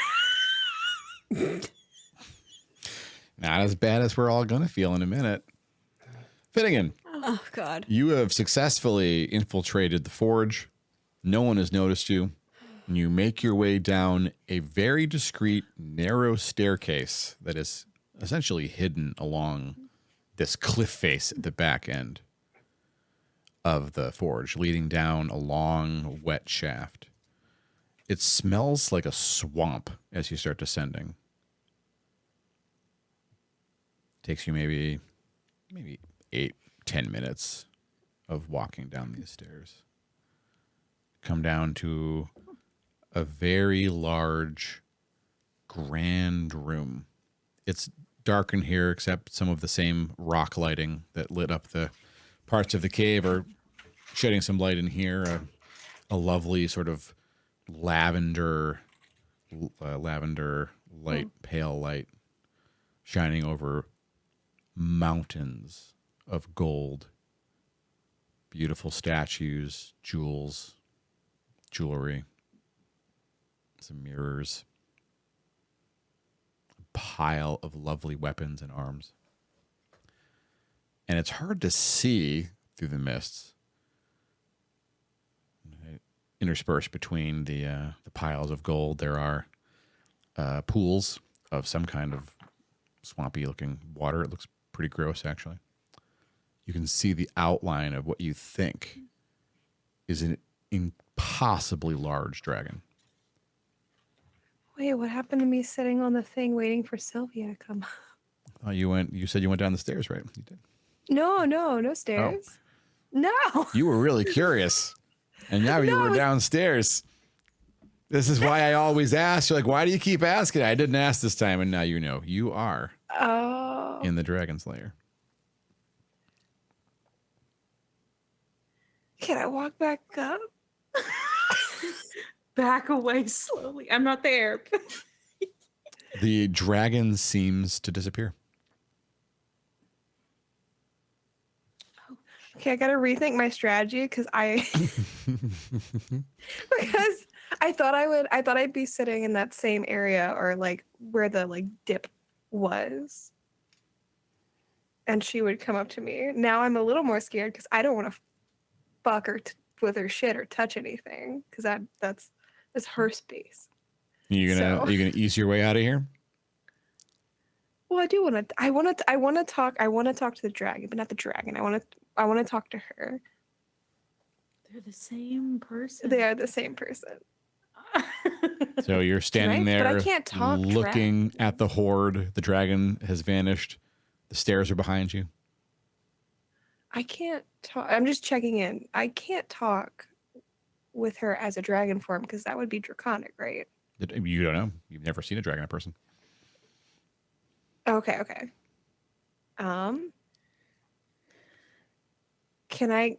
Not as bad as we're all going to feel in a minute. Finnegan, Oh, God. you have successfully infiltrated the forge. No one has noticed you. And you make your way down a very discreet, narrow staircase that is essentially hidden along this cliff face at the back end of the forge, leading down a long, wet shaft. It smells like a swamp as you start descending. Takes you maybe 8-10 minutes of walking down these stairs. Come down to a very large, grand room. It's dark in here, except some of the same rock lighting that lit up the parts of the cave are shedding some light in here. A lovely sort of lavender light, pale light, shining over mountains of gold, beautiful statues, jewels, jewelry, some mirrors, a pile of lovely weapons and arms. And it's hard to see through the mists. Interspersed between the piles of gold, there are pools of some kind of swampy-looking water. It looks pretty gross, actually. You can see the outline of what you think is an impossibly large dragon. Wait, what happened to me sitting on the thing waiting for Sylvia to come? Oh, you said you went down the stairs, right? You did. No stairs. No. You were really curious. And now you were downstairs. This is why I always ask. You're like, why do you keep asking? I didn't ask this time, and now you know. You are Oh. in the Dragon's Lair. Can I walk back up? Back away slowly. I'm not there. The dragon seems to disappear. Okay, I gotta rethink my strategy because I thought I'd be sitting in that same area or like where the like dip was. And she would come up to me. Now I'm a little more scared because I don't want to fuck her with her shit or touch anything because that's her space. You gonna ease your way out of here? Well, I want to talk to the dragon, but not the dragon. I want to talk to her. They're the same person. They are the same person. So you're standing Right? But I there can't talk looking at the horde. The dragon has vanished. The stairs are behind you. I can't talk. I'm just checking in. I can't talk with her as a dragon form because that would be draconic, right? You don't know. You've never seen a dragon in person. Okay. Can I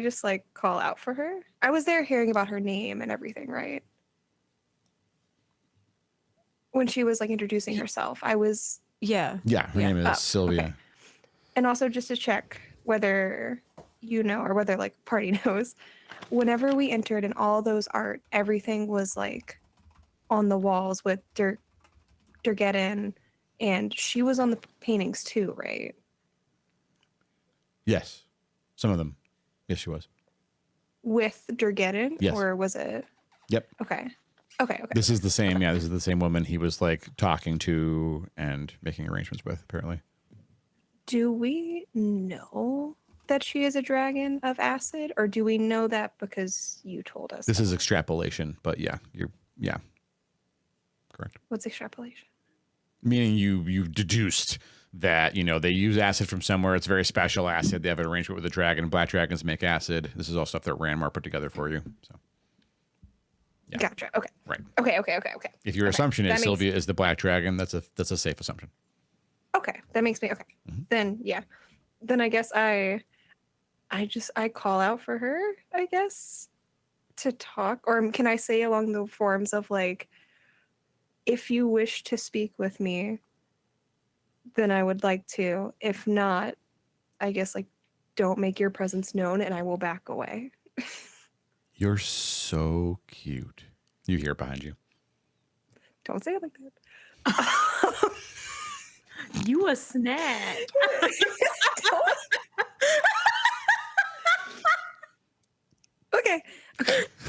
just like call out for her? I was there hearing about her name and everything, right? When she was like introducing herself, I was, Yeah. Yeah, her Yeah. name is Oh, Sylvia. okay. And also just to check whether you know or whether like party knows, whenever we entered and all those art, everything was like on the walls with Durgeddon, and she was on the paintings too, right? Yes. Some of them. Yes, she was. With Durgeddon, Yes. or was it? Yep. Okay. This is the same. Yeah, this is the same woman he was like talking to and making arrangements with, apparently. Do we know that she is a dragon of acid, or do we know that because you told us? This that? is extrapolation, but yeah, correct. What's extrapolation? Meaning you deduced that, they use acid from somewhere. It's very special acid. They have an arrangement with a dragon. Black dragons make acid. This is all stuff that Ranmar put together for you. So yeah. Gotcha. Okay. Right. Okay. If your Okay, assumption that is makes- Sylvia is the black dragon, that's a safe assumption. Okay, that makes me okay. Mhm. Then yeah, then I guess I call out for her. I guess to talk, or can I say along the forms of like, if you wish to speak with me, then I would like to. If not, I guess like, don't make your presence known, and I will back away. You're so cute. You hear it behind you. Don't say it like that. You a snack. Okay.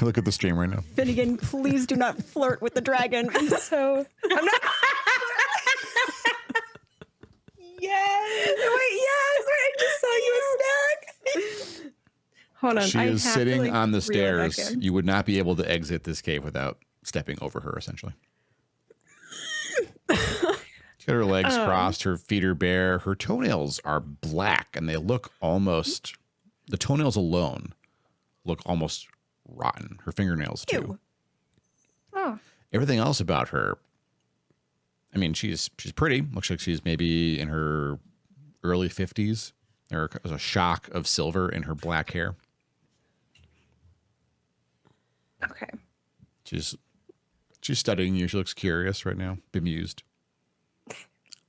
Look at the stream right now. Finnegan, please do not flirt with the dragon. So I'm not. Yes. Wait. Yes. Wait. I just saw you a snack. Hold on. She I is have to, sitting like, on the reel it back stairs. in. You would not be able to exit this cave without stepping over her, essentially. She's got her legs crossed. Her feet are bare. Her toenails are black, and they look almost, the toenails alone look almost rotten. Her fingernails, too. Ew. Oh. Everything else about her, I mean, she's pretty. Looks like she's maybe in her early 50s. There's a shock of silver in her black hair. Okay. She's studying you. She looks curious right now, bemused.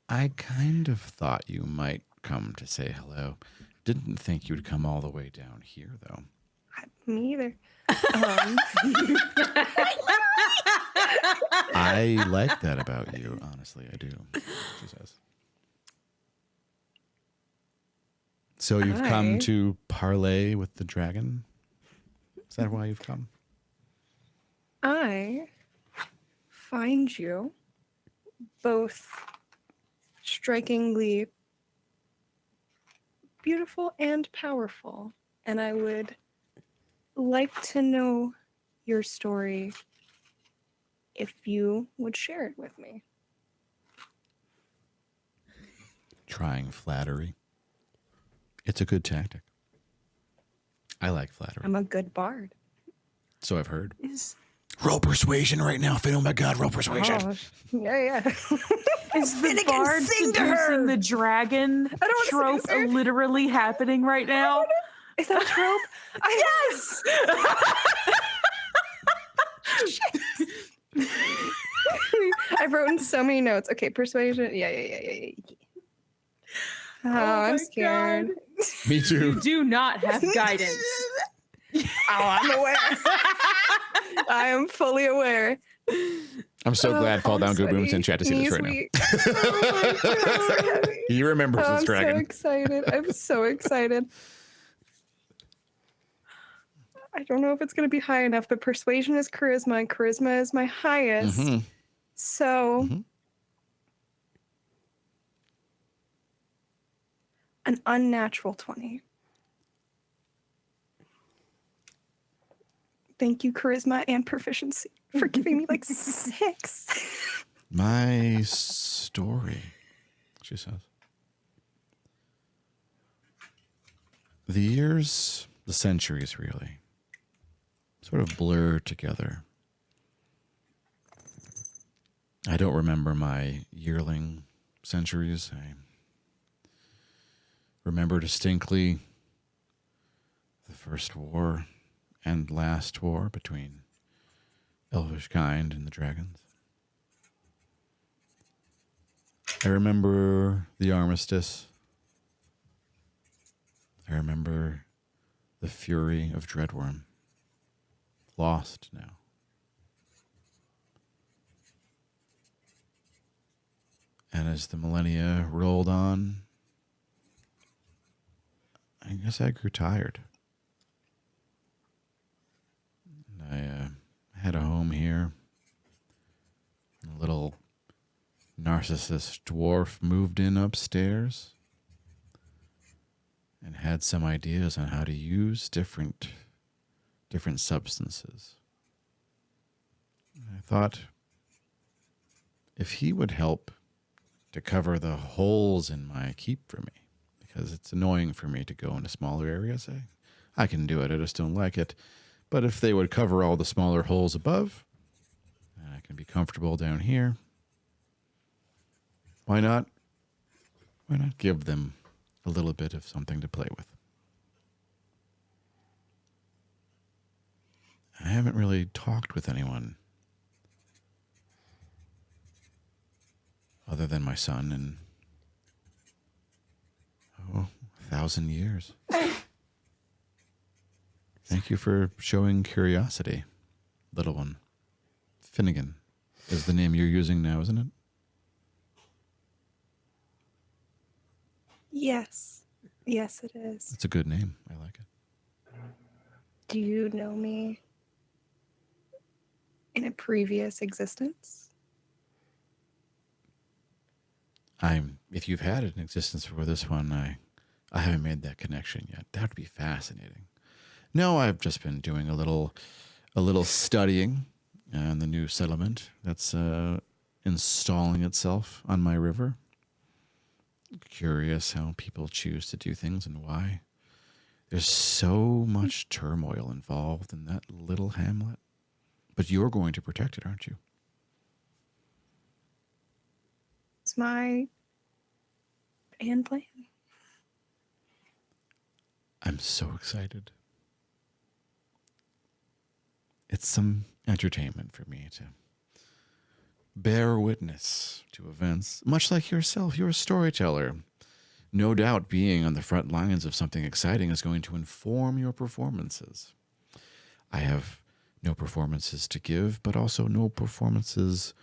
I kind of thought you might come to say hello. Didn't think you'd come all the way down here, though. Me either. I like that about you, honestly. I do, she says. So you've come Hi. to parley with the dragon? Is that why you've come? I find you both strikingly beautiful and powerful, and I would like to know your story if you would share it with me. Trying flattery. It's a good tactic. I like flattery. I'm a good bard. So I've heard. Is Roll persuasion right now, Finn. Oh my God, roll persuasion. oh, yeah. Is the bard seducing the dragon I don't wanna trope seduce her. literally happening right now? Is that a trope? Yes. I've written so many notes. Okay, persuasion. Yeah. Oh, I'm my scared. Me too. Do not have guidance. Oh, I'm aware. I am fully aware. I'm so Oh, glad Fall I'm Down Go Boom's sweaty. in chat to see this Knees right weak. Oh my God, I'm so happy. now. He remembers Oh, this I'm so dragon. excited. I'm so excited. I don't know if it's going to be high enough, but persuasion is charisma, and charisma is my highest. Mhm. So, Mhm. an unnatural 20. Thank you, charisma and proficiency, for giving me like 6. My story, she says. The years, the centuries really, sort of blur together. I don't remember my yearling centuries. I remember distinctly the first war and last war between elvish kind and the dragons. I remember the armistice. I remember the fury of Dreadworm. Lost now. And as the millennia rolled on, I guess I grew tired. I had a home here. A little narcissist dwarf moved in upstairs and had some ideas on how to use different substances. I thought if he would help to cover the holes in my keep for me, because it's annoying for me to go into smaller areas. I can do it, I just don't like it. But if they would cover all the smaller holes above, and I can be comfortable down here, why not? Why not give them a little bit of something to play with? I haven't really talked with anyone other than my son in 1,000 years. Thank you for showing curiosity, little one. Finnegan is the name you're using now, isn't it? Yes. Yes, it is. It's a good name. I like it. Do you know me in a previous existence? If you've had an existence before this one, I haven't made that connection yet. That would be fascinating. No, I've just been doing a little studying on the new settlement that's installing itself on my river. Curious how people choose to do things and why. There's so much turmoil involved in that little hamlet. But you're going to protect it, aren't you? It's my plan. I'm so excited. It's some entertainment for me to bear witness to events, much like yourself. You're a storyteller. No doubt being on the front lines of something exciting is going to inform your performances. I have no performances to give, but also no performances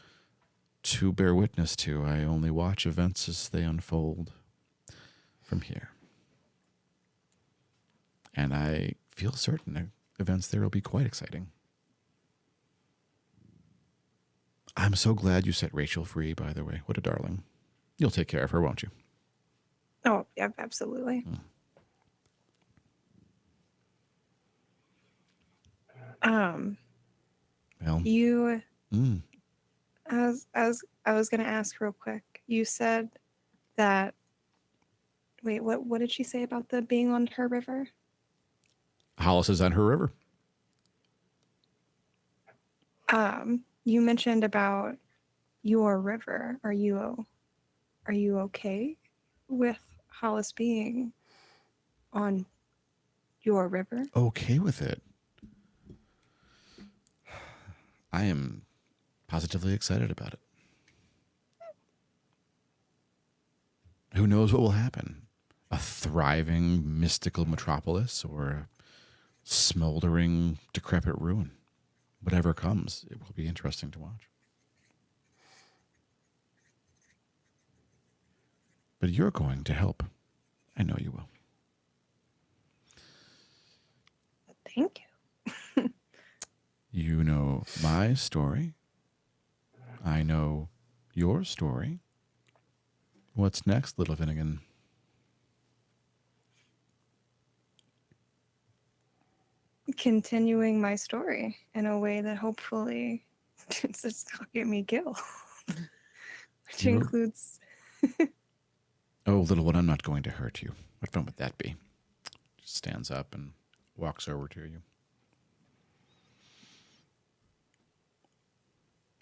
to bear witness to. I only watch events as they unfold from here. And I feel certain that events there will be quite exciting. I'm so glad you set Rachel free, by the way. What a darling. You'll take care of her, won't you? Oh, yeah, absolutely. Well, You I was gonna ask real quick. You said that wait, what did she say about the being on her river? Hollice is on her river. You mentioned about your river. Are you okay with Hollis being on your river? Okay with it. I am positively excited about it. Who knows what will happen? A thriving mystical metropolis or a smoldering decrepit ruin. Whatever comes, it will be interesting to watch. But you're going to help. I know you will. Thank you. You know my story. I know your story. What's next, little Finnegan? Continuing my story in a way that hopefully does not get me killed. which includes. Oh, little one, I'm not going to hurt you. What fun would that be? Just stands up and walks over to you.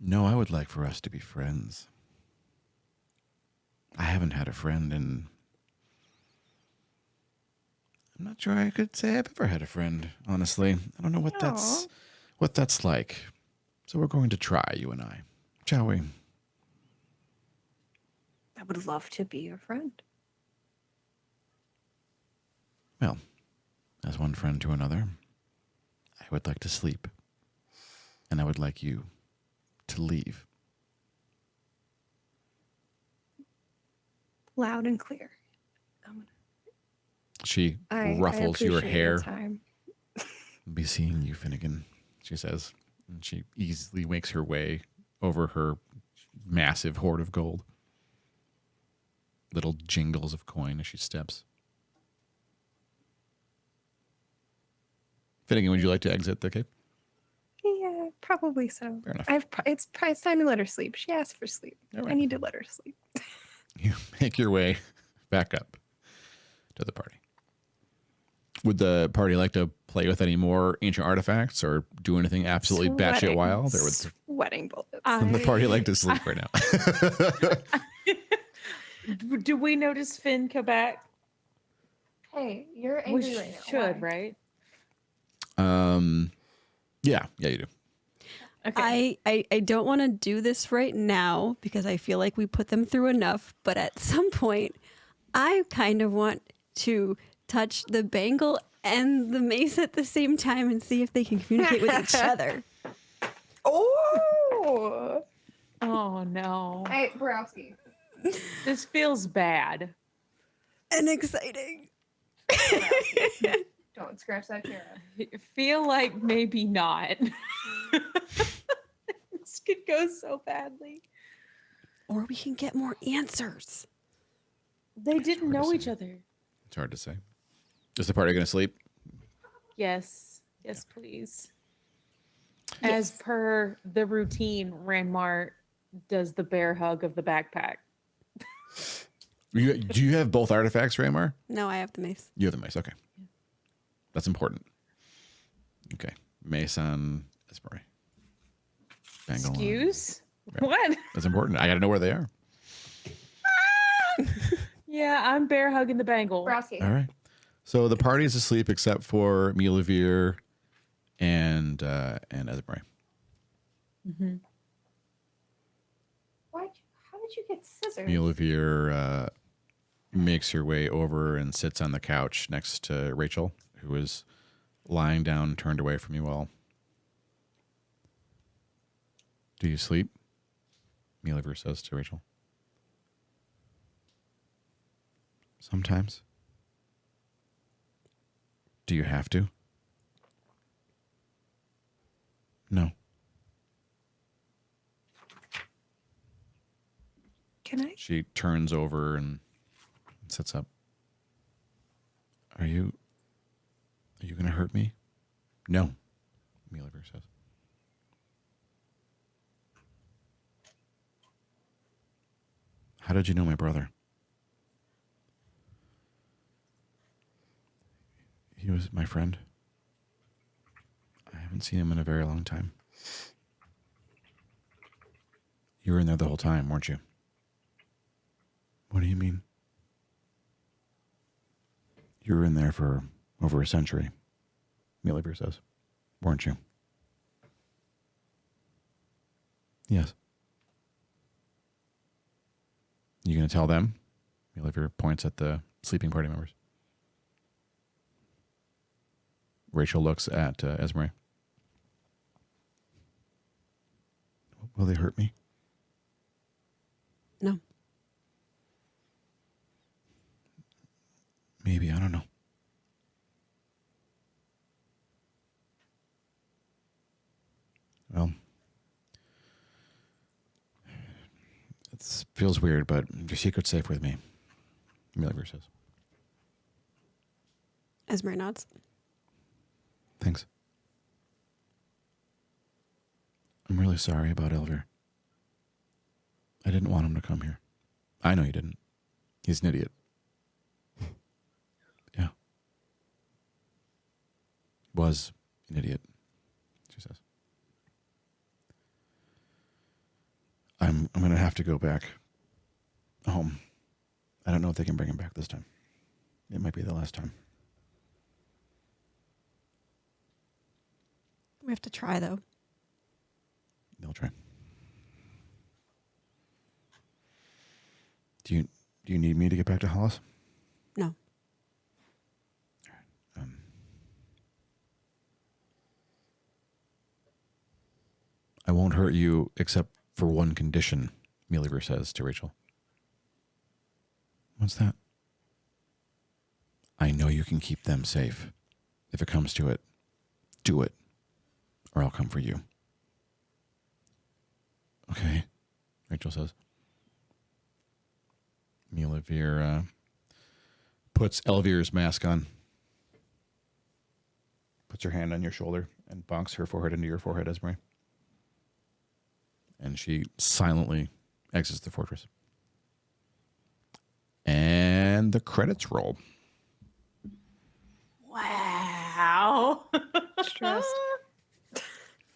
No, I would like for us to be friends. I haven't had a friend in... I'm not sure I could say I've ever had a friend, honestly. I don't know what that's like. So we're going to try, you and I. Shall we? I would love to be your friend. Well, as one friend to another, I would like to sleep. And I would like you to leave. Loud and clear. She I ruffles your appreciate hair. time. Be seeing you, Finnegan, she says. And she easily makes her way over her massive hoard of gold. Little jingles of coin as she steps. Finnegan, would you like to exit the cave? Yeah, probably so. Fair enough. It's time to let her sleep. She asked for sleep. All right. I need to let her sleep. You make your way back up to the party. Would the party like to play with any more ancient artifacts or do anything absolutely batshit wild? Or would Sweating bullets. the party like to sleep right now? Do we notice Finn come back? Hey, you're We angry right now. should, Why? right? Yeah, you do. Okay. I don't want to do this right now because I feel like we put them through enough, but at some point I kind of want to touch the bangle and the mace at the same time and see if they can communicate with each other. Oh! Oh no. Hey, Borowski. This feels bad. And exciting. Don't scratch that chair. I feel like maybe not. This could go so badly. Or we can get more answers. They didn't know each other. It's hard to say. Is the party going to sleep? Yes. Yes, please. As per the routine, Ranmar does the bear hug of the backpack. Do you have both artifacts, Raymar? No, I have the mace. You have the mace. Okay. That's important. Okay. Mace on Esmeri. Bangle on- Excuse? Right. What? That's important. I got to know where they are. Yeah, I'm bear hugging the bangle. Borowski. All right. So the party is asleep except for Milavir and Esmeri. Mm-hmm. How did you get scissors? Milavir makes her way over and sits on the couch next to Rachel, who is lying down, turned away from you all. Do you sleep? Milavir says to Rachel. Sometimes. Do you have to? No. Can I? She turns over and sits up. Are you going to hurt me? No, Milavir says. How did you know my brother? He was my friend. I haven't seen him in a very long time. You were in there the whole time, weren't you? What do you mean? You were in there for over a century, Milavir says. Weren't you? Yes. You going to tell them? Milavir points at the sleeping party members. Rachel looks at Esmeri. Will they hurt me? No. Maybe, I don't know. Well, it feels weird, but your secret's safe with me, Milavir says. Esmeri nods. Thanks. I'm really sorry about Elver. I didn't want him to come here. I know you didn't. He's an idiot. Yeah. Was an idiot, she says. I'm going to have to go back home. I don't know if they can bring him back this time. It might be the last time. We have to try, though. They'll try. Do you need me to get back to Hollice? No. I won't hurt you except for one condition, Meliver says to Rachel. What's that? I know you can keep them safe. If it comes to it, do it, or I'll come for you. Okay, Rachel says. Meliver puts Elvir's mask on, puts her hand on your shoulder, and bonks her forehead into your forehead, Esme. And she silently exits the fortress. And the credits roll. Wow. Stressed.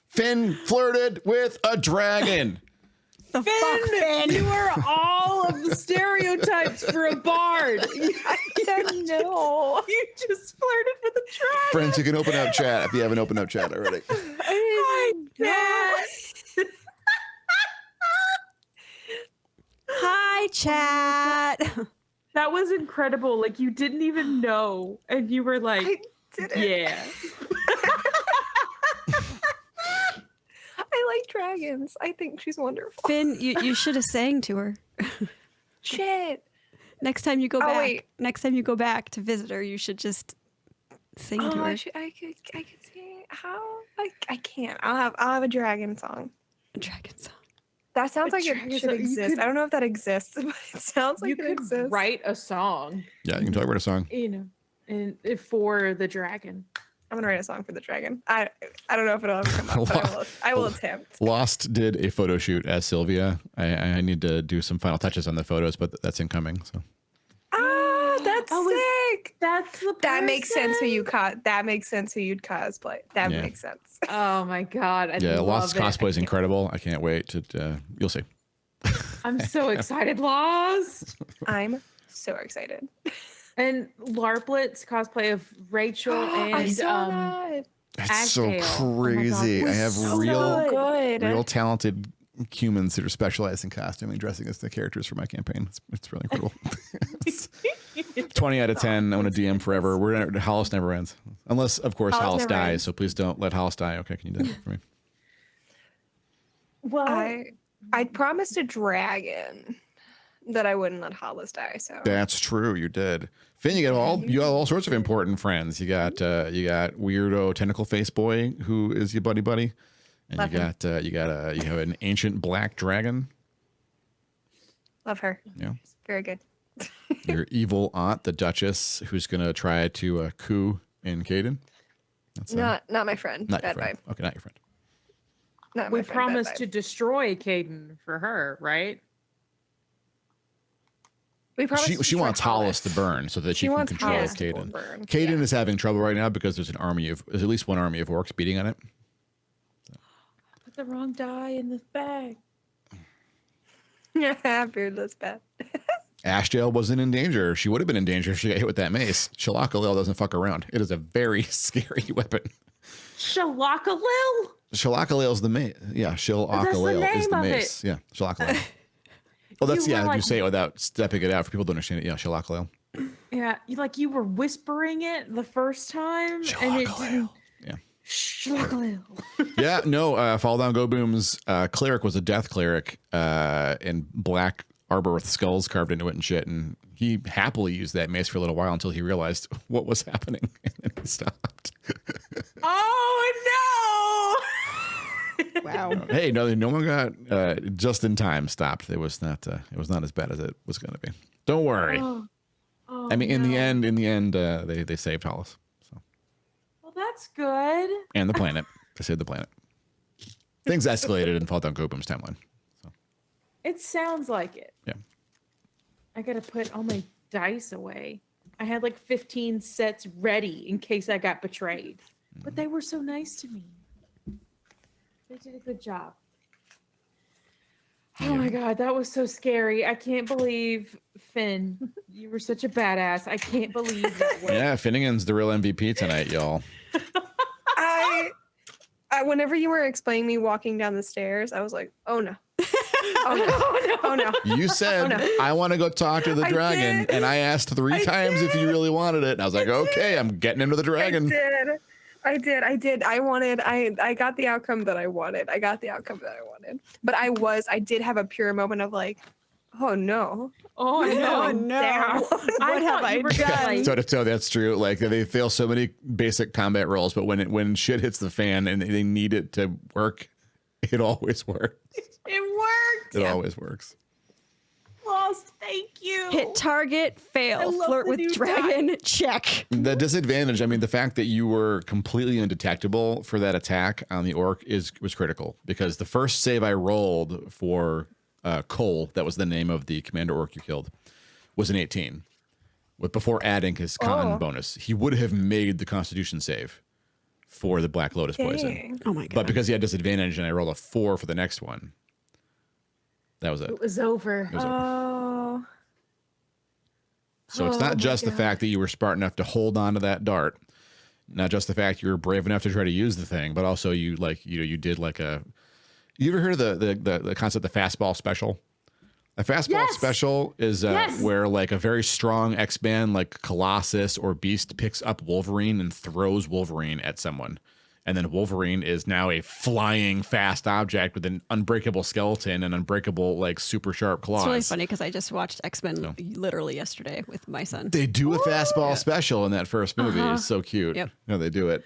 Finn flirted with a dragon. The fuck, Finn? You are all of the stereotypes for a bard. I don't know. You just flirted with a dragon. Friends, you can open up chat if you haven't opened up chat already. I can't. Hi, chat. That was incredible. Like, you didn't even know. And you were like, I didn't. yeah. I like dragons. I think she's wonderful. Finn, you should have sang to her. Shit. Next time you go Oh, back. wait. Next time you go back to visit her, you should just sing to Oh, her. I could see how I can't. I'll have a dragon song. A dragon song. That sounds A like dragon it should song. You exist. could- I don't know if that exists, but it sounds like You it could exists. write a song, Yeah, you can totally write a song. you know, and for the dragon. I'm gonna write a song for the dragon. I don't know if it'll ever come up, but I will attempt. Lost did a photo shoot as Sylvia. I need to do some final touches on the photos, but that's incoming. So Ah, that's sick. That's the That makes sense who person. you that makes sense who you'd cosplay. That Yeah. makes sense. Oh my god! I yeah, love Lost it. cosplay is I can't- incredible. I can't wait to. You'll see. I'm so excited, Lost. I'm so excited. And Larplet's cosplay of Rachel I and saw that. It's so Agdale. Oh my God, crazy. I was have so real good. real talented humans that are specialized in costuming, dressing as the characters for my campaign. It's really incredible. It's 20 out of 10. I want to DM forever. Hollice never ends. Unless, of course, Hollice Hollice never dies. ends. So please don't let Hollice die. Okay, can you do that for me? well, I promised a dragon that I wouldn't let Hollis die. So That's true. You did. Finn, you got all sorts of important friends. You got weirdo tentacle face boy who is your buddy, and Love you him. have an ancient black dragon. love her. Yeah. Very good. Your evil aunt, the Duchess, who's gonna try to coup in Caden. That's Not my friend. not your Bad friend. vibe. Okay, not your friend. Not we my friend, bad promised vibe. to destroy Caden for her, right? We promised to She destroy wants Hollis to burn so that she can wants control Hollis to Caden. burn. Caden is having trouble right now because there's at least one army of orcs beating on it. Put the wrong die in this bag. Yeah, beardless Beth. Ashdale wasn't in danger. She would have been in danger if she got hit with that mace. Shalakalil doesn't fuck around. It is a very scary weapon. Shalakalil. Shalakalil is the mace. Yeah, Shalakalil is name the of mace. Yeah, Shalakalil. Oh, that's You were you like- say it without stepping it out for people to understand it. Yeah, Shalakalil. Yeah, you were whispering it the first time, and it didn't. Yeah. Shalakalil. Yeah, no, Fall Down Go Boom's cleric was a death cleric in black arbor with skulls carved into it and shit. And he happily used that mace for a little while until he realized what was happening and then he stopped. Oh no! Wow. Hey, no one got just in time stopped. It was not as bad as it was going to be. Don't worry. Oh, I mean, in the no. end, they saved Hollis. So. Well, that's good. And the planet. They saved the planet. Things escalated in Fall Down Go Boom's timeline. It sounds like it. Yeah. I gotta put all my dice away. I had like 15 sets ready in case I got betrayed. But they were so nice to me. They did a good job. Oh my god, that was so scary. I can't believe, Finn, you were such a badass. I can't believe that worked. Yeah, Finnegan's the real MVP tonight, y'all. I whenever you were explaining me walking down the stairs, I was like, oh no. Oh no. Oh no. You said, Oh, no. I want to go talk to the I dragon. did. And I asked 3 times if you really wanted it. And I was like, okay, I'm getting into the dragon. I did. I got the outcome that I wanted. But I did have a pure moment of like, oh no. Oh, I know. Oh, no. Down. What have I done? So that's true. Like they fail so many basic combat rolls, but when shit hits the fan and they need it to work, it always works. It worked. It always works. Lost. Thank you. Hit target, fail. love Flirt the with new dragon, check. The disadvantage, I mean, the fact that you were completely undetectable for that attack on the orc was critical, because the first save I rolled for Cole, that was the name of the commander orc you killed, was an 18. Before adding his con bonus, he would have made the Constitution save for the Black Lotus poison. Dang. Oh my god. But because he had disadvantage and I rolled a 4 for the next one, that was it. It was over. It was over. Oh. So it's Oh not my just the God. fact that you were smart enough to hold on to that dart, not just the fact you were brave enough to try to use the thing, but also you did like a. You ever heard of the concept of fastball special? A fastball Yes. special is Yes. where like a very strong X-Man like Colossus or Beast picks up Wolverine and throws Wolverine at someone. And then Wolverine is now a flying fast object with an unbreakable skeleton and unbreakable like super sharp claws. It's really funny because I just watched X-Men literally yesterday with my son. They do a fastball special in that first movie. It's so cute. Yep. No, they do it.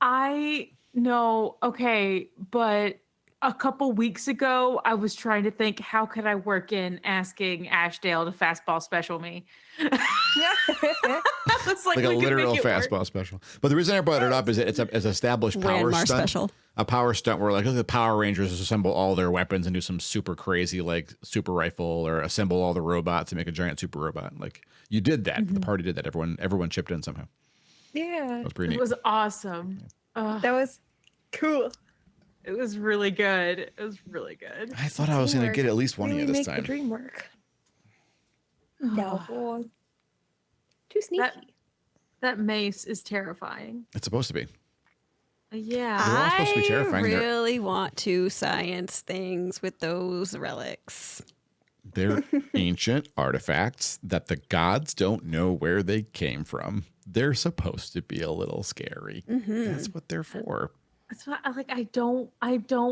I know. Okay, but a couple weeks ago, I was trying to think, how could I work in asking Ashdale to fastball special me? It's Like a we could literal make it work. fastball special. But the reason I brought it up is it's an established power Landmark stunt. special. A power stunt where like look at the Power Rangers assemble all their weapons and do some super crazy like super rifle, or assemble all the robots to make a giant super robot. Like you did that. The party did that. Everyone chipped in somehow. Yeah. That was pretty It neat. was awesome. That was cool. It was really good. It was really good. I thought I was going to get at least one Really of you this make time. the dream work. No. Too sneaky. That mace is terrifying. It's supposed to be. Yeah. They're all supposed to be terrifying. I They're- really want to science things with those relics. They're ancient artifacts that the gods don't know where they came from. They're supposed to be a little scary. That's what they're for. That's why I don't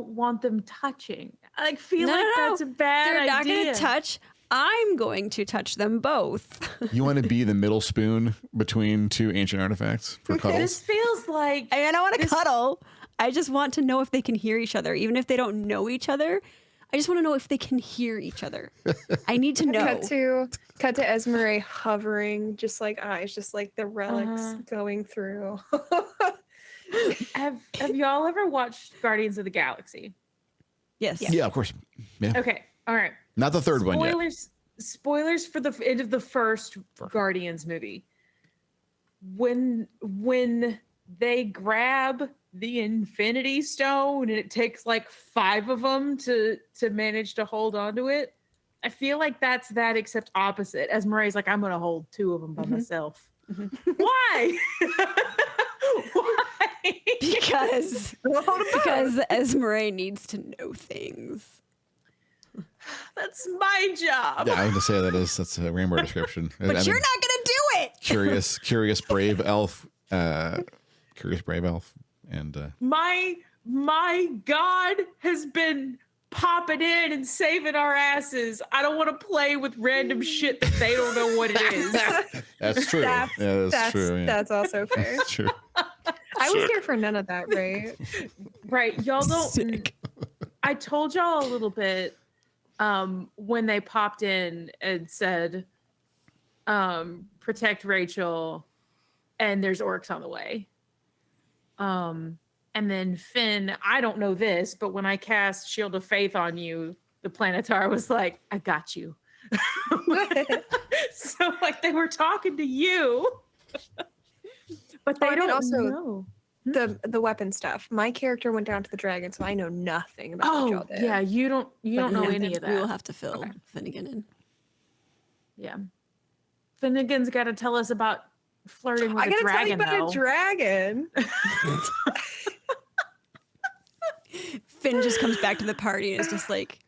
want them touching. I feel No, like no, no. that's a bad They're idea. not going to touch. I'm going to touch them both. You want to be the middle spoon between two ancient artifacts for This cuddles? feels like I don't want to cuddle. I just want to know if they can hear each other, even if they don't know each other. I just want to know if they can hear each other. I need to know. Cut to Esmeralda hovering, just like eyes, just like the relics going through. have y'all ever watched Guardians of the Galaxy? Yes. Yeah, of course. Yeah. Okay. All right. Not the third one yet. Spoilers for the end of the first Guardians movie. When they grab the Infinity Stone and it takes like 5 of them to manage to hold onto it, I feel like that's that, except opposite. As Murray's like, I'm gonna hold 2 of them by myself. Why? Why? Because Esmeralda needs to know things. That's my job. Yeah, I was gonna say that's a Rainbow description. But you're not gonna do it. Curious brave elf, and My God has been popping in and saving our asses. I don't want to play with random shit that they don't know what it is. that's true. That's true. Yeah. That's also fair. That's true. I was here for none of that, right? Right. Y'all don't. Sick. I told y'all a little bit when they popped in and said, protect Rachel and there's orcs on the way. And then Finn, I don't know this, but when I cast Shield of Faith on you, the Planetar was like, I got you. So like they were talking to you, but they I mean, don't also, know. the weapon stuff. My character went down to the dragon, so I know nothing about what y'all Oh did. yeah, you don't know any of that. We will have to fill Finnegan in. Yeah, Finnegan's got to tell us about flirting with I a gotta tell you dragon. about a dragon. Finn just comes back to the party and is just like,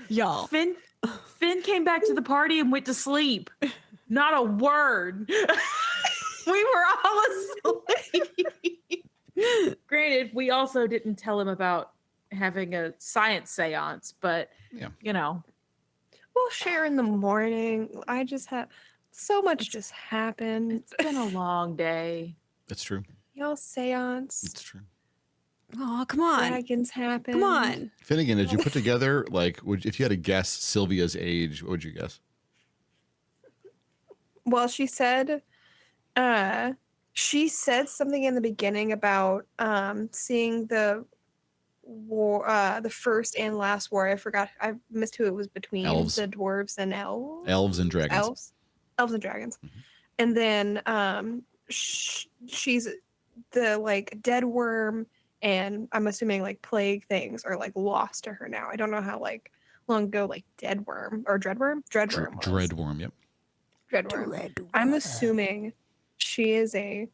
y'all. Finn came back to the party and went to sleep. Not a word. We were all asleep. Granted, we also didn't tell him about having a science seance, but you know. We'll share in the morning. I just have so much just happened. It's been a long day. That's true. Y'all seance. It's true. Oh, come on. Dragons happen. Come on. Finnegan, did you put together, like, if you had to guess Sylvia's age, what would you guess? Well, she said something in the beginning about seeing the war, the first and last war. I forgot. I missed who it was between. Elves. The dwarves and elves. Elves and dragons. Elves and dragons. Mhm. And then she's the like dead worm, and I'm assuming like plague things are like lost to her now. I don't know how like long ago like dead worm or dreadworm was. Dreadworm, yep. Dreadworm. I'm assuming she is a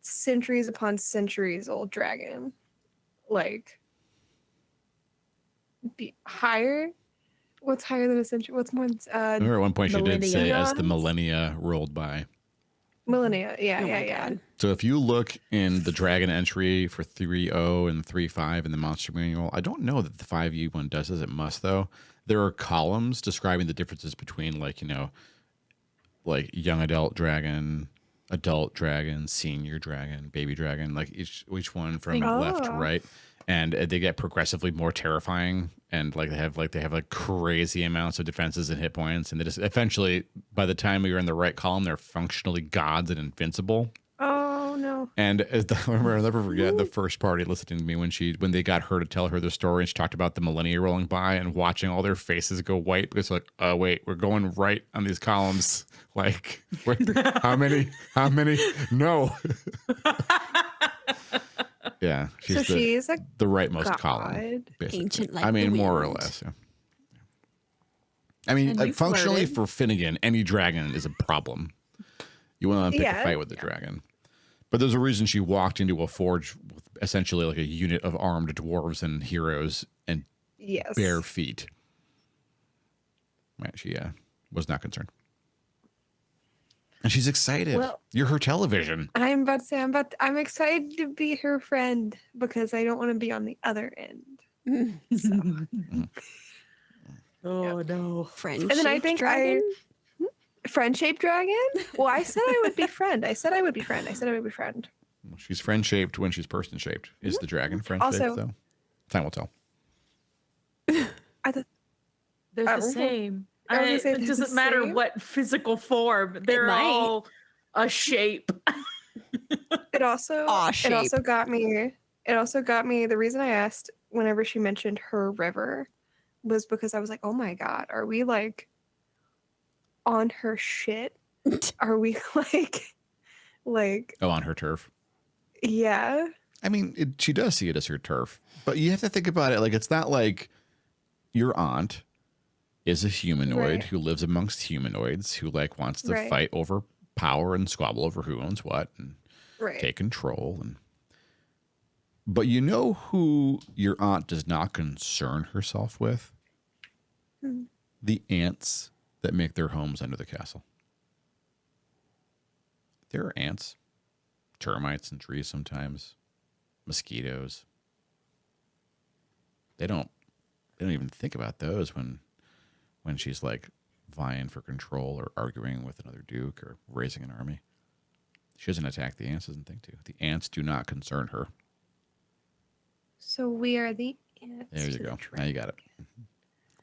centuries upon centuries old dragon. Like higher? What's higher than a century? What's more Remember at one point she did say as the millennia? millennia rolled by. Millennia. Yeah, Oh my yeah. God. So if you look in the dragon entry for 3.0 and 3.5 in the monster manual, I don't know that the 5e one does as it must though. There are columns describing the differences between like, like young adult dragon, senior dragon, baby dragon, like each one from left to Oh. right. And they get progressively more terrifying, and like they have crazy amounts of defenses and hit points, and they just eventually, by the time you're in the right column, they're functionally gods and invincible. Oh no. And I'll never forget the first party listening to me when they got her to tell her the story, and she talked about the millennia rolling by and watching all their faces go white because like, oh wait, we're going right on these columns. Like, wait, how many? No. Yeah, So she's a the rightmost god. column, basically. Ancient like I mean, the more or wind. less. Yeah. I mean, And like, you functionally flirted. for Finnegan, any dragon is a problem. You want to pick a Yeah. fight with the dragon, but there's a reason she walked into a forge with essentially like a unit of armed dwarves and heroes and Yes. bare feet. Right? She was not concerned. And she's excited. Well- You're her television. I'm about to say I'm excited to be her friend because I don't want to be on the other end. So. Oh no. Friend And then I think dragon? friend-shaped dragon? Well, I said I would be friend. I said I would be friend. She's friend shaped when she's person shaped. Is the dragon friend shaped Also- though? Time will tell. I thought They're the was gonna- same. I was gonna say It they're doesn't the matter same. what physical form. They're might. all a shape. it also shape. it also got me. It also got me. The reason I asked whenever she mentioned her river was because I was like, oh my god, are we like on her shit? Are we like Oh, on her turf. yeah? I mean, she does see it as her turf, but you have to think about it. Like, it's not like your aunt is a humanoid Right. who lives amongst humanoids who like wants to Right. fight over power and squabble over who owns what and Right. take control. But you know who your aunt does not concern herself with? Hmm. The ants that make their homes under the castle. There are ants, termites in trees sometimes, mosquitoes. They don't even think about those when she's like vying for control or arguing with another duke or raising an army. She doesn't attack the ants, doesn't think to. The ants do not concern her. So we are the ants. There you to go. the Now you got it.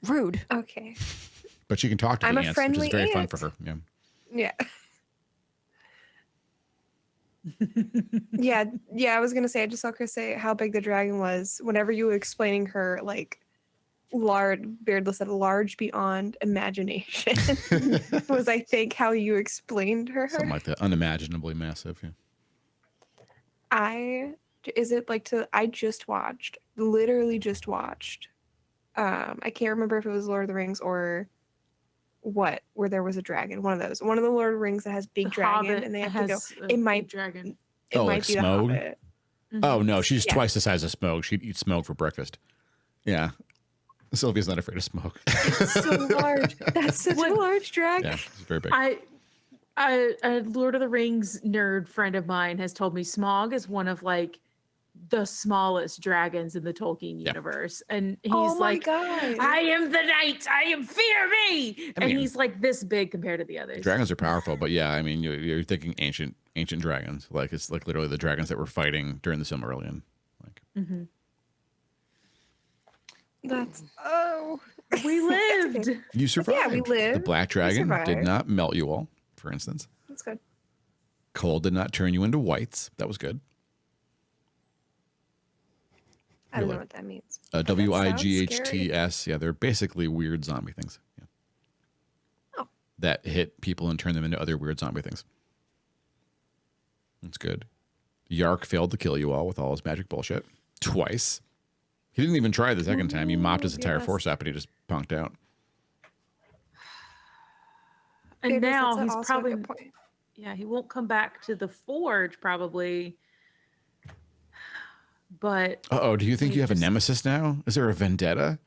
Rude. Okay. But she can talk to I'm the a ants, which friendly is very fun ant. for her. Yeah. Yeah. Yeah, I was gonna say, I just saw Chris say how big the dragon was. Whenever you were explaining her, like, Beardless said large beyond imagination was, I think, how you explained her. Something like that. Unimaginably massive. Yeah. I literally just watched. I can't remember if it was Lord of the Rings or what, where there was a dragon. One of those. One of the Lord of the Rings that has big The dragon, Hobbit and they have to go. has a It big might dragon. It Oh, might like be Smaug? the Hobbit. Oh no, she's Yeah. twice the size of Smaug. She'd eat Smaug for breakfast. Yeah. Sylvia's not afraid of smoke. So large. That's such a large dragon. Yeah, it's very big. A Lord of the Rings nerd friend of mine has told me Smaug is one of like the smallest dragons in the Tolkien universe, and he's Oh my like, God. "I am the knight. I am fear me," and mean- he's like this big compared to the others. Dragons are powerful, but yeah, I mean, you're thinking ancient dragons. Like it's like literally the dragons that were fighting during the Silmarillion. Like That's We lived. you survived. Yeah, we lived. The black dragon did survived. not melt you all, for instance. That's good. Cold did not turn you into whites. That was good. I don't know Really? what that means. WIGHTS. Yeah, they're basically weird zombie things. Yeah. Oh. That hit people and turn them into other weird zombie things. That's good. Yark failed to kill you all with all his magic bullshit. Twice. He didn't even try the second time. He mopped his entire yes. force up and he just punked out. And It is, now that's he's also a probably good point. he won't come back to the forge probably. But Uh-oh, do you think He you have a just- nemesis now? Is there a vendetta?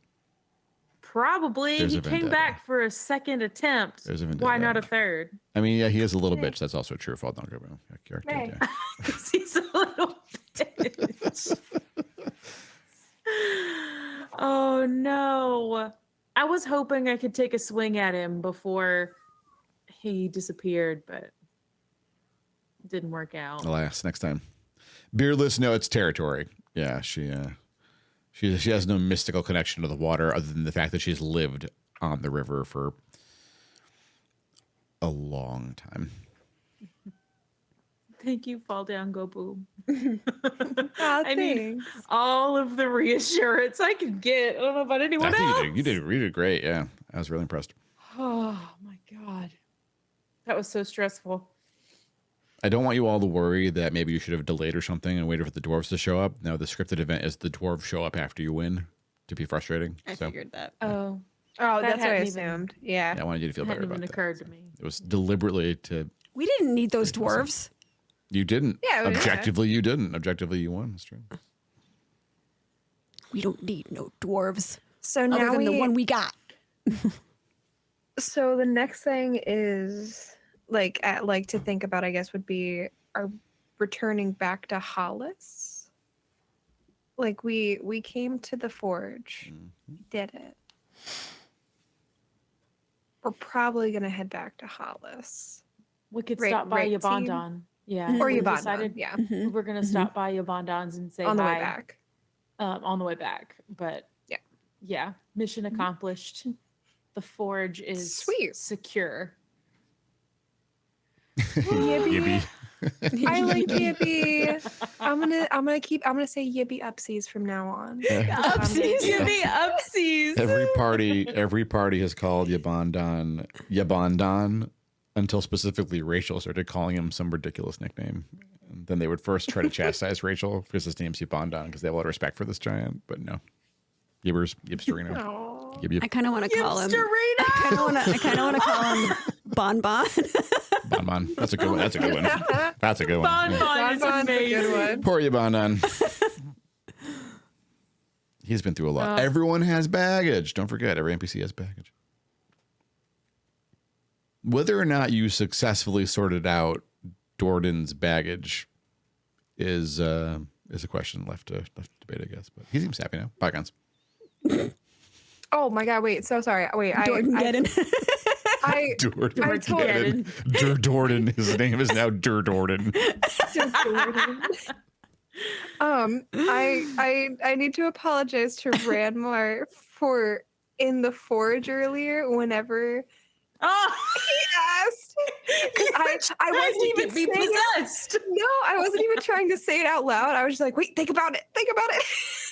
probably There's he a came vendetta. back for a second attempt. There's a Why not vendetta. a third? I mean, yeah, he is a little bitch. That's also true. Fault, don't go wrong. Yark did, Hey. yeah. He's a little bitch. Oh no. I was hoping I could take a swing at him before he disappeared, but it didn't work out. Alas, next time. Beardless, no, it's territory. Yeah, she has no mystical connection to the water other than the fact that she's lived on the river for a long time. Thank you, Fall Down, Go Boom. Ah, I need thanks. all of the reassurance I could get. I don't know about anyone I think else. you did great. Yeah, I was really impressed. Oh my God. That was so stressful. I don't want you all to worry that maybe you should have delayed or something and waited for the dwarves to show up. No, the scripted event is the dwarves show up after you win to be frustrating. I So figured that. Oh, Oh, That that's what I hadn't even- assumed. Yeah. I wanted you to feel it better hadn't about even that. occurred to me. It was deliberately to. We didn't need those dwarves. You didn't. Yeah, yeah. Objectively, you didn't. Objectively, you won. That's true. We don't need no dwarves. So Other now than the one we got. So the next thing is to think about, I guess, would be our returning back to Hollice. Like we came to the forge, we did it. We're probably gonna head back to Hollice We could Right- stop by right, team? Yabondon. Yeah. or we Yabondon. decided Yeah, We're going to stop by Yabondon's and say on the hi. way back. On the way back. But Yeah. Yeah. Mission accomplished. The forge is Sweet. secure. Gibby. I like Yippee. I'm gonna say Yippee upsies from now on. Upsies. Yippee upsies. Every party has called Yabondon until specifically Rachel started calling him some ridiculous nickname. And then they would first try to chastise Rachel because his name's Yabondon because they have a lot of respect for this giant. But no, Yipsterino. Aw. Yib. I kind of want to call him. Yipsterino! I kind of want to call him Bon Bon. Bonbon. That's a good one. That's a good one. That's a good one. Bonbon Yeah. is Bonbon's a good amazing. one. Poor Yabondon. He's been through a lot. Everyone has baggage. Don't forget, every NPC has baggage. Whether or not you successfully sorted out Dordan's baggage is a question left to debate, I guess. But he seems happy now. Bygones. Oh my god! Wait, so sorry. Wait, Jordan Geddon. I Dordan. I told Dur Dordan. His name is now Dur Dordan. I need to apologize to Ranmar for in the forge earlier whenever Oh, he asked Because I wasn't even be saying it. possessed. No, I wasn't even trying to say it out loud. I was just like, wait, think about it. Think about it.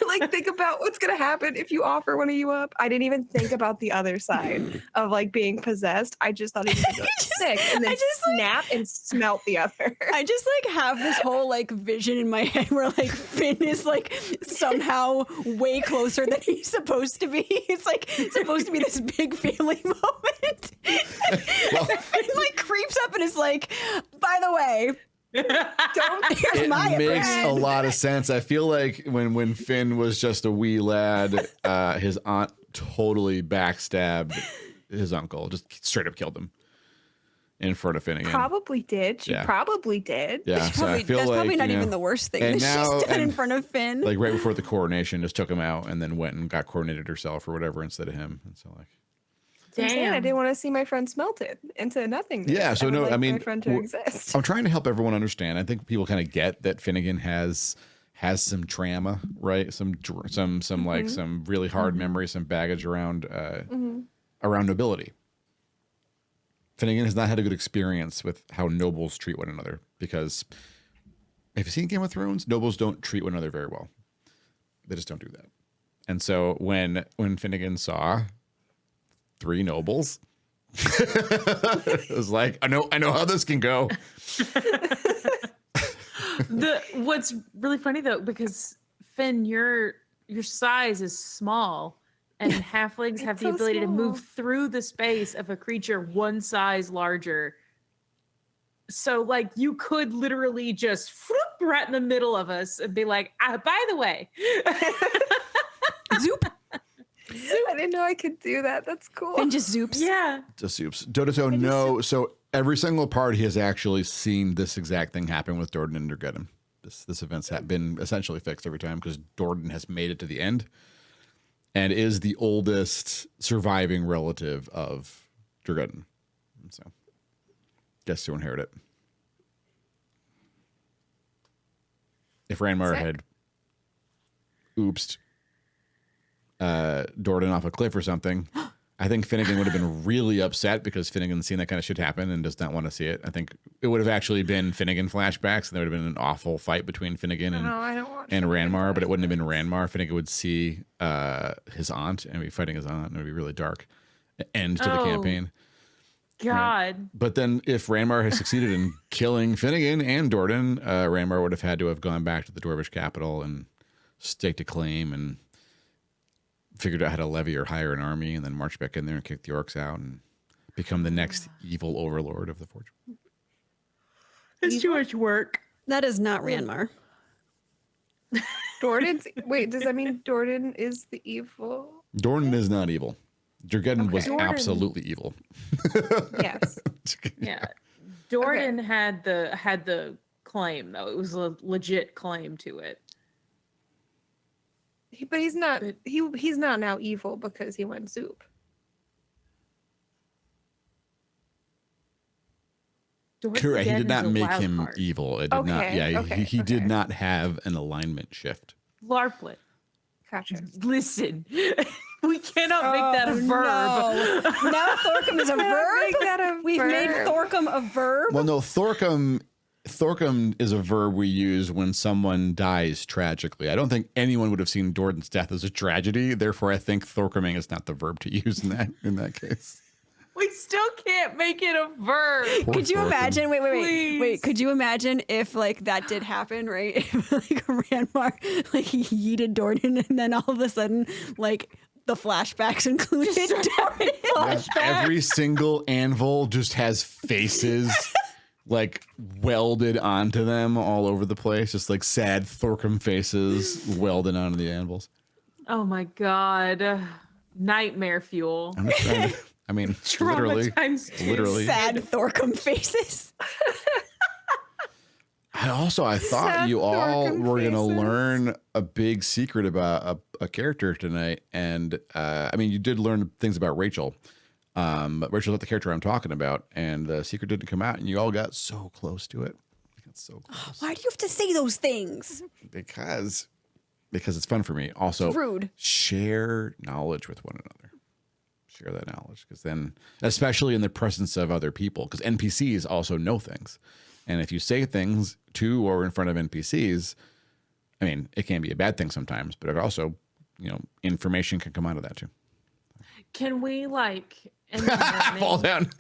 Like, think about what's going to happen if you offer one of you up. I didn't even think about the other side of like being possessed. I just thought he was going to be like, sick and then snap and smelt the other. I just like have this whole like vision in my head where like Finn is like somehow way closer than he's supposed to be. It's like it's supposed to be this big family moment. Well, Finn like creeps up and is like, by the way, here's it my makes bread. a lot of sense. I feel like when Finn was just a wee lad, his aunt totally backstabbed his uncle, just straight up killed him in front of Finnegan. Probably did. She Yeah. probably did. Yeah, so I feel That's like, probably not you know, even the worst thing and that now- she's done in and, front of Finn. like right before the coronation, just took him out and then went and got coronated herself or whatever instead of him. And so like, I'm saying I Damn. didn't want to see my friend smelted into nothingness. Yeah, so would no, like I mean, my friend to exist. I'm trying to help everyone understand. I think people kind of get that Finnegan has some trauma, right? Some like some really hard memories, some baggage around around nobility. Finnegan has not had a good experience with how nobles treat one another because if you've seen Game of Thrones, nobles don't treat one another very well. They just don't do that. And so when Finnegan saw 3 nobles, it was like, I know how this can go. What's really funny though, because Finn, your size is small, and halflings have the so ability to move small. through the space of a creature one size larger. So like you could literally just floop right in the middle of us and be like, by the way. Zoop. I didn't know I could do that. That's cool. Finn just zoops. Yeah. Just soups. Dodoto, no. So every single party has actually seen this exact thing happen with Dordan and Durgeddon. This event's been essentially fixed every time because Dordan has made it to the end and is the oldest surviving relative of Durgeddon. So, guess to inherit it. If Ranmar Sick. had oopsed Dordan off a cliff or something, I think Finnegan would have been really upset because Finnegan's seen that kind of shit happen and does not want to see it. I think it would have actually been Finnegan flashbacks and there would have been an awful fight between Finnegan and, No, I don't want and Finnegan Ranmar, but it wouldn't have been Ranmar. Finnegan would see his aunt and be fighting his aunt and it would be really dark. End to the Oh. campaign. God. But then if Ranmar has succeeded in killing Finnegan and Dordan, Ranmar would have had to have gone back to the Dwarvish capital and staked a claim and figured out how to levy or hire an army and then march back in there and kick the orcs out and become the next evil overlord of the Forge. It's too much work. That is not Ranmar. Dordan's. Wait, does that mean Dordan is the evil? Dordan is not evil. Durgeddon was Dordan. absolutely evil. Yes. Yeah. Dordan had the claim though. It was a legit claim to it. But he's not. He's not now evil because he went Zoop. Correct. He did Dordan not is a make wild him card. evil. It did not. Okay, Yeah, okay, he did okay. not have an alignment shift. Larplet. Gotcha. Listen, we cannot make that a verb. No. Now Thorcum is a verb. Make that a We've made verb. Thorcum a verb. Well, no, Thorcum is a verb we use when someone dies tragically. I don't think anyone would have seen Dordan's death as a tragedy. Therefore, I think Thorcuming is not the verb to use in that case. We still can't make it a verb. Poor Could you Thorcum. imagine? Wait. Please. Could you imagine if like that did happen, right? If like Ranmar like he yeeted Dordan, and then all of a sudden, like the flashbacks included Dordan Yeah, flashbacks. every single anvil just has faces like welded onto them all over the place, just like sad Thorcum faces welded onto the anvils. Oh my god. Nightmare fuel. I'm just trying to, I mean, Trauma times 2. literally. Sad Thorcum faces. I thought Sad you all Thorcum were going to faces. learn a big secret about a character tonight. And I mean, you did learn things about Rachel. But Rachel's not the character I'm talking about. And the secret didn't come out and you all got so close to it. You got so close. Why do you have to say those things? Because it's fun for me. Also, Rude. share knowledge with one another. Share that knowledge, because then, especially in the presence of other people, because NPCs also know things. And if you say things to or in front of NPCs, I mean, it can be a bad thing sometimes, but it also, information can come out of that too. Can we in the morning, Fall down.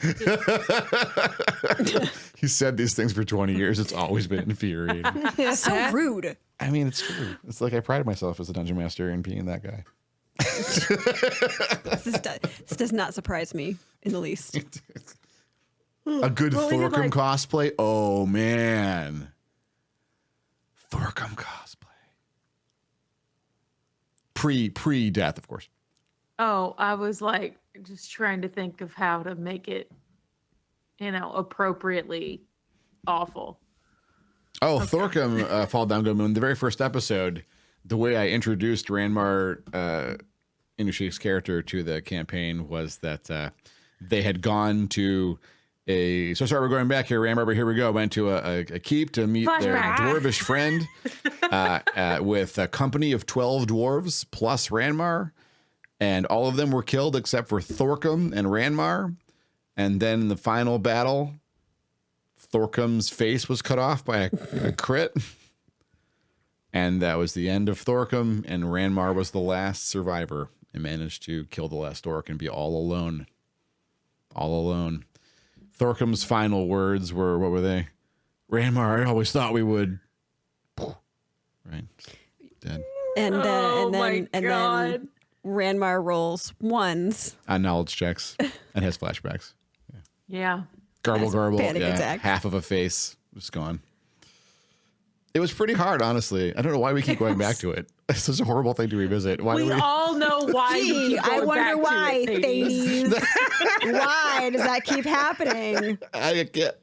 He said these things for 20 years. It's always been infuriating. So rude. I mean, it's true. It's like I pride myself as a dungeon master in being that guy. This does not surprise me in the least. A good Well, we could, Thorcum cosplay. Oh man, Thorcum cosplay. Pre death, of course. Oh, I was just trying to think of how to make it, appropriately awful. Oh, okay. Thorcum, Fall Down Go Moon. The very first episode, the way I introduced Ranmar, Inushik's character to the campaign was that they had gone to so sorry, we're going back here, Ranmar, but here we go. Went to a keep to meet their dwarvish friend with a company of 12 dwarves plus Ranmar. And all of them were killed except for Thorcum and Ranmar. And then in the final battle, Thorcum's face was cut off by a crit. And that was the end of Thorcum. And Ranmar was the last survivor and managed to kill the last orc and be all alone. All alone. Thorcum's final words were, what were they? Ranmar, I always thought we would. Right. Dead. And then Ranmar rolls ones On knowledge checks and has flashbacks. Yeah. Garble. panic Yeah. attack. Half of a face was gone. It was pretty hard, honestly. I don't know why we keep going back to it. It's such a horrible thing to revisit. Why We all know why. we keep I going wonder back why, to it, Thades. Thades. Why does that keep happening? I get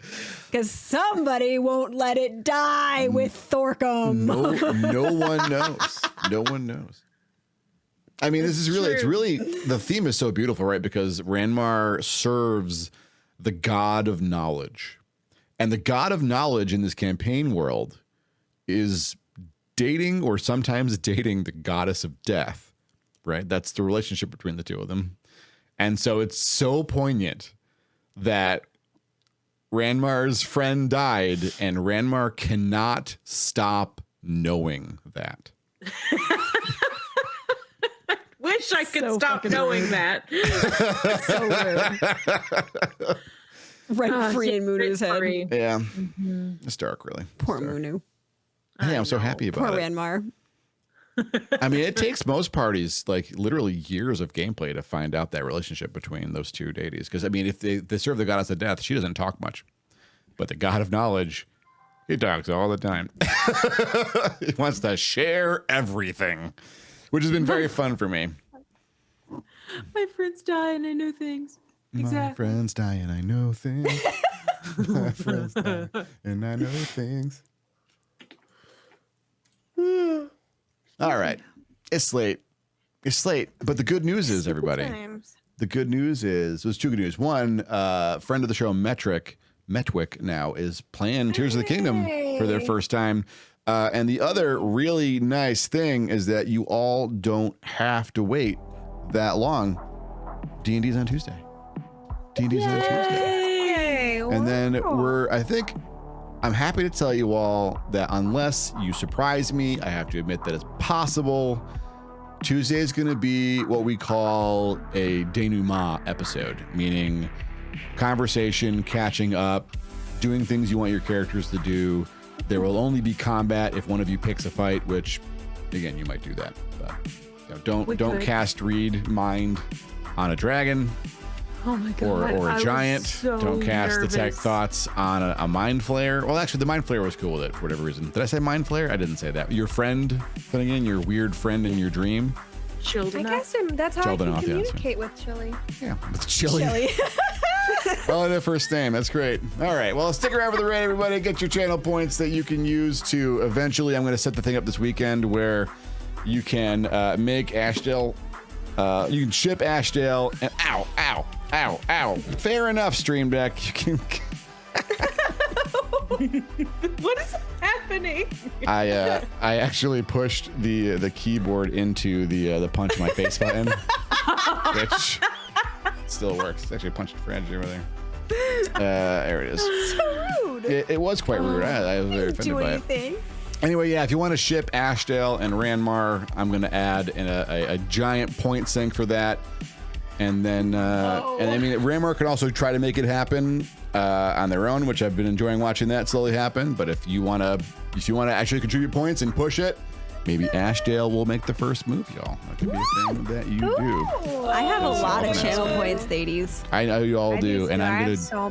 Because somebody won't let it die with Thorcum. no one knows. No one knows. I mean, this is really, it's really, the theme is so beautiful, right? Because Ranmar serves the god of knowledge. And the god of knowledge in this campaign world is dating or sometimes dating the goddess of death, right? That's the relationship between the two of them. And so it's so poignant that Ranmar's friend died and Ranmar cannot stop knowing that. Wish I could So stop fucking knowing that. So rude. Rent free in Munu's head. Free. Yeah. It's dark, really. Poor It's dark. Munu. Hey, I'm so happy Poor about it. Ranmar. I mean, it takes most parties like literally years of gameplay to find out that relationship between those two deities. Because, I mean, if they serve the goddess of death, she doesn't talk much. But the god of knowledge, he talks all the time. He wants to share everything, which has been very fun for me. My friends die and I know things. My friends die and I know things. My friends die and I know things. All right. It's late. It's late. But the good news is, everybody, the good news is, there's two good news. One, friend of the show, Metwick now is playing Tears of the Kingdom for their first time. And the other really nice thing is that you all don't have to wait that long. D&D's on Tuesday. D&D's on Tuesday. And then I'm happy to tell you all that unless you surprise me, I have to admit that it's possible. Tuesday is going to be what we call a denouement episode, meaning conversation, catching up, doing things you want your characters to do. There will only be combat if one of you picks a fight, which, again, you might do that. But don't cast read mind on a dragon. Oh my god! Or a giant. So don't cast nervous. detect thoughts on a mind flayer. Well, actually, the mind flayer was cool with it for whatever reason. Did I say mind flayer? I didn't say that. Your friend, filling in your weird friend in your dream. Children. I guess that's how I Children can off, yeah, that's communicate with Chili. Yeah, with Chili. Chili. Oh, their first name. That's great. All right. Well, stick around for the raid, everybody. Get your channel points that you can use to eventually. I'm going to set the thing up this weekend where you can make Ashdale. You can ship Ashdale and ow. Fair enough, Stream Deck. You can. What is happening? I actually pushed the keyboard into the punch my face button, which still works. It's actually a punch strategy over there. There it is. So rude. It was quite rude. I was very offended Do by it. anything. Anyway, yeah, if you want to ship Ashdale and Ranmar, I'm going to add in a giant point sink for that. And then, and I mean, Ranmar can also try to make it happen on their own, which I've been enjoying watching that slowly happen. But if you want to actually contribute points and push it, maybe Ashdale will make the first move, y'all. That could be a thing that you do. I have a lot of That's channel good. points, ladies. I know you all do, and I'm gonna So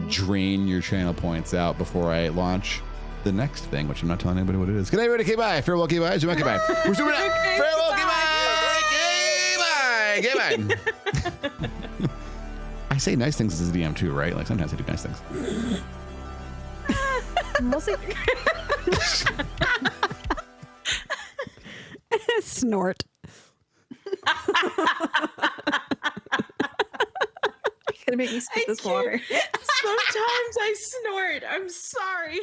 drain your channel points out before I launch the next thing, which I'm not telling anybody what it is. Good night, everybody. Okay, bye. Farewell, okay, bye. Zoom out, okay, bye. We're zooming out. Farewell, okay, bye. Okay, bye. I say nice things as a DM too, right? Like sometimes I do nice things. mostly. Snort. Gonna make me spit this water. Sometimes I snort. I'm sorry.